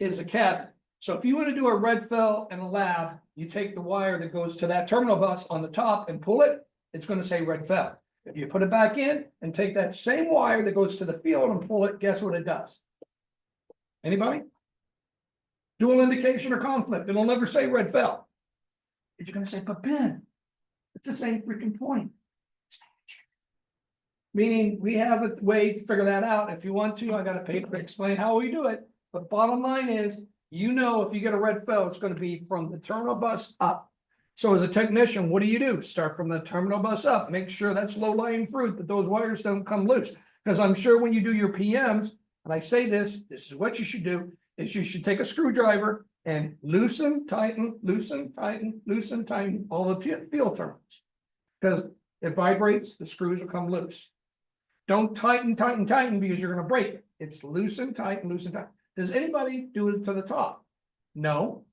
is a cabinet. So if you want to do a red fell in a lab, you take the wire that goes to that terminal bus on the top and pull it, it's going to say red fell. If you put it back in and take that same wire that goes to the field and pull it, guess what it does? Anybody? Dual indication or conflict. It'll never say red fell. You're going to say, but Ben, it's the same freaking point. Meaning we have a way to figure that out. If you want to, I got a paper to explain how we do it. But bottom line is, you know, if you get a red fell, it's going to be from the terminal bus up. So as a technician, what do? Start from the terminal bus up. Make sure that's low-lying fruit, that those wires don't come loose. Because I'm sure when you do your PMs, and I say this is what you should do, is you should take a screwdriver and loosen, tighten, loosen, tighten, loosen, tighten, all the field terminals. Because it vibrates, the screws will come loose. Don't tighten, tighten, tighten, because you're going to break it. It's loosen, tighten, loosen, tighten. Does anybody do it to the top? No.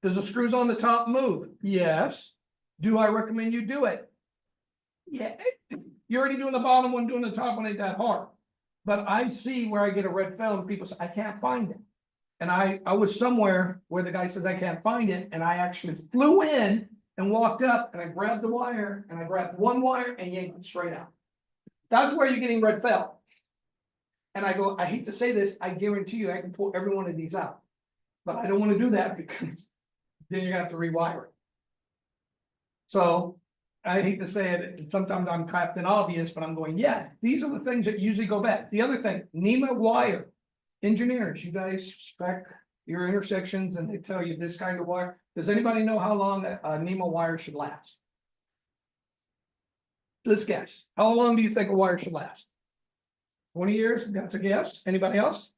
Does the screws on the top move? Yes. Do I recommend you do it? Yeah. You're already doing the bottom one, doing the top one ain't that hard. But I see where I get a red fell and people say, I can't find it. And I was somewhere where the guy says I can't find it. And I actually flew in and walked up and I grabbed the wire and I grabbed one wire and yanked it straight out. That's where you're getting red fell. And I go, I hate to say this, I guarantee you I can pull every one of these out. But I don't want to do that because then you're gonna have to rewire it. So I hate to say it, sometimes I'm Captain Obvious, but I'm going, yeah, these are the things that usually go back. The other thing, NEMA wire. Engineers, you guys spec your intersections and they tell you this kind of wire. Does anybody know how long a NEMA wire should last? Let's guess. How long do you think a wire should last? 20 years? That's a guess. Anybody else?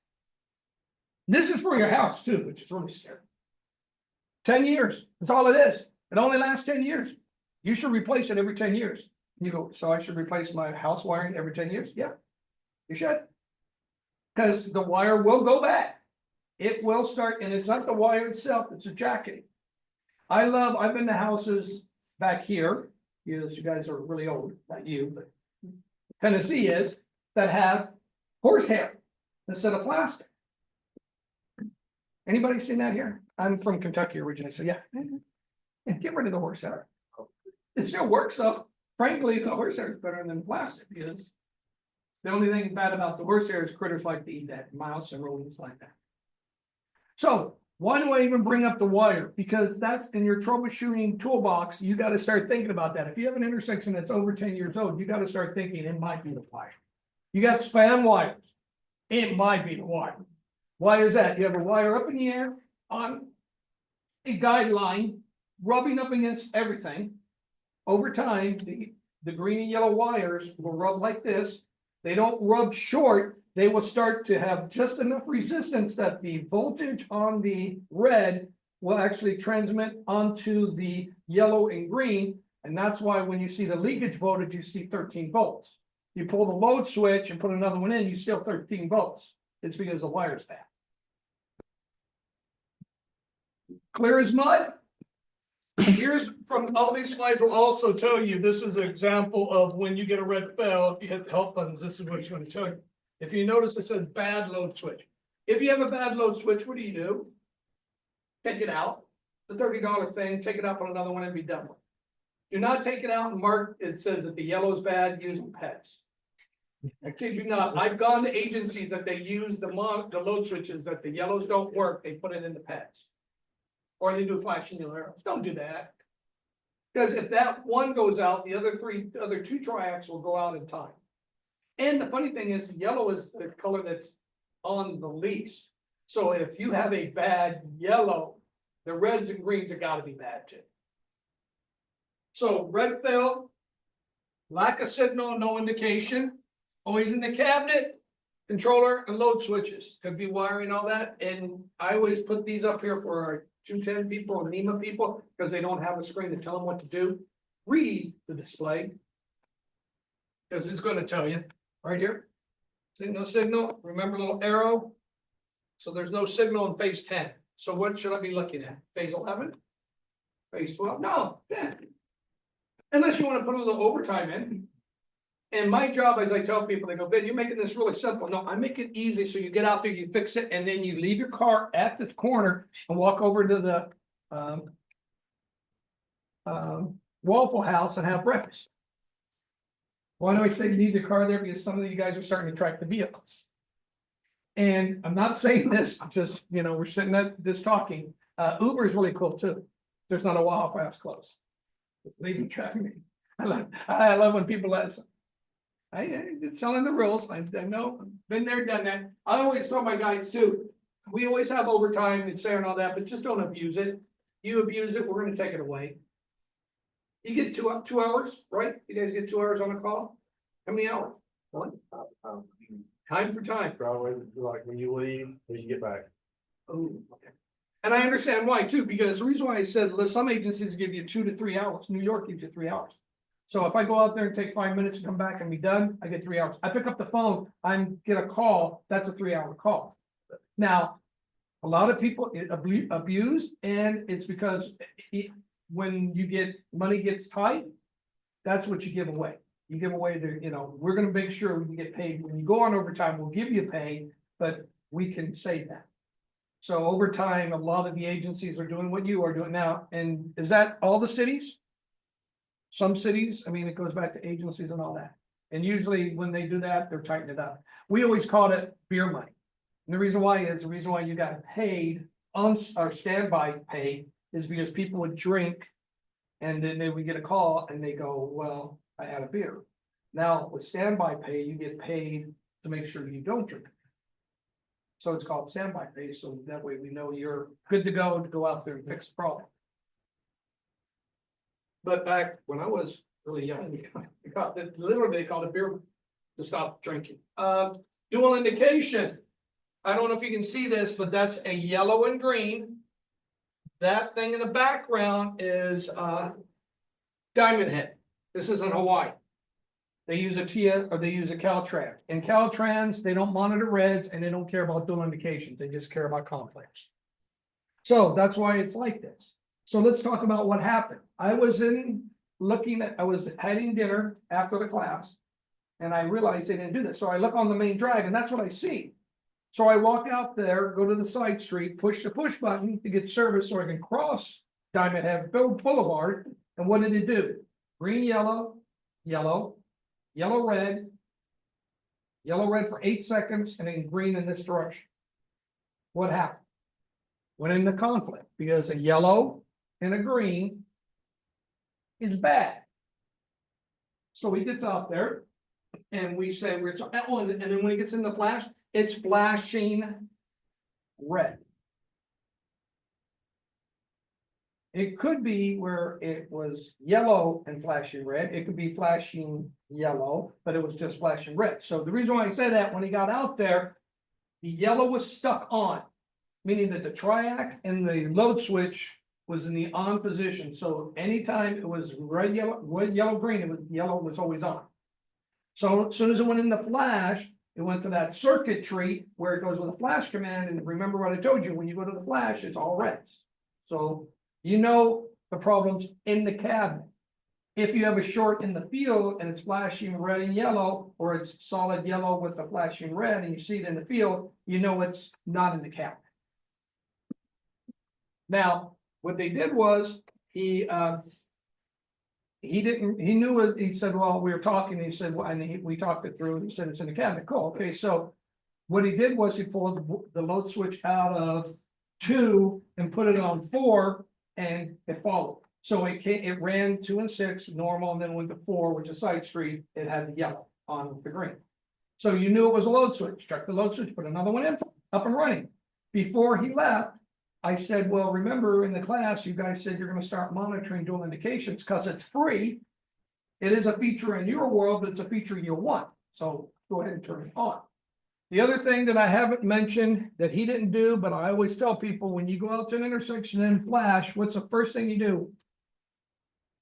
This is for your house too, which is really scary. 10 years. That's all it is. It only lasts 10 years. You should replace it every 10 years. You go, so I should replace my house wiring every 10 years? Yeah, you should. Because the wire will go back. It will start, and it's not the wire itself, it's a jacketing. I've been to houses back here, because you guys are really old, not you, but Tennessee is, that have horsehair instead of plastic. Anybody seen that here? I'm from Kentucky originally, so yeah. Get rid of the horsehair. It still works, so frankly, the horsehair is better than plastic, because the only thing bad about the horsehair is critters like to eat that, mouse and rodents like that. So why do I even bring up the wire? Because that's in your troubleshooting toolbox. You got to start thinking about that. If you have an intersection that's over 10 years old, you got to start thinking it might be the wire. You got span wires. It might be the wire. Why is that? You have a wire up in the air on a guideline, rubbing up against everything. Over time, the green and yellow wires will rub like this. They don't rub short. They will start to have just enough resistance that the voltage on the red will actually transmit onto the yellow and green. And that's why when you see the leakage voltage, you see 13 volts. You pull the load switch and put another one in, you still 13 volts. It's because the wire's bad. Clear as mud? Here's from all these slides will also tell you, this is an example of when you get a red fell, if you hit the help buttons, this is what it's going to tell you. If you notice, it says bad load switch. If you have a bad load switch, what do? Take it out. It's a $30 thing. Take it out, put another one and be done with it. Do not take it out and mark, it says that the yellow is bad, use pets. I kid you not, I've gone to agencies that they use the load switches that the yellows don't work, they put it in the pets. Or they do flashing yellow arrows. Don't do that. Because if that one goes out, the other two triacs will go out in time. And the funny thing is, yellow is the color that's on the lease. So if you have a bad yellow, the reds and greens have gotta be bad too. So red fill, lack of signal, no indication, always in the cabinet, controller and load switches, could be wiring, all that, and I always put these up here for our 210 people and NEMA people, because they don't have a screen to tell them what to do. Read the display. Because it's gonna tell you, right here. Signal, remember the little arrow? So there's no signal in phase 10, so what should I be looking at? Phase 11? Phase 12? No, 10. Unless you wanna put a little overtime in. And my job, as I tell people, they go, Ben, you're making this really simple. No, I make it easy, so you get out there, you fix it, and then you leave your car at this corner and walk over to the Waffle House and have breakfast. Why do I say leave your car there? Because some of you guys are starting to track the vehicles. And I'm not saying this, just, we're sitting at this talking, Uber is really cool too. There's not a Waffle House close. Leaving traffic. I love when people let us. It's telling the rules. I know, been there, done that. I always tell my guys too. We always have overtime and say and all that, but just don't abuse it. You abuse it, we're gonna take it away. You get 2 hours, right? You guys get 2 hours on a call? How many hours? One? Time for time. Probably like when you leave, when you get back. Oh, okay. And I understand why too, because the reason why I said, some agencies give you 2 to 3 hours. New York gives you 3 hours. So if I go out there and take 5 minutes to come back and be done, I get 3 hours. I pick up the phone, I get a call, that's a 3-hour call. Now, a lot of people abused, and it's because when you get, money gets tight, that's what you give away. You give away we're gonna make sure we can get paid. When you go on overtime, we'll give you pay, but we can save that. So over time, a lot of the agencies are doing what you are doing now, and is that all the cities? Some cities, it goes back to agencies and all that. And usually when they do that, they're tightening it up. We always called it beer money. And the reason why you got paid on our standby pay is because people would drink. And then they would get a call and they go, well, I had a beer. Now with standby pay, you get paid to make sure you don't drink. So it's called standby pay. So that way we know you're good to go out there and fix the problem. But back when I was really young, literally they called it beer to stop drinking. Dual indication. I don't know if you can see this, but that's a yellow and green. That thing in the background is Diamond Head. This is in Hawaii. They use a TIA or they use a Caltrans. In Caltrans, they don't monitor reds and they don't care about dual indications. They just care about conflicts. So that's why it's like this. So let's talk about what happened. I was having dinner after the class and I realized they didn't do this. So I look on the main drag and that's what I see. So I walk out there, go to the side street, push the push button to get service so I can cross Diamond Head Boulevard. And what did it do? Green, yellow, yellow, yellow, red for 8 seconds, and then green in this direction. What happened? Went into conflict because a yellow and a green is bad. So he gets out there and we say, and then when he gets in the flash, it's flashing red. It could be where it was yellow and flashing red. It could be flashing yellow, but it was just flashing red. So the reason why I say that, when he got out there, the yellow was stuck on, meaning that the triac and the load switch was in the on position. So anytime it was red, yellow, green, yellow was always on. So as soon as it went in the flash, it went to that circuitry where it goes with a flash command. And remember what I told you, when you go to the flash, it's all reds. So the problems in the cabinet. If you have a short in the field and it's flashing red and yellow, or it's solid yellow with a flashing red and you see it in the field, it's not in the cabinet. Now, what they did was he said, well, we were talking, he said, well, and we talked it through, and he said, it's in the cabinet. Cool. Okay. So what he did was he pulled the load switch out of 2 and put it on 4, and it followed. So it ran 2 and 6 normal, and then went to 4, which is side street. It had the yellow on with the green. So you knew it was a load switch, check the load switch, put another one in, up and running. Before he left, I said, well, remember in the class, you guys said you're gonna start monitoring dual indications, cause it's free. It is a feature in your world, but it's a feature you want, so go ahead and turn it on. The other thing that I haven't mentioned that he didn't do, but I always tell people, when you go out to an intersection and flash, what's the first thing you do?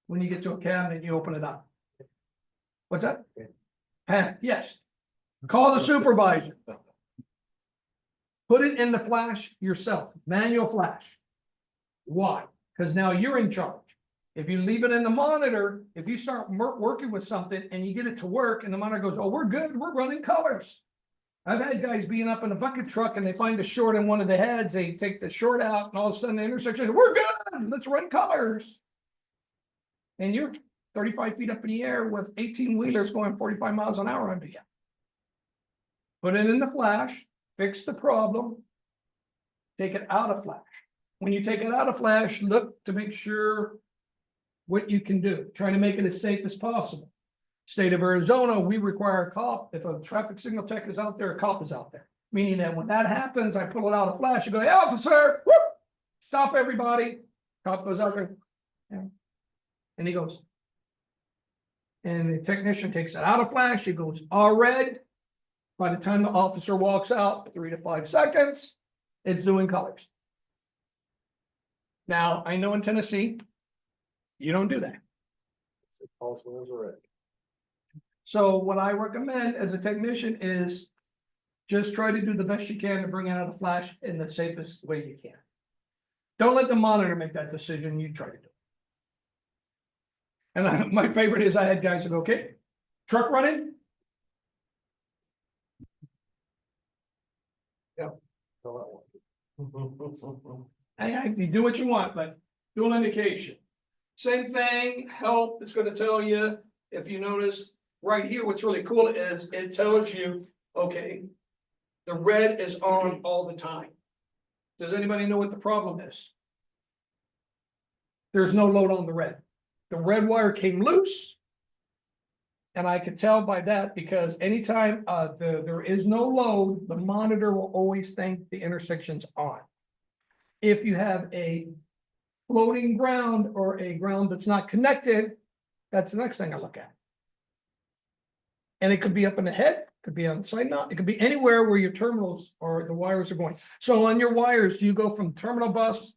When you get to a cabinet, you open it up. What's that? Panic, yes. Call the supervisor. Put it in the flash yourself, manual flash. Why? Because now you're in charge. If you leave it in the monitor, if you start working with something and you get it to work and the monitor goes, oh, we're good, we're running colors. I've had guys being up in a bucket truck and they find a short in one of the heads, they take the short out and all of a sudden the intersection, we're good, let's run colors. And you're 35 feet up in the air with 18 wheelers going 45 miles an hour under you. Put it in the flash, fix the problem, take it out of flash. When you take it out of flash, look to make sure what you can do. Try to make it as safe as possible. State of Arizona, we require a cop. If a traffic signal tech is out there, a cop is out there. Meaning that when that happens, I pull it out of flash, I go, hey, officer, whoop, stop everybody. Cop goes out there. Yeah. And he goes. And the technician takes it out of flash, it goes all red. By the time the officer walks out, 3 to 5 seconds, it's doing colors. Now, I know in Tennessee, you don't do that. False windows are red. So what I recommend as a technician is just try to do the best you can to bring it out of the flash in the safest way you can. Don't let the monitor make that decision, you try to do it. And my favorite is I had guys who go, okay, truck running, you do what you want, but dual indication. Same thing, help, it's gonna tell you, if you notice right here, what's really cool is it tells you, okay, the red is on all the time. Does anybody know what the problem is? There's no load on the red. The red wire came loose. And I could tell by that because anytime there is no load, the monitor will always think the intersection's on. If you have a floating ground or a ground that's not connected, that's the next thing I look at. And it could be up in the head, could be on the side mount, it could be anywhere where your terminals or the wires are going. So on your wires, do you go from terminal bus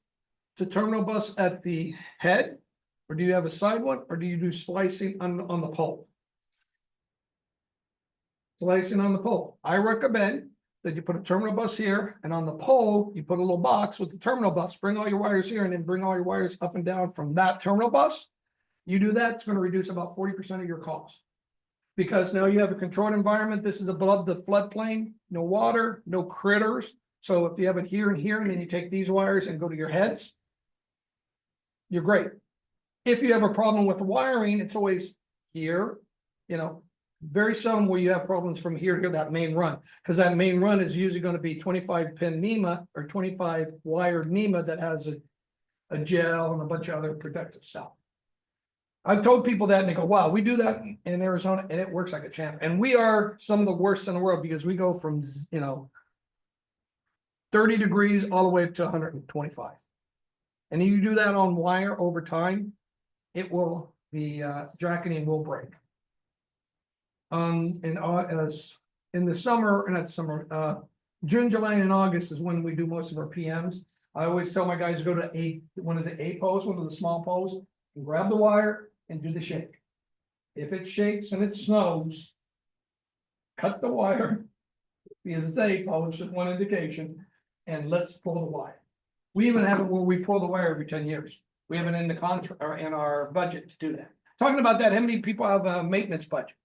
to terminal bus at the head? Or do you have a side one, or do you do splicing on the pole? Splicing on the pole. I recommend that you put a terminal bus here, and on the pole, you put a little box with the terminal bus, bring all your wires here, and then bring all your wires up and down from that terminal bus. You do that, it's gonna reduce about 40% of your cost. Because now you have a controlled environment, this is above the floodplain, no water, no critters. So if you have it here and here, and then you take these wires and go to your heads, you're great. If you have a problem with the wiring, it's always here, you know, very seldom where you have problems from here to that main run, because that main run is usually going to be 25 pin NEMA or 25 wired NEMA that has a gel and a bunch of other protective stuff. I've told people that and they go, wow, we do that in Arizona and it works like a champ. And we are some of the worst in the world because we go from, 30 degrees all the way up to 125. And you do that on wire over time, it will, the jacketing will break. In the summer, not summer, June, July, and August is when we do most of our PMs. I always tell my guys to go to one of the A posts, one of the small posts, and grab the wire and do the shake. If it shakes and it snows, cut the wire, because it's A post, just one indication, and let's pull the wire. We even have it where we pull the wire every 10 years. We have it in the contract or in our budget to do that. Talking about that, how many people have a maintenance budget?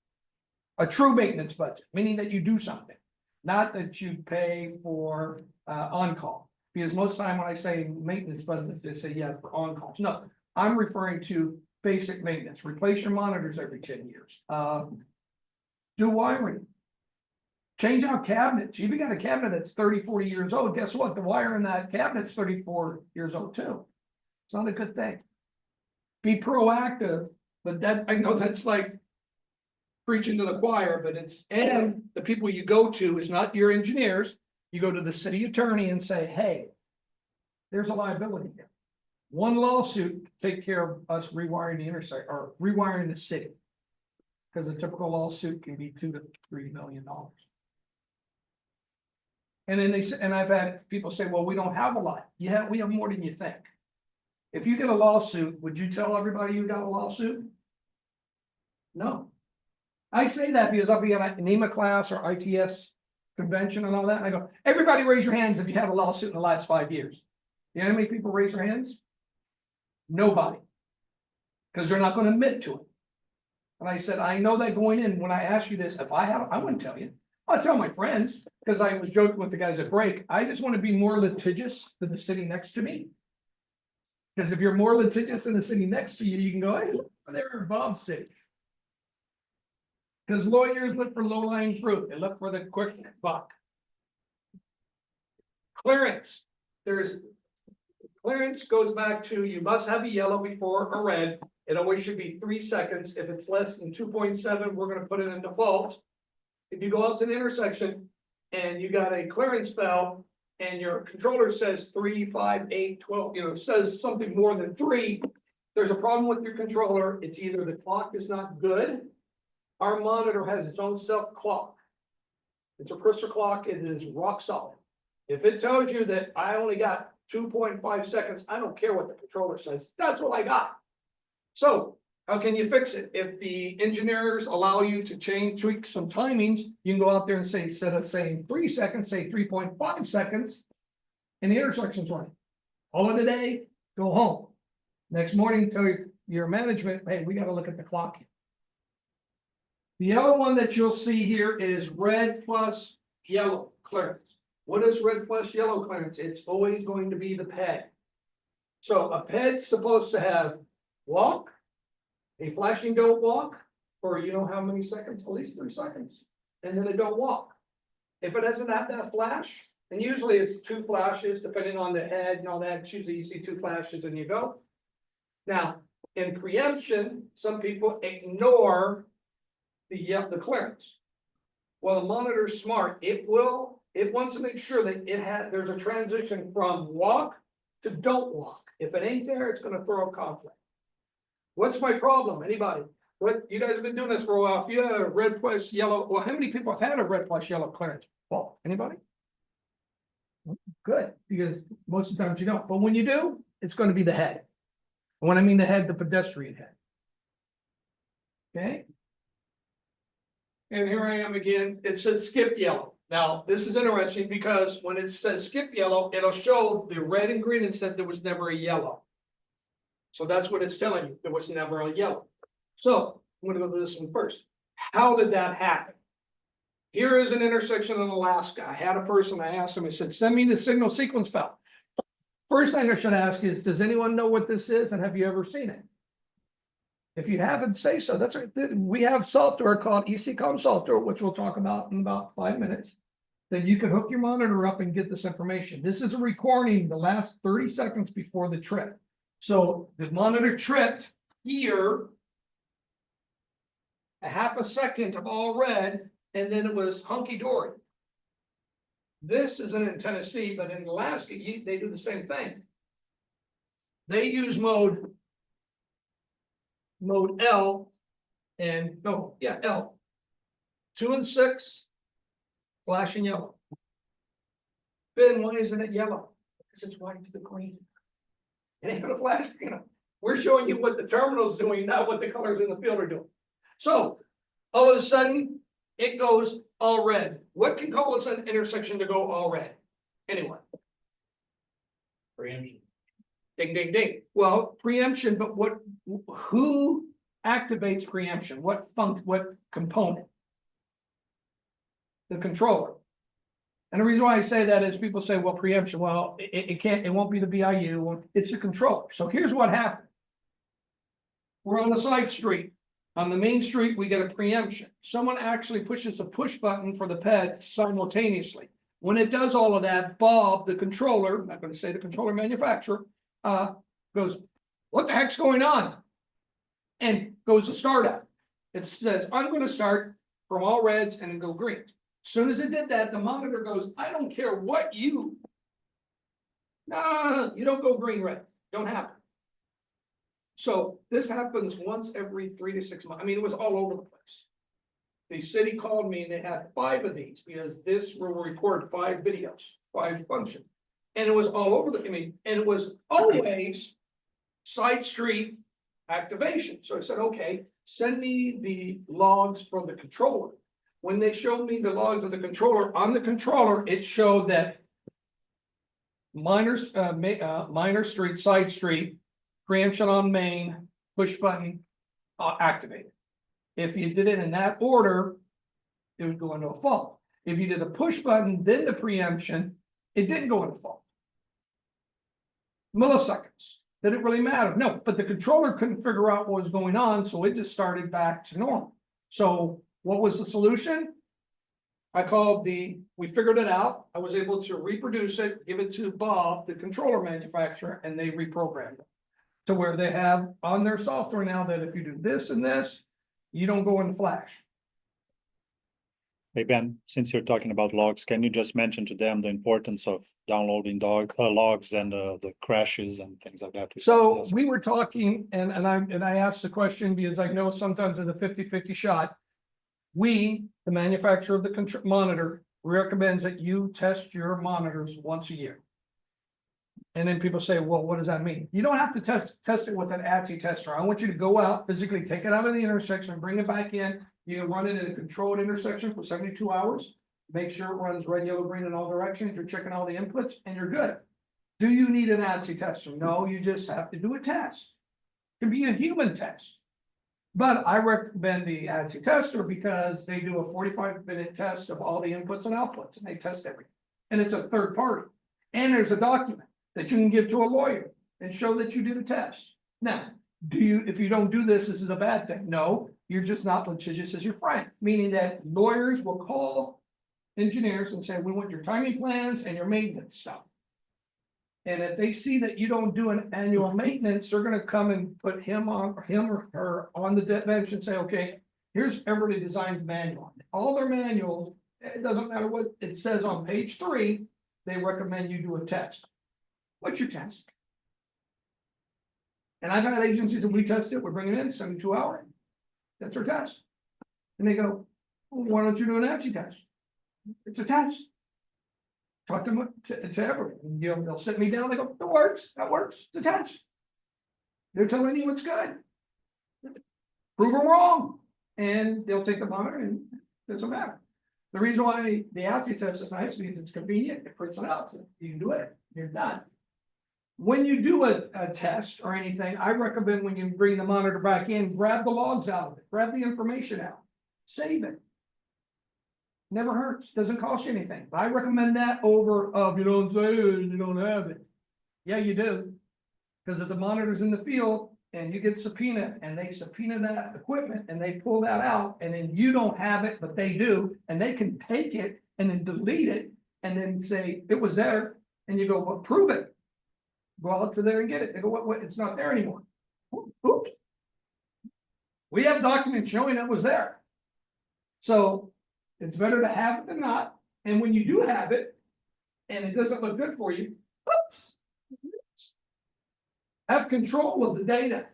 A true maintenance budget, meaning that you do something, not that you pay for on-call. Because most of the time when I say maintenance budget, they say, yeah, for on-calls. No, I'm referring to basic maintenance. Replace your monitors every 10 years. Do wiring. Change out cabinets. You've got a cabinet that's 30, 40 years old. Guess what? The wire in that cabinet's 34 years old too. It's not a good thing. Be proactive, but that I know that's like preaching to the choir, but and the people you go to is not your engineers. You go to the city attorney and say, hey, there's a liability here. One lawsuit to take care of us rewiring the intersect or rewiring the city. Because a typical lawsuit can be $2 to $3 million. And then and I've had people say, well, we don't have a lot. Yeah, we have more than you think. If you get a lawsuit, would you tell everybody you got a lawsuit? No. I say that because I'll be in a NEMA class or ITS convention and all that. And I go, everybody raise your hands if you had a lawsuit in the last 5 years. You know how many people raise their hands? Nobody. Because they're not going to admit to it. And I said, I know that going in, when I ask you this, if I have, I wouldn't tell you. I'll tell my friends, because I was joking with the guys at break. I just want to be more litigious than the city next to me. Because if you're more litigious than the city next to you, you can go, hey, look, they're in Bob's city. Because lawyers look for low-lying fruit. They look for the quick buck. Clearance. Clearance goes back to you must have a yellow before a red. It always should be 3 seconds. If it's less than 2.7, we're going to put it in default. If you go out to the intersection and you got a clearance bell and your controller says 3, 5, 8, 12, says something more than 3, there's a problem with your controller. It's either the clock is not good. Our monitor has its own self clock. It's a crystal clock. It is rock solid. If it tells you that I only got 2.5 seconds, I don't care what the controller says. That's what I got. So how can you fix it? If the engineers allow you to tweak some timings, you can go out there and say, instead of saying 3 seconds, say 3.5 seconds. And the intersection's running. All of the day, go home. Next morning, tell your management, hey, we got to look at the clock. The other one that you'll see here is red plus yellow clearance. What is red plus yellow clearance? It's always going to be the PED. So a PED's supposed to have walk, a flashing don't walk, for you know how many seconds, at least 3 seconds, and then a don't walk. If it doesn't have that flash, and usually it's 2 flashes, depending on the head and all that, it's usually you see 2 flashes and you go. Now, in preemption, some people ignore the clearance. Well, the monitor's smart. It wants to make sure that there's a transition from walk to don't walk. If it ain't there, it's going to throw a conflict. What's my problem? Anybody? What you guys have been doing this for a while. If you had a red plus yellow, well, how many people have had a red plus yellow clearance? Well, anybody? Good, because most of the times you don't. But when you do, it's going to be the head. And when I mean the head, the pedestrian head. Okay. And here I am again. It says skip yellow. Now, this is interesting because when it says skip yellow, it'll show the red and green and said there was never a yellow. So that's what it's telling you. There was never a yellow. So I'm going to go to this one first. How did that happen? Here is an intersection in Alaska. I had a person, I asked him, I said, send me the signal sequence file. First thing I should ask is, does anyone know what this is and have you ever seen it? If you haven't, say so. That's right. We have software called ECCOM software, which we'll talk about in about 5 minutes. That you can hook your monitor up and get this information. This is a recording the last 30 seconds before the trip. So the monitor tripped here, a half a second of all red, and then it was hunky-dory. This isn't in Tennessee, but in Alaska, they do the same thing. They use mode L and L 2 and 6 flashing yellow. Ben, why isn't it yellow? Because it's white to the green. It ain't gonna flash, we're showing you what the terminal's doing, not what the colors in the field are doing. So all of a sudden it goes all red. What can cause an intersection to go all red? Anyone? Preemption. Ding, ding, ding. Well, preemption, but who activates preemption? What component? The controller. And the reason why I say that is people say, well, preemption, well, it won't be the BIU, it's the controller. So here's what happened. We're on a side street. On the main street, we get a preemption. Someone actually pushes a push button for the PED simultaneously. When it does all of that, Bob, the controller, I'm not going to say the controller manufacturer, goes, what the heck's going on? And goes to start up. It says, I'm gonna start from all reds and then go green. Soon as it did that, the monitor goes, I don't care what you. No, you don't go green, red, don't happen. So this happens once every 3 to 6 months. I mean, it was all over the place. The city called me and they had 5 of these because this will record 5 videos, 5 functions. And it was all over the, and it was always side street activation. So I said, okay, send me the logs from the controller. When they showed me the logs of the controller, on the controller, it showed that minor street, side street, preemption on main, push button, activated. If you did it in that order, it would go into a fault. If you did a push button, then the preemption, it didn't go into fault. Milliseconds. Did it really matter? No, but the controller couldn't figure out what was going on, so it just started back to normal. So what was the solution? We figured it out. I was able to reproduce it, give it to Bob, the controller manufacturer, and they reprogrammed it. To where they have on their software now that if you do this and this, you don't go in flash. Hey, Ben, since you're talking about logs, can you just mention to them the importance of downloading logs and the crashes and things like that? So we were talking and I asked the question because I know sometimes in the 50-50 shot. The manufacturer of the monitor recommends that you test your monitors once a year. And then people say, well, what does that mean? You don't have to test it with an ATSI tester. I want you to go out, physically take it out of the intersection, bring it back in. You can run it in a controlled intersection for 72 hours. Make sure it runs red, yellow, green in all directions. You're checking all the inputs and you're good. Do you need an ATSI tester? No, you just have to do a test. It can be a human test. But I recommend the ATSI tester because they do a 45-minute test of all the inputs and outputs and they test everything. And it's a third party. And there's a document that you can give to a lawyer and show that you did a test. Now, if you don't do this, this is a bad thing. No, you're just not litigious as your friend, meaning that lawyers will call engineers and say, we want your timing plans and your maintenance stuff. And if they see that you don't do an annual maintenance, they're gonna come and put him or her on the bench and say, okay, here's Everly Design's manual. All their manuals, it doesn't matter what it says on page 3, they recommend you do a test. What's your test? And I've had agencies that we test it, we're bringing it in 72 hours. That's our test. And they go, well, why don't you do an ATSI test? It's a test. Talk to them to Everly. You know, they'll sit me down, they go, that works, it's a test. They're telling you what's good. Prove them wrong. And they'll take the monitor and it doesn't matter. The reason why the ATSI test is nice because it's convenient, it prints it out, so you can do it, you're done. When you do a test or anything, I recommend when you bring the monitor back in, grab the logs out of it, grab the information out, save it. Never hurts, doesn't cost you anything. I recommend that over you don't say you don't have it. Yeah, you do. Because if the monitor's in the field and you get subpoenaed and they subpoena that equipment and they pull that out and then you don't have it, but they do, and they can take it and then delete it and then say it was there, and you go, well, prove it. Go out to there and get it. They go, what? It's not there anymore. Oops. We have documents showing it was there. So it's better to have it than not. And when you do have it and it doesn't look good for you, oops. Have control of the data.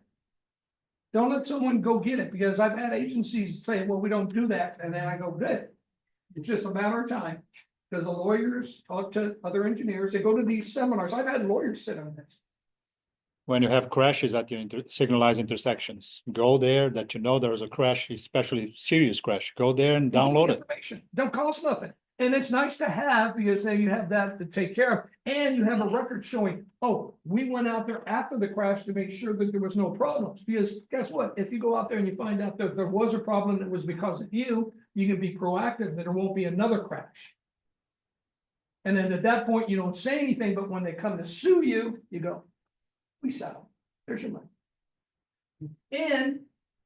Don't let someone go get it, because I've had agencies say, well, we don't do that. And then I go, good. It's just a matter of time. Because the lawyers talk to other engineers, they go to these seminars. I've had lawyers sit on this. When you have crashes at your signalized intersections, go there that you know there is a crash, especially serious crash. Go there and download it. Information. Don't cost nothing. And it's nice to have, because then you have that to take care of. And you have a record showing, oh, we went out there after the crash to make sure that there was no problems. Because guess what? If you go out there and you find out that there was a problem that was because of you, you can be proactive that there won't be another crash. And then at that point, you don't say anything, but when they come to sue you, you go, we settle. There's your money. And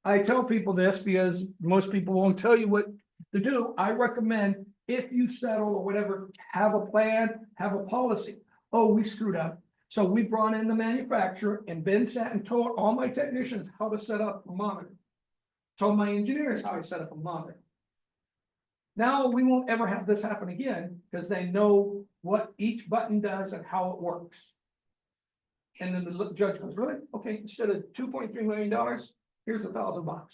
I tell people this because most people won't tell you what to do. I recommend, if you settle or whatever, have a plan, have a policy. Oh, we screwed up. So we brought in the manufacturer, and Ben sat and told all my technicians how to set up a monitor. told my engineers how I set up a monitor. Now we won't ever have this happen again, because they know what each button does and how it works. And then the judge goes, really? Okay, instead of $2.3 million, here's $1,000.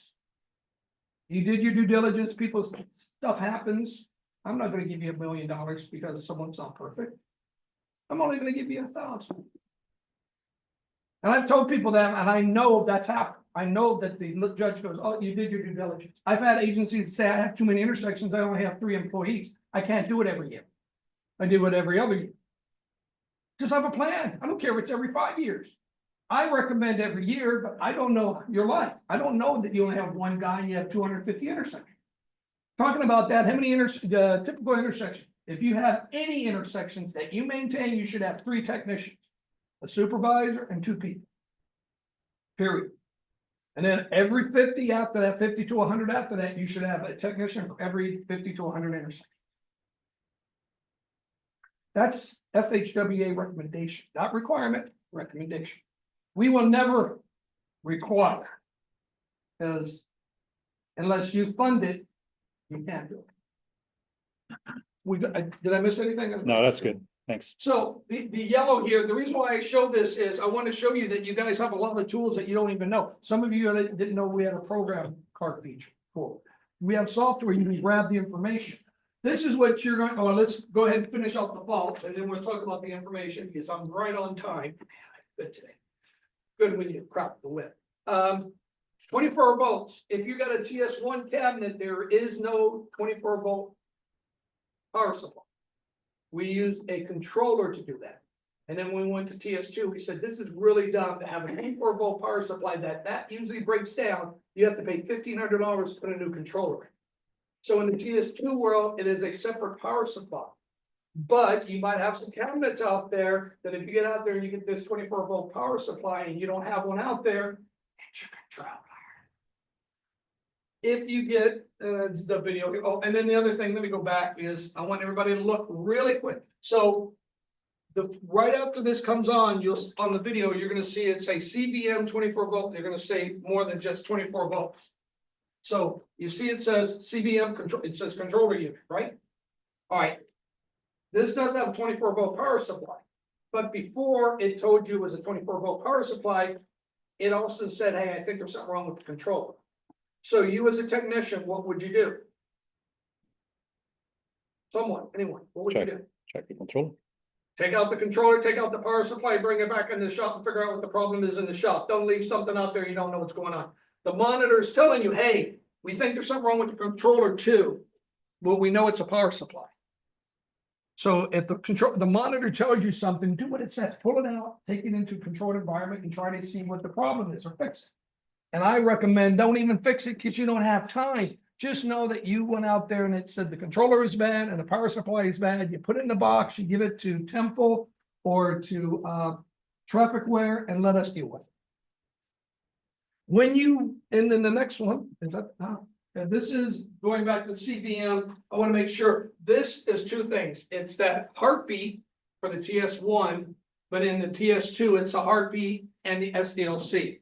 You did your due diligence, people's stuff happens. I'm not gonna give you $1 million because someone's not perfect. I'm only gonna give you 1,000. And I've told people that, and I know that's happened. I know that the judge goes, oh, you did your due diligence. I've had agencies say I have too many intersections, I only have 3 employees. I can't do it every year. I do it every other year. Just have a plan. I don't care if it's every 5 years. I recommend every year, but I don't know your life. I don't know that you only have one guy and you have 250 intersections. Talking about that, how many typical intersections? If you have any intersections that you maintain, you should have 3 technicians, a supervisor and 2 people. Period. And then every 50 after that, 50 to 100 after that, you should have a technician for every 50 to 100 intersections. That's FHWA recommendation, not requirement, recommendation. We will never require. Because unless you fund it, you can't do it. Did I miss anything? No, that's good. Thanks. So the yellow here, the reason why I show this is I want to show you that you guys have a lot of tools that you don't even know. Some of you didn't know we had a program card feature. Cool. We have software, you can grab the information. This is what you're going, let's go ahead and finish up the faults and then we'll talk about the information because I'm right on time. Good today. Good when you crop the whip. 24 volts. If you got a TS1 cabinet, there is no 24 volt power supply. We used a controller to do that. And then when we went to TS2, we said, this is really dumb to have a 24 volt power supply that usually breaks down. You have to pay $1,500 to put a new controller in. So in the TS2 world, it is a separate power supply. But you might have some cabinets out there that if you get out there and you get this 24 volt power supply and you don't have one out there, it's your controller. If you get the video, oh, and then the other thing, let me go back, is I want everybody to look really quick. So right after this comes on, on the video, you're gonna see it say CBM 24 volt. You're gonna say more than just 24 volts. So you see it says CBM control, it says controller unit, right? All right. This does have a 24 volt power supply, but before it told you it was a 24 volt power supply, it also said, hey, I think there's something wrong with the controller. So you as a technician, what would you do? Anyone, what would you do? Check the control. Take out the controller, take out the power supply, bring it back in the shop and figure out what the problem is in the shop. Don't leave something out there you don't know what's going on. The monitor is telling you, hey, we think there's something wrong with the controller too. Well, we know it's a power supply. So if the monitor tells you something, do what it says, pull it out, take it into a controlled environment and try to see what the problem is or fix it. And I recommend don't even fix it because you don't have time. Just know that you went out there and it said the controller is bad and the power supply is bad. You put it in the box, you give it to Temple or to Trafficware and let us deal with it. And then the next one is that, and this is going back to CVM. I want to make sure this is 2 things. It's that heartbeat for the TS1, but in the TS2, it's a heartbeat and the SDLC.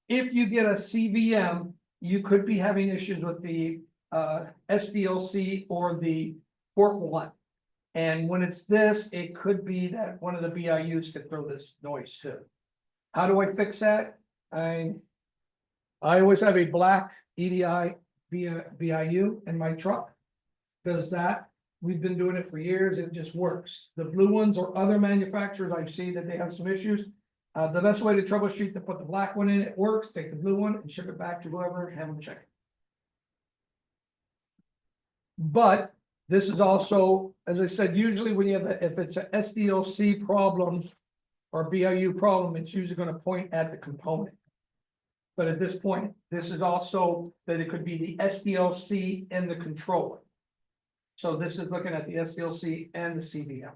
If you get a CVM, you could be having issues with the SDLC or the port 1. And when it's this, it could be that one of the BIUs could throw this noise too. How do I fix that? I always have a black EDI BIU in my truck. Does that? We've been doing it for years. It just works. The blue ones or other manufacturers, I've seen that they have some issues. The best way to troubleshoot to put the black one in, it works. Take the blue one and ship it back to whoever, have them check it. But this is also, as I said, usually when you have if it's an SDLC problem or BIU problem, it's usually going to point at the component. But at this point, this is also that it could be the SDLC and the controller. So this is looking at the SDLC and the CVM.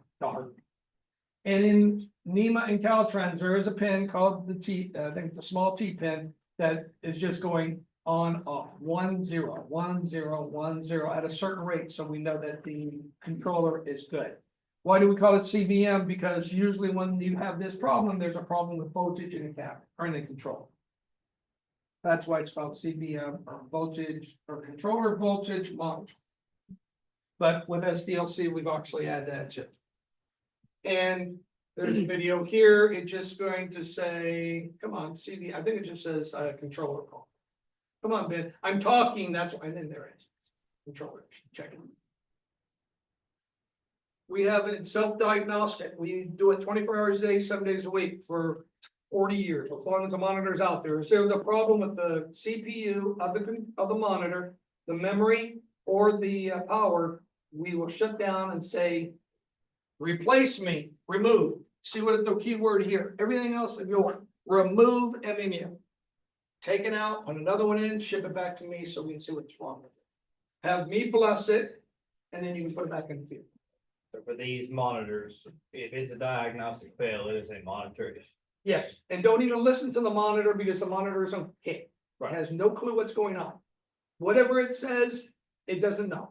And in NEMA and Caltrans, there is a pin called the I think the small T pin that is just going on off 1 0 1 0 1 0 at a certain rate. So we know that the controller is good. Why do we call it CVM? Because usually when you have this problem, there's a problem with voltage in the cabinet or in the controller. That's why it's called CBM or voltage or controller voltage monitor. But with SDLC, we've actually added that too. And there's a video here, it's just going to say, come on, CD, I think it just says controller call. Come on, Ben, I'm talking, that's why, and then there it is. Controller, check it. We have it self-diagnostic, we do it 24 hours a day, 7 days a week for 40 years, as long as the monitor's out there. If there's a problem with the CPU of the monitor, the memory or the power, we will shut down and say, replace me, remove. See what the key word here, everything else ignore, remove MMU. Take it out, put another one in, ship it back to me so we can see what's wrong with it. Have me bless it, and then you can put it back in the field. So for these monitors, if it's a diagnostic fail, it is a monitor issue. Yes, and don't even listen to the monitor because the monitor is okay. Right. It has no clue what's going on. Whatever it says, it doesn't know.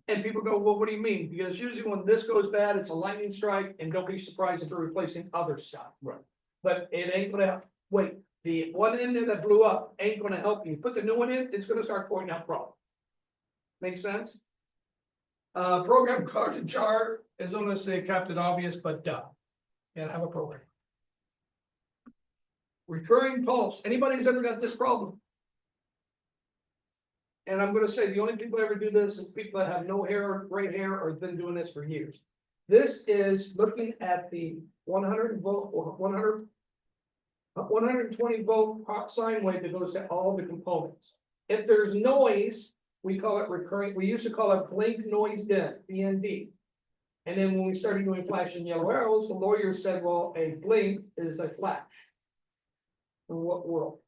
And people go, well, what do you mean? Because usually when this goes bad, it's a lightning strike, and don't be surprised if they're replacing other stuff. Right. But it ain't gonna help. Wait, the one in there that blew up ain't gonna help you. Put the new one in, it's gonna start pointing out problems. Make sense? Program card jar is gonna say Captain Obvious, but and have a program. Recurring pulse, anybody's ever got this problem? And I'm gonna say the only people that ever do this is people that have no hair or gray hair or have been doing this for years. This is looking at the 100 volt or 120 volt sine wave that goes to all the components. If there's noise, we call it recurring, we used to call it blink noise dim, BND. And then when we started doing flashing yellow arrows, the lawyers said, well, a blink is a flash. In what world?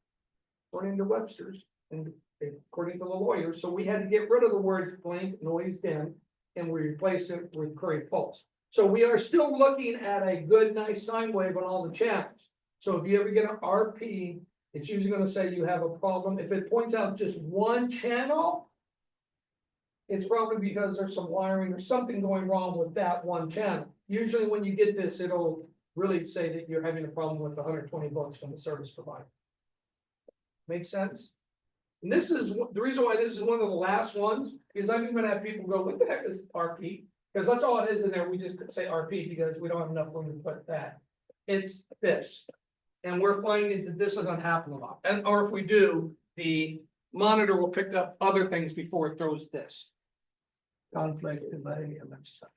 According to Webster's and according to the lawyers, so we had to get rid of the words blink, noise, dim, and we replaced it with recurring pulse. So we are still looking at a good, nice sine wave on all the channels. So if you ever get an RP, it's usually gonna say you have a problem. If it points out just one channel, it's probably because there's some wiring or something going wrong with that one channel. Usually when you get this, it'll really say that you're having a problem with the 120 volts from the service provider. Make sense? And this is the reason why this is one of the last ones, because I'm even have people go, what the heck is RP? Because that's all it is in there. We just say RP because we don't have enough room to put that. It's this. And we're finding that this doesn't happen a lot. And or if we do, the monitor will pick up other things before it throws this. Conflict, delay, and that stuff.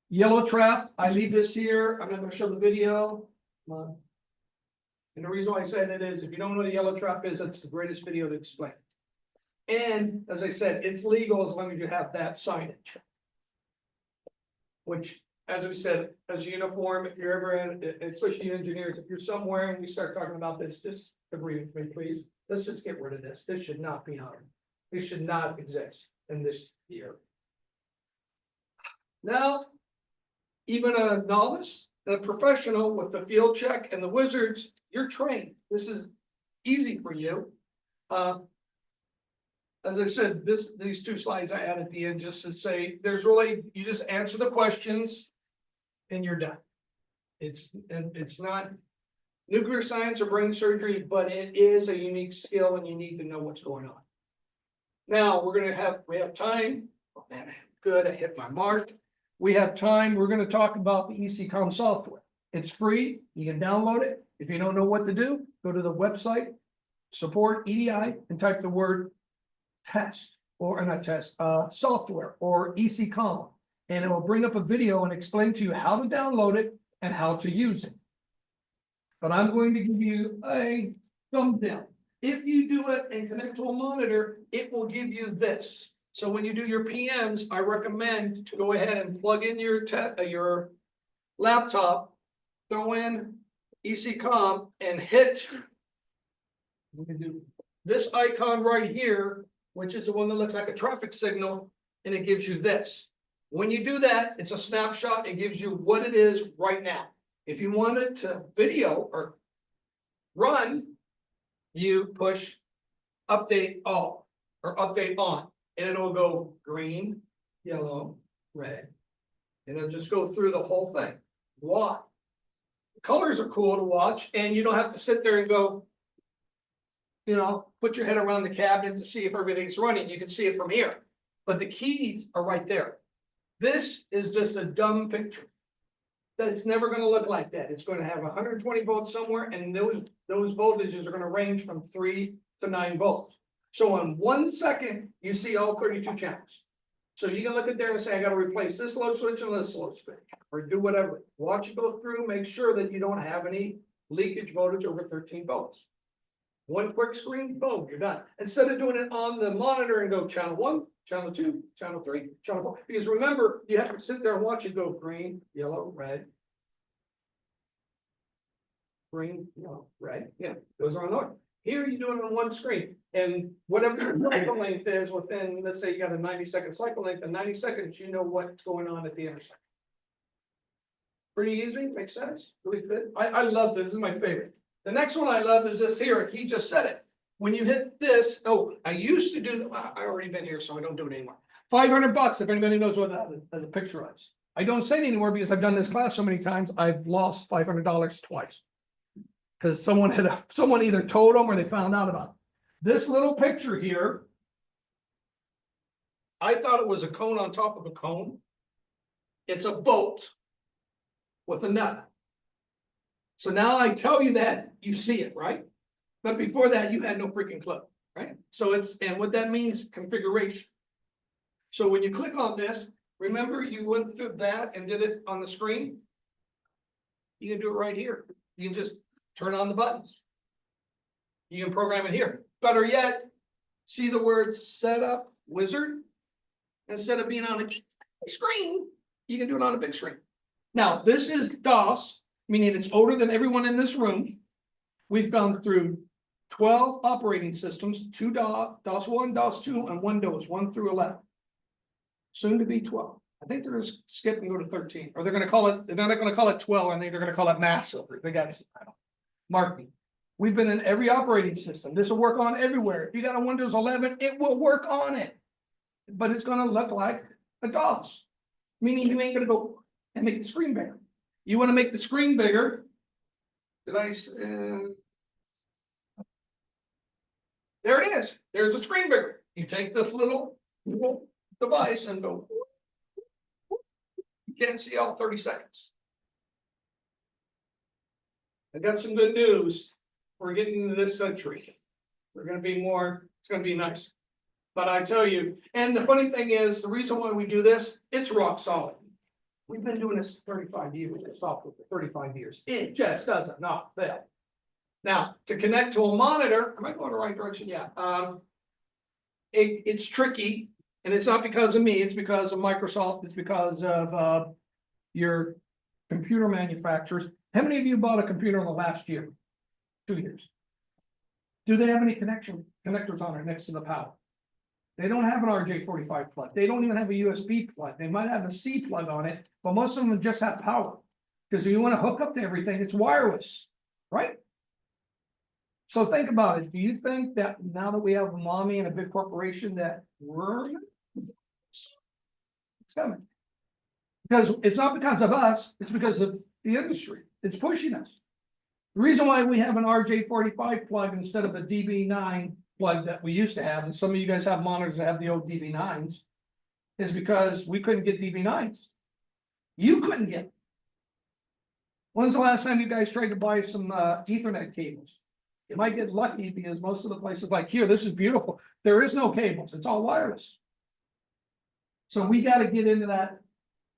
Yellow trap, I leave this here. I'm not gonna show the video. And the reason why I said it is, if you don't know what a yellow trap is, it's the greatest video to explain. And as I said, it's legal as long as you have that signage. Which, as we said, as a uniform, if you're ever in, especially engineers, if you're somewhere and we start talking about this, just agree with me, please. Let's just get rid of this. This should not be on. This should not exist in this year. Now, even a novice, a professional with the field check and the wizards, you're trained. This is easy for you. As I said, these two slides I added at the end just to say, there's really, you just answer the questions and you're done. It's not nuclear science or brain surgery, but it is a unique skill and you need to know what's going on. Now, we have time. Oh man, good, I hit my mark. We have time, we're gonna talk about the ECCOM software. It's free, you can download it. If you don't know what to do, go to the website, support EDI, and type the word test, or not test, software, or ECCOM. And it will bring up a video and explain to you how to download it and how to use it. But I'm going to give you a thumbnail. If you do it and connect to a monitor, it will give you this. So when you do your PMs, I recommend to go ahead and plug in your laptop, throw in ECCOM and hit this icon right here, which is the one that looks like a traffic signal, and it gives you this. When you do that, it's a snapshot. It gives you what it is right now. If you want it to video or run, you push update all or update on. And it'll go green, yellow, red. And it'll just go through the whole thing. Why? Colors are cool to watch, and you don't have to sit there and go. You know, put your head around the cabinet to see if everything's running. You can see it from here. But the keys are right there. This is just a dumb picture. That's never gonna look like that. It's gonna have 120 volts somewhere, and those voltages are gonna range from 3 to 9 volts. So in 1 second, you see all 32 channels. So you can look at there and say, I gotta replace this load switch and this load switch, or do whatever. Watch it go through, make sure that you don't have any leakage voltage over 13 volts. One quick screen, boom, you're done. Instead of doing it on the monitor and go channel 1, channel 2, channel 3, channel 4. Because remember, you have to sit there and watch it go green, yellow, red. Green, yellow, red, yeah, those are on order. Here you do it on one screen, and whatever the cycle length is within, let's say you got a 90-second cycle length, in 90 seconds, you know what's going on at the intersection. Pretty easy, makes sense, really good. I love this is my favorite. The next one I love is this here. He just said it. When you hit this, oh, I used to do, I already been here, so I don't do it anymore. $500 if anybody knows what that as a picture is. I don't say it anymore because I've done this class so many times, I've lost $500 twice. Because someone either told them or they found out about it. This little picture here. I thought it was a cone on top of a cone. It's a bolt with a nut. So now I tell you that, you see it, right? But before that, you had no freaking clue, right? So and what that means, configuration. So when you click on this, remember you went through that and did it on the screen? You can do it right here. You can just turn on the buttons. You can program it here. Better yet, see the word setup wizard? Instead of being on a screen, you can do it on a big screen. Now, this is DOS. Meaning it's older than everyone in this room. We've gone through 12 operating systems, 2 DOS 1, DOS 2, and Windows 1 through 11. Soon to be 12. I think they're going to skip and go to 13, or they're going to call it, they're not going to call it 12, I think they're going to call it massive. They got, I don't mark me. We've been in every operating system. This will work on everywhere. If you got a Windows 11, it will work on it. But it's going to look like a DOS. Meaning you ain't going to go and make the screen bigger. You want to make the screen bigger. There it is. There's a screen bigger. You take this little device and go. You can't see all 30 seconds. I got some good news. We're getting into this century. We're going to be more, it's going to be nice. But I tell you, and the funny thing is, the reason why we do this, it's rock solid. We've been doing this for 35 years, software for 35 years. It just doesn't not fail. Now, to connect to a monitor, am I going the right direction? Yeah. It's tricky, and it's not because of me, it's because of Microsoft, it's because of your computer manufacturers. How many of you bought a computer in the last year? 2 years. Do they have any connectors on it next to the power? They don't have an RJ45 plug. They don't even have a USB plug. They might have a C plug on it, but most of them just have power. Because if you want to hook up to everything, it's wireless, right? So think about it. Do you think that now that we have a mommy and a big corporation that it's coming? Because it's not because of us, it's because of the industry. It's pushing us. The reason why we have an RJ45 plug instead of a DB9 plug that we used to have, and some of you guys have monitors that have the old DB9s, is because we couldn't get DB9s. You couldn't get them. When's the last time you guys tried to buy some Ethernet cables? You might get lucky because most of the places like here, this is beautiful. There is no cables, it's all wireless. So we got to get into that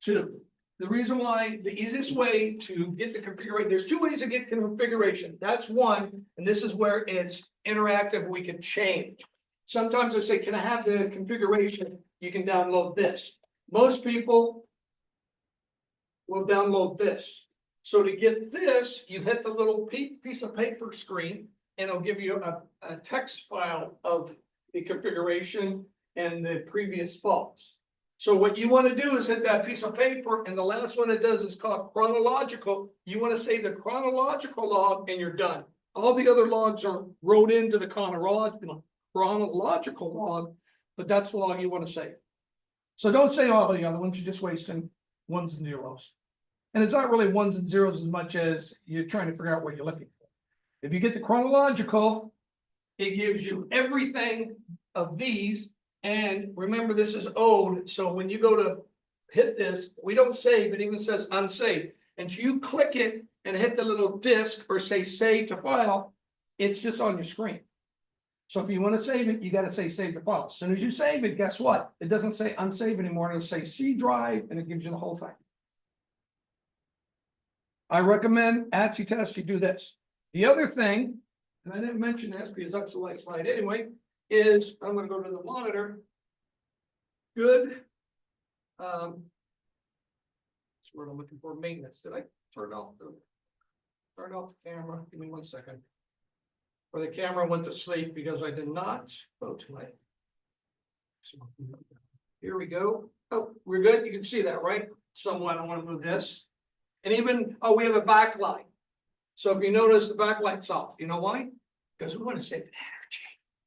too. The reason why, the easiest way to get the configuration, there's 2 ways to get configuration. That's one, and this is where it's interactive, we can change. Sometimes I say, can I have the configuration? You can download this. Most people will download this. So to get this, you hit the little piece of paper screen, and it'll give you a text file of the configuration and the previous faults. So what you want to do is hit that piece of paper, and the last one it does is called chronological. You want to save the chronological log, and you're done. All the other logs are wrote into the chronological log, but that's the log you want to save. So don't say all the other ones, you're just wasting ones and zeros. And it's not really ones and zeros as much as you're trying to figure out what you're looking for. If you get the chronological, it gives you everything of these. And remember, this is owed, so when you go to hit this, we don't save, it even says unsaved. Until you click it and hit the little disc or say save to file, it's just on your screen. So if you want to save it, you got to say save to file. As soon as you save it, guess what? It doesn't say unsave anymore. It'll say C drive and it gives you the whole thing. I recommend ATSI test, you do this. The other thing, and I didn't mention this because that's the last slide anyway, is I'm going to go to the monitor. Good. That's what I'm looking for, maintenance. Did I turn off the camera? Give me 1 second. Or the camera went to sleep because I did not go to my. Here we go. Oh, we're good. You can see that, right? Somewhat. I want to move this. And even, oh, we have a backlight. So if you notice the backlight's off, you know why? Because we want to save energy.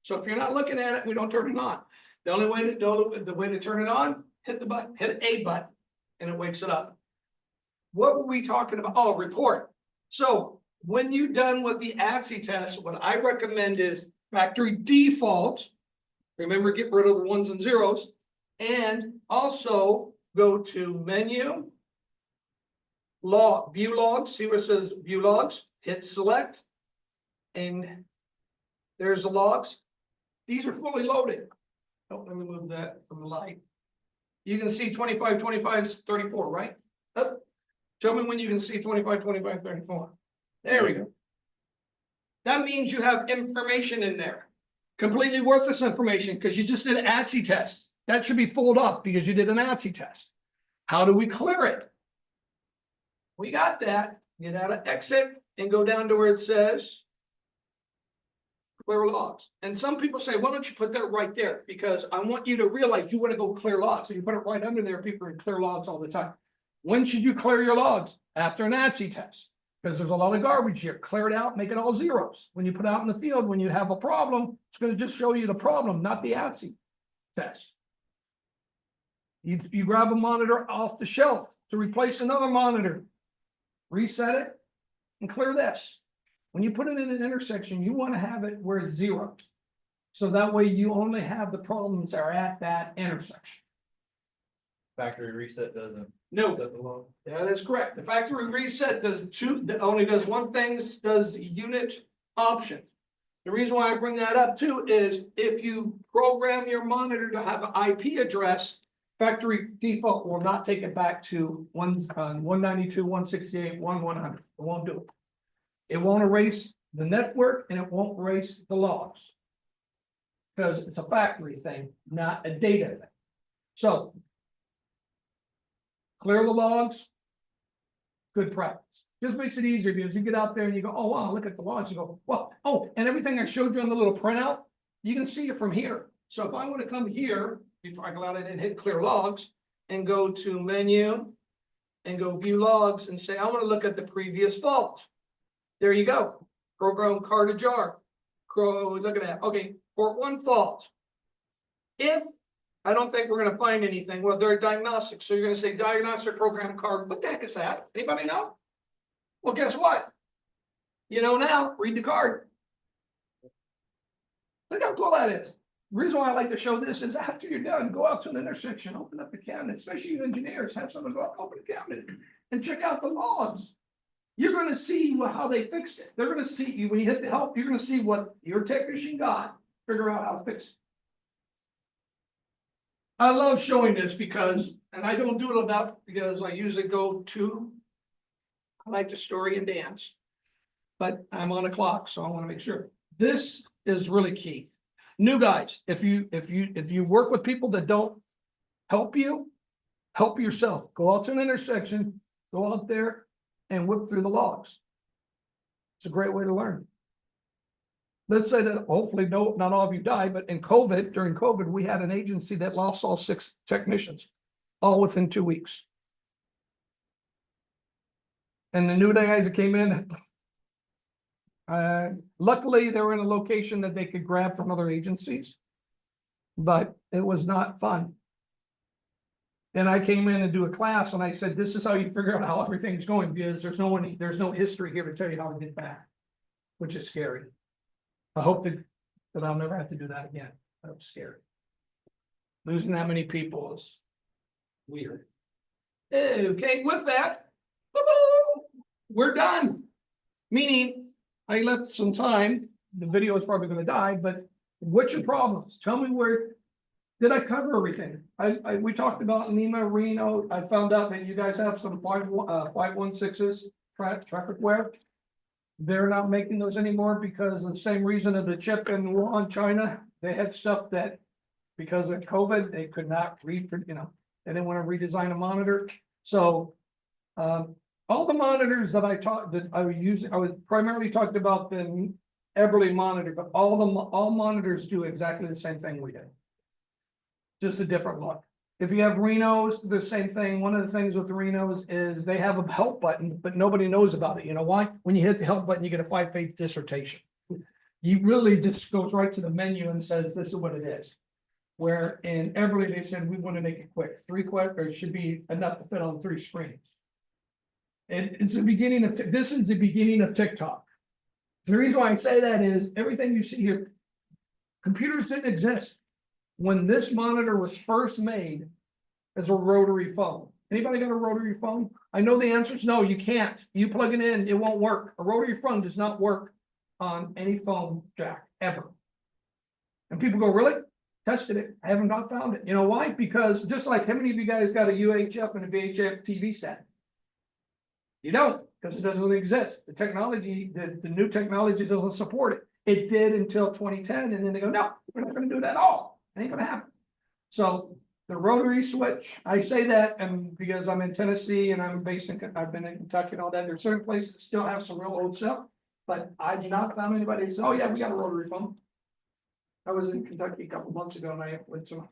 So if you're not looking at it, we don't turn it on. The only way to turn it on, hit the button, hit A button, and it wakes it up. What were we talking about? Oh, report. So when you're done with the ATSI test, what I recommend is factory default. Remember, get rid of the ones and zeros, and also go to menu, log, view logs. See where it says view logs? Hit select, and there's the logs. These are fully loaded. Oh, let me move that from the light. You can see 25, 25, 34, right? Oh, tell me when you can see 25, 25, 34. There we go. That means you have information in there. Completely worthless information because you just did an ATSI test. That should be full up because you did an ATSI test. How do we clear it? We got that. Get out of exit and go down to where it says clear logs. And some people say, why don't you put that right there? Because I want you to realize you want to go clear logs. So you put it right under there. People are clear logs all the time. When should you clear your logs? After an ATSI test. Because there's a lot of garbage here. Clear it out, make it all zeros. When you put out in the field, when you have a problem, it's going to just show you the problem, not the ATSI test. You grab a monitor off the shelf to replace another monitor. Reset it and clear this. When you put it in an intersection, you want to have it where it's zero. So that way you only have the problems that are at that intersection. Factory reset doesn't. No, set the log. that is correct. The factory reset only does one thing, does the unit option. The reason why I bring that up too is if you program your monitor to have an IP address, factory default will not take it back to 192, 168, 100. It won't do it. It won't erase the network and it won't erase the logs. Because it's a factory thing, not a data thing. So clear the logs. Good practice. Just makes it easier because you get out there and you go, oh wow, look at the logs. You go, well, oh, and everything I showed you on the little printout, you can see it from here. So if I want to come here, before I go out and hit clear logs and go to menu and go view logs and say, I want to look at the previous fault. There you go. Program card ajar. Look at that. Okay, port 1 fault. If I don't think we're going to find anything, well, they're diagnostic. So you're going to say diagnostic program card. What the heck is that? Anybody know? Well, guess what? You know now, read the card. Look how cool that is. The reason why I like to show this is after you're done, go out to an intersection, open up the cabinet, especially you engineers, have someone go out, open the cabinet and check out the logs. You're going to see how they fixed it. They're going to see you when you hit the help, you're going to see what your technician got, figure out how to fix it. I love showing this because, and I don't do it enough because I usually go to, I like to story and dance, but I'm on a clock, so I want to make sure. This is really key. New guys, if you work with people that don't help you, help yourself. Go out to an intersection, go out there and whip through the logs. It's a great way to learn. Let's say that hopefully not all of you died, but in COVID, during COVID, we had an agency that lost all 6 technicians, all within 2 weeks. And the new guys that came in, luckily they were in a location that they could grab from other agencies, but it was not fun. And I came in and do a class and I said, this is how you figure out how everything's going, because there's no history here to tell you how to get back. Which is scary. I hope that I'll never have to do that again. That's scary. Losing that many people is weird. Okay, with that, woo-hoo, we're done. Meaning, I left some time, the video is probably gonna die, but what's your problems? Tell me where, did I cover everything? We talked about NEMA, Reno, I found out that you guys have some 516s, traffic web. They're not making those anymore because of the same reason of the chip in Wuhan, China. They had stuff that, because of COVID, they could not read, they didn't want to redesign a monitor. So, all the monitors that I was using, I was primarily talked about the Eberly monitor, but all monitors do exactly the same thing we did. Just a different look. If you have Renos, the same thing. One of the things with the Renos is they have a help button, but nobody knows about it. You know why? When you hit the help button, you get a 5-page dissertation. You really just goes right to the menu and says, this is what it is. Where in Everly, they said, we want to make it quick. 3 quick, or it should be enough to fit on 3 screens. And it's the beginning of, this is the beginning of TikTok. The reason why I say that is everything you see here, computers didn't exist. When this monitor was first made as a rotary phone. Anybody got a rotary phone? I know the answer is no, you can't. You plug it in, it won't work. A rotary phone does not work on any phone jack, ever. And people go, really? Tested it, I haven't not found it. You know why? Because just like how many of you guys got a UHF and a VHF TV set? You don't, because it doesn't exist. The technology, the new technology doesn't support it. It did until 2010, and then they go, no, we're not gonna do that at all. It ain't gonna happen. So the rotary switch, I say that and because I'm in Tennessee and I've been in Kentucky and all that. There's certain places that still have some real old stuff, but I've not found anybody that says, oh yeah, we got a rotary phone. I was in Kentucky a couple months ago and I went to,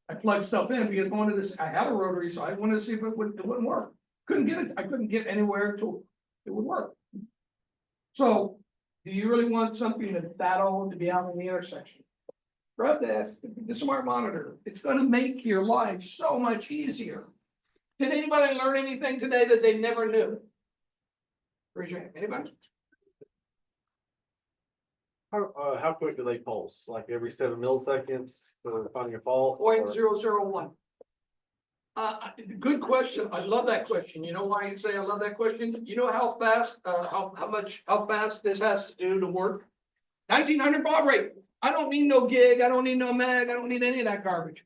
I plugged stuff in because I wanted to, I had a rotary, so I wanted to see if it wouldn't work. Couldn't get it, I couldn't get anywhere to it would work. So do you really want something that old to be out in the intersection? Grab the smart monitor. It's gonna make your life so much easier. Did anybody learn anything today that they never knew? Raise your hand. Anybody? How quick do they pulse? Like every 7 milliseconds for finding a fault? or- 0.001. Good question. I love that question. You know why I say I love that question? You know how fast, how fast this has to do to work? 1900 baud rate. I don't need no gig. I don't need no mag. I don't need any of that garbage.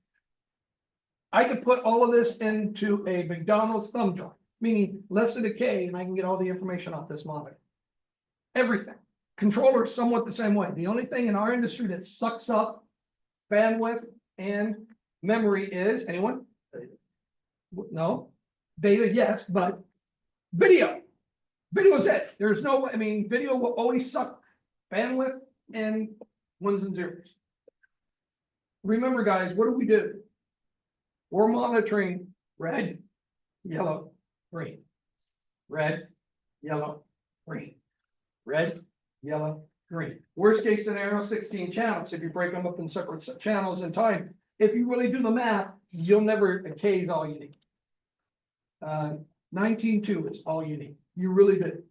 I could put all of this into a McDonald's thumb drive, meaning less than a K, and I can get all the information off this monitor. Everything. Controllers somewhat the same way. The only thing in our industry that sucks up bandwidth and memory is anyone? No, data, yes, but video. Video is it. There's no way. I mean, video will always suck bandwidth and ones and zeros. Remember, guys, what do? We're monitoring red, yellow, green, red, yellow, green, red, yellow, green. Worst case scenario, 16 channels. If you break them up in separate channels in time, if you really do the math, you'll never, a K is all you need. 19.2 is all you need. You really do.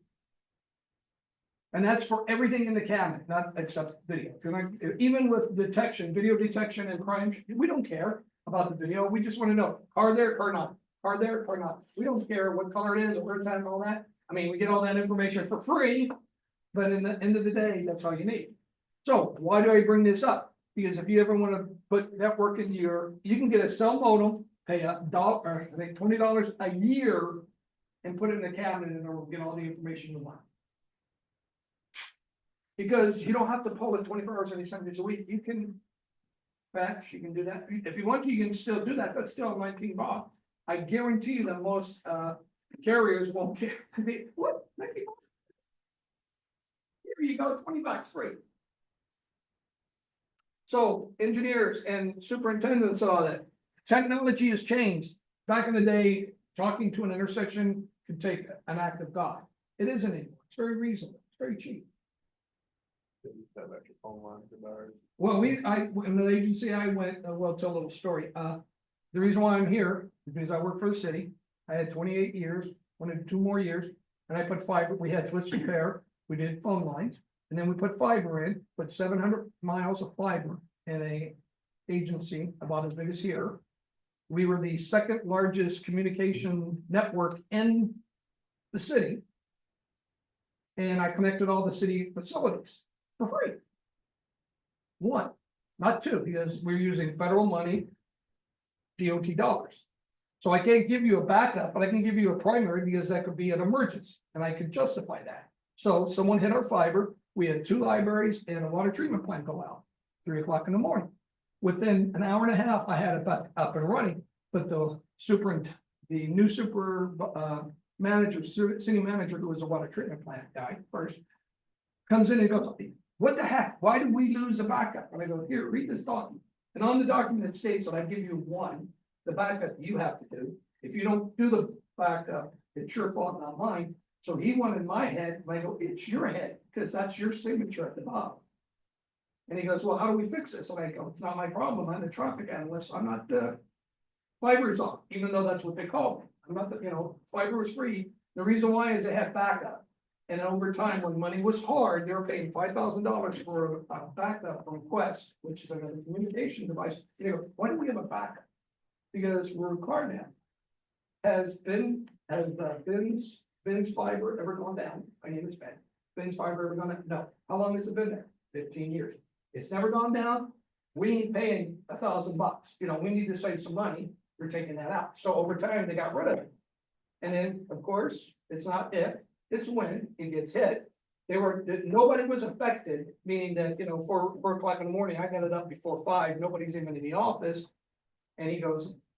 And that's for everything in the cabinet, not except video. If you're not, even with detection, video detection and crime, we don't care about the video. We just want to know, are there or not? Are there or not? We don't care what color it is or where it's at and all that. I mean, we get all that information for free, but in the end of the day, that's all you need. So why do I bring this up? Because if you ever want to put network in you can get a cell modem, pay $1, I think $20 a year, and put it in the cabinet, and it'll get all the information you want. Because you don't have to pull it 24 hours every 7 days a week. You can batch, you can do that. If you want to, you can still do that. That's still 19 baud. I guarantee you that most carriers won't care. What? 19 baud? Here you go, $20 free. So engineers and superintendents saw that technology has changed. Back in the day, talking to an intersection could take an act of God. It isn't anymore. It's very reasonable. It's very cheap. Have extra phone lines about it. Well, in the agency I went, well, tell a little story. The reason why I'm here because I worked for the city. I had 28 years, wanted 2 more years, and I put fiber, we had twisted pair, we did phone lines. And then we put fiber in, put 700 miles of fiber in a agency about as big as here. We were the second largest communication network in the city. And I connected all the city facilities for free. 1, not 2, because we're using federal money, DOT dollars. So I can't give you a backup, but I can give you a primary because that could be an emergency, and I could justify that. So someone hit our fiber, we had 2 libraries and a water treatment plant go out, 3 o'clock in the morning. Within an hour and a half, I had it back up and running, but the new manager, city manager, who was a water treatment plant guy first, comes in and goes, "What the heck? Why did we lose the backup?" And I go, "Here, read this document." And on the document it states that I give you 1, the backup you have to do. If you don't do the backup, it's your fault, not mine. So he wanted my head, and I go, "It's your head, because that's your signature at the bottom." And he goes, "Well, how do we fix this?" And I go, "It's not my problem. I'm the traffic analyst. I'm not fiber's off," even though that's what they call me. I'm not fiber was free. The reason why is they had backup. And over time, when money was hard, they were paying $5,000 for a backup request, which is a communication device. Why do we have a backup? Because we're required now. Has Ben's fiber ever gone down? My name is Ben. Ben's fiber ever gone down? No. How long has it been there? 15 years. It's never gone down. We ain't paying $1,000. We need to save some money. We're taking that out. So over time, they got rid of it. And then, of course, it's not if, it's when it gets hit. Nobody was affected, meaning that, 4 o'clock in the morning, I got it up before 5, nobody's even in the office. And he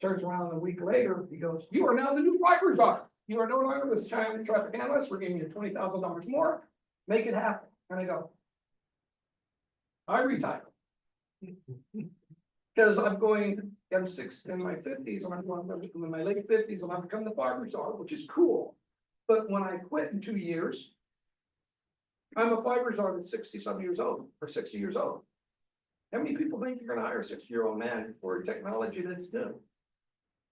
turns around a week later, he goes, "You are now the new fiber czar. You are no longer this giant traffic analyst. We're giving you $20,000 more. Make it happen." And I go, I retire. Because I'm in my 50s, and I'm going in my late 50s, and I've become the fiber czar, which is cool. But when I quit in 2 years, I'm a fiber czar that's 60-some years old, or 60 years old. How many people think you're gonna hire a 60-year-old man for technology that's new?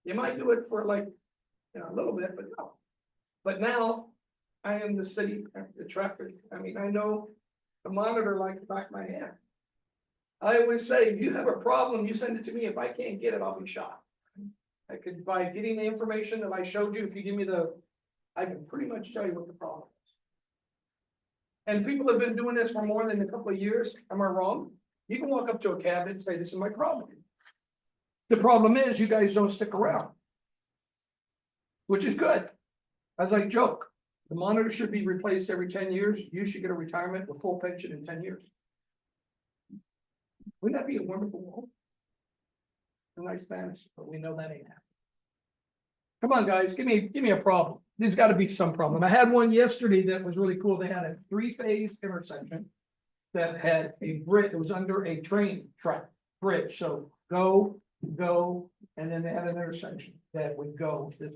You might do it for a little bit, but no. But now, I am the city, the traffic, I know the monitor like the back of my hand. I always say, if you have a problem, you send it to me. If I can't get it, I'll be shot. I could, by getting the information that I showed you, if you give me I can pretty much tell you what the problem is. And people have been doing this for more than a couple of years. Am I wrong? You can walk up to a cabinet and say, "This is my problem." The problem is you guys don't stick around, which is good. As I joke, the monitor should be replaced every 10 years. You should get a retirement with full pension in 10 years. Wouldn't that be a wonderful world? A nice fantasy, but we know that ain't happening. Come on, guys, give me a problem. There's got to be some problem. I had one yesterday that was really cool. They had a 3-phase intersection that had a bridge. It was under a train track bridge. So go, and then they had an intersection that would go this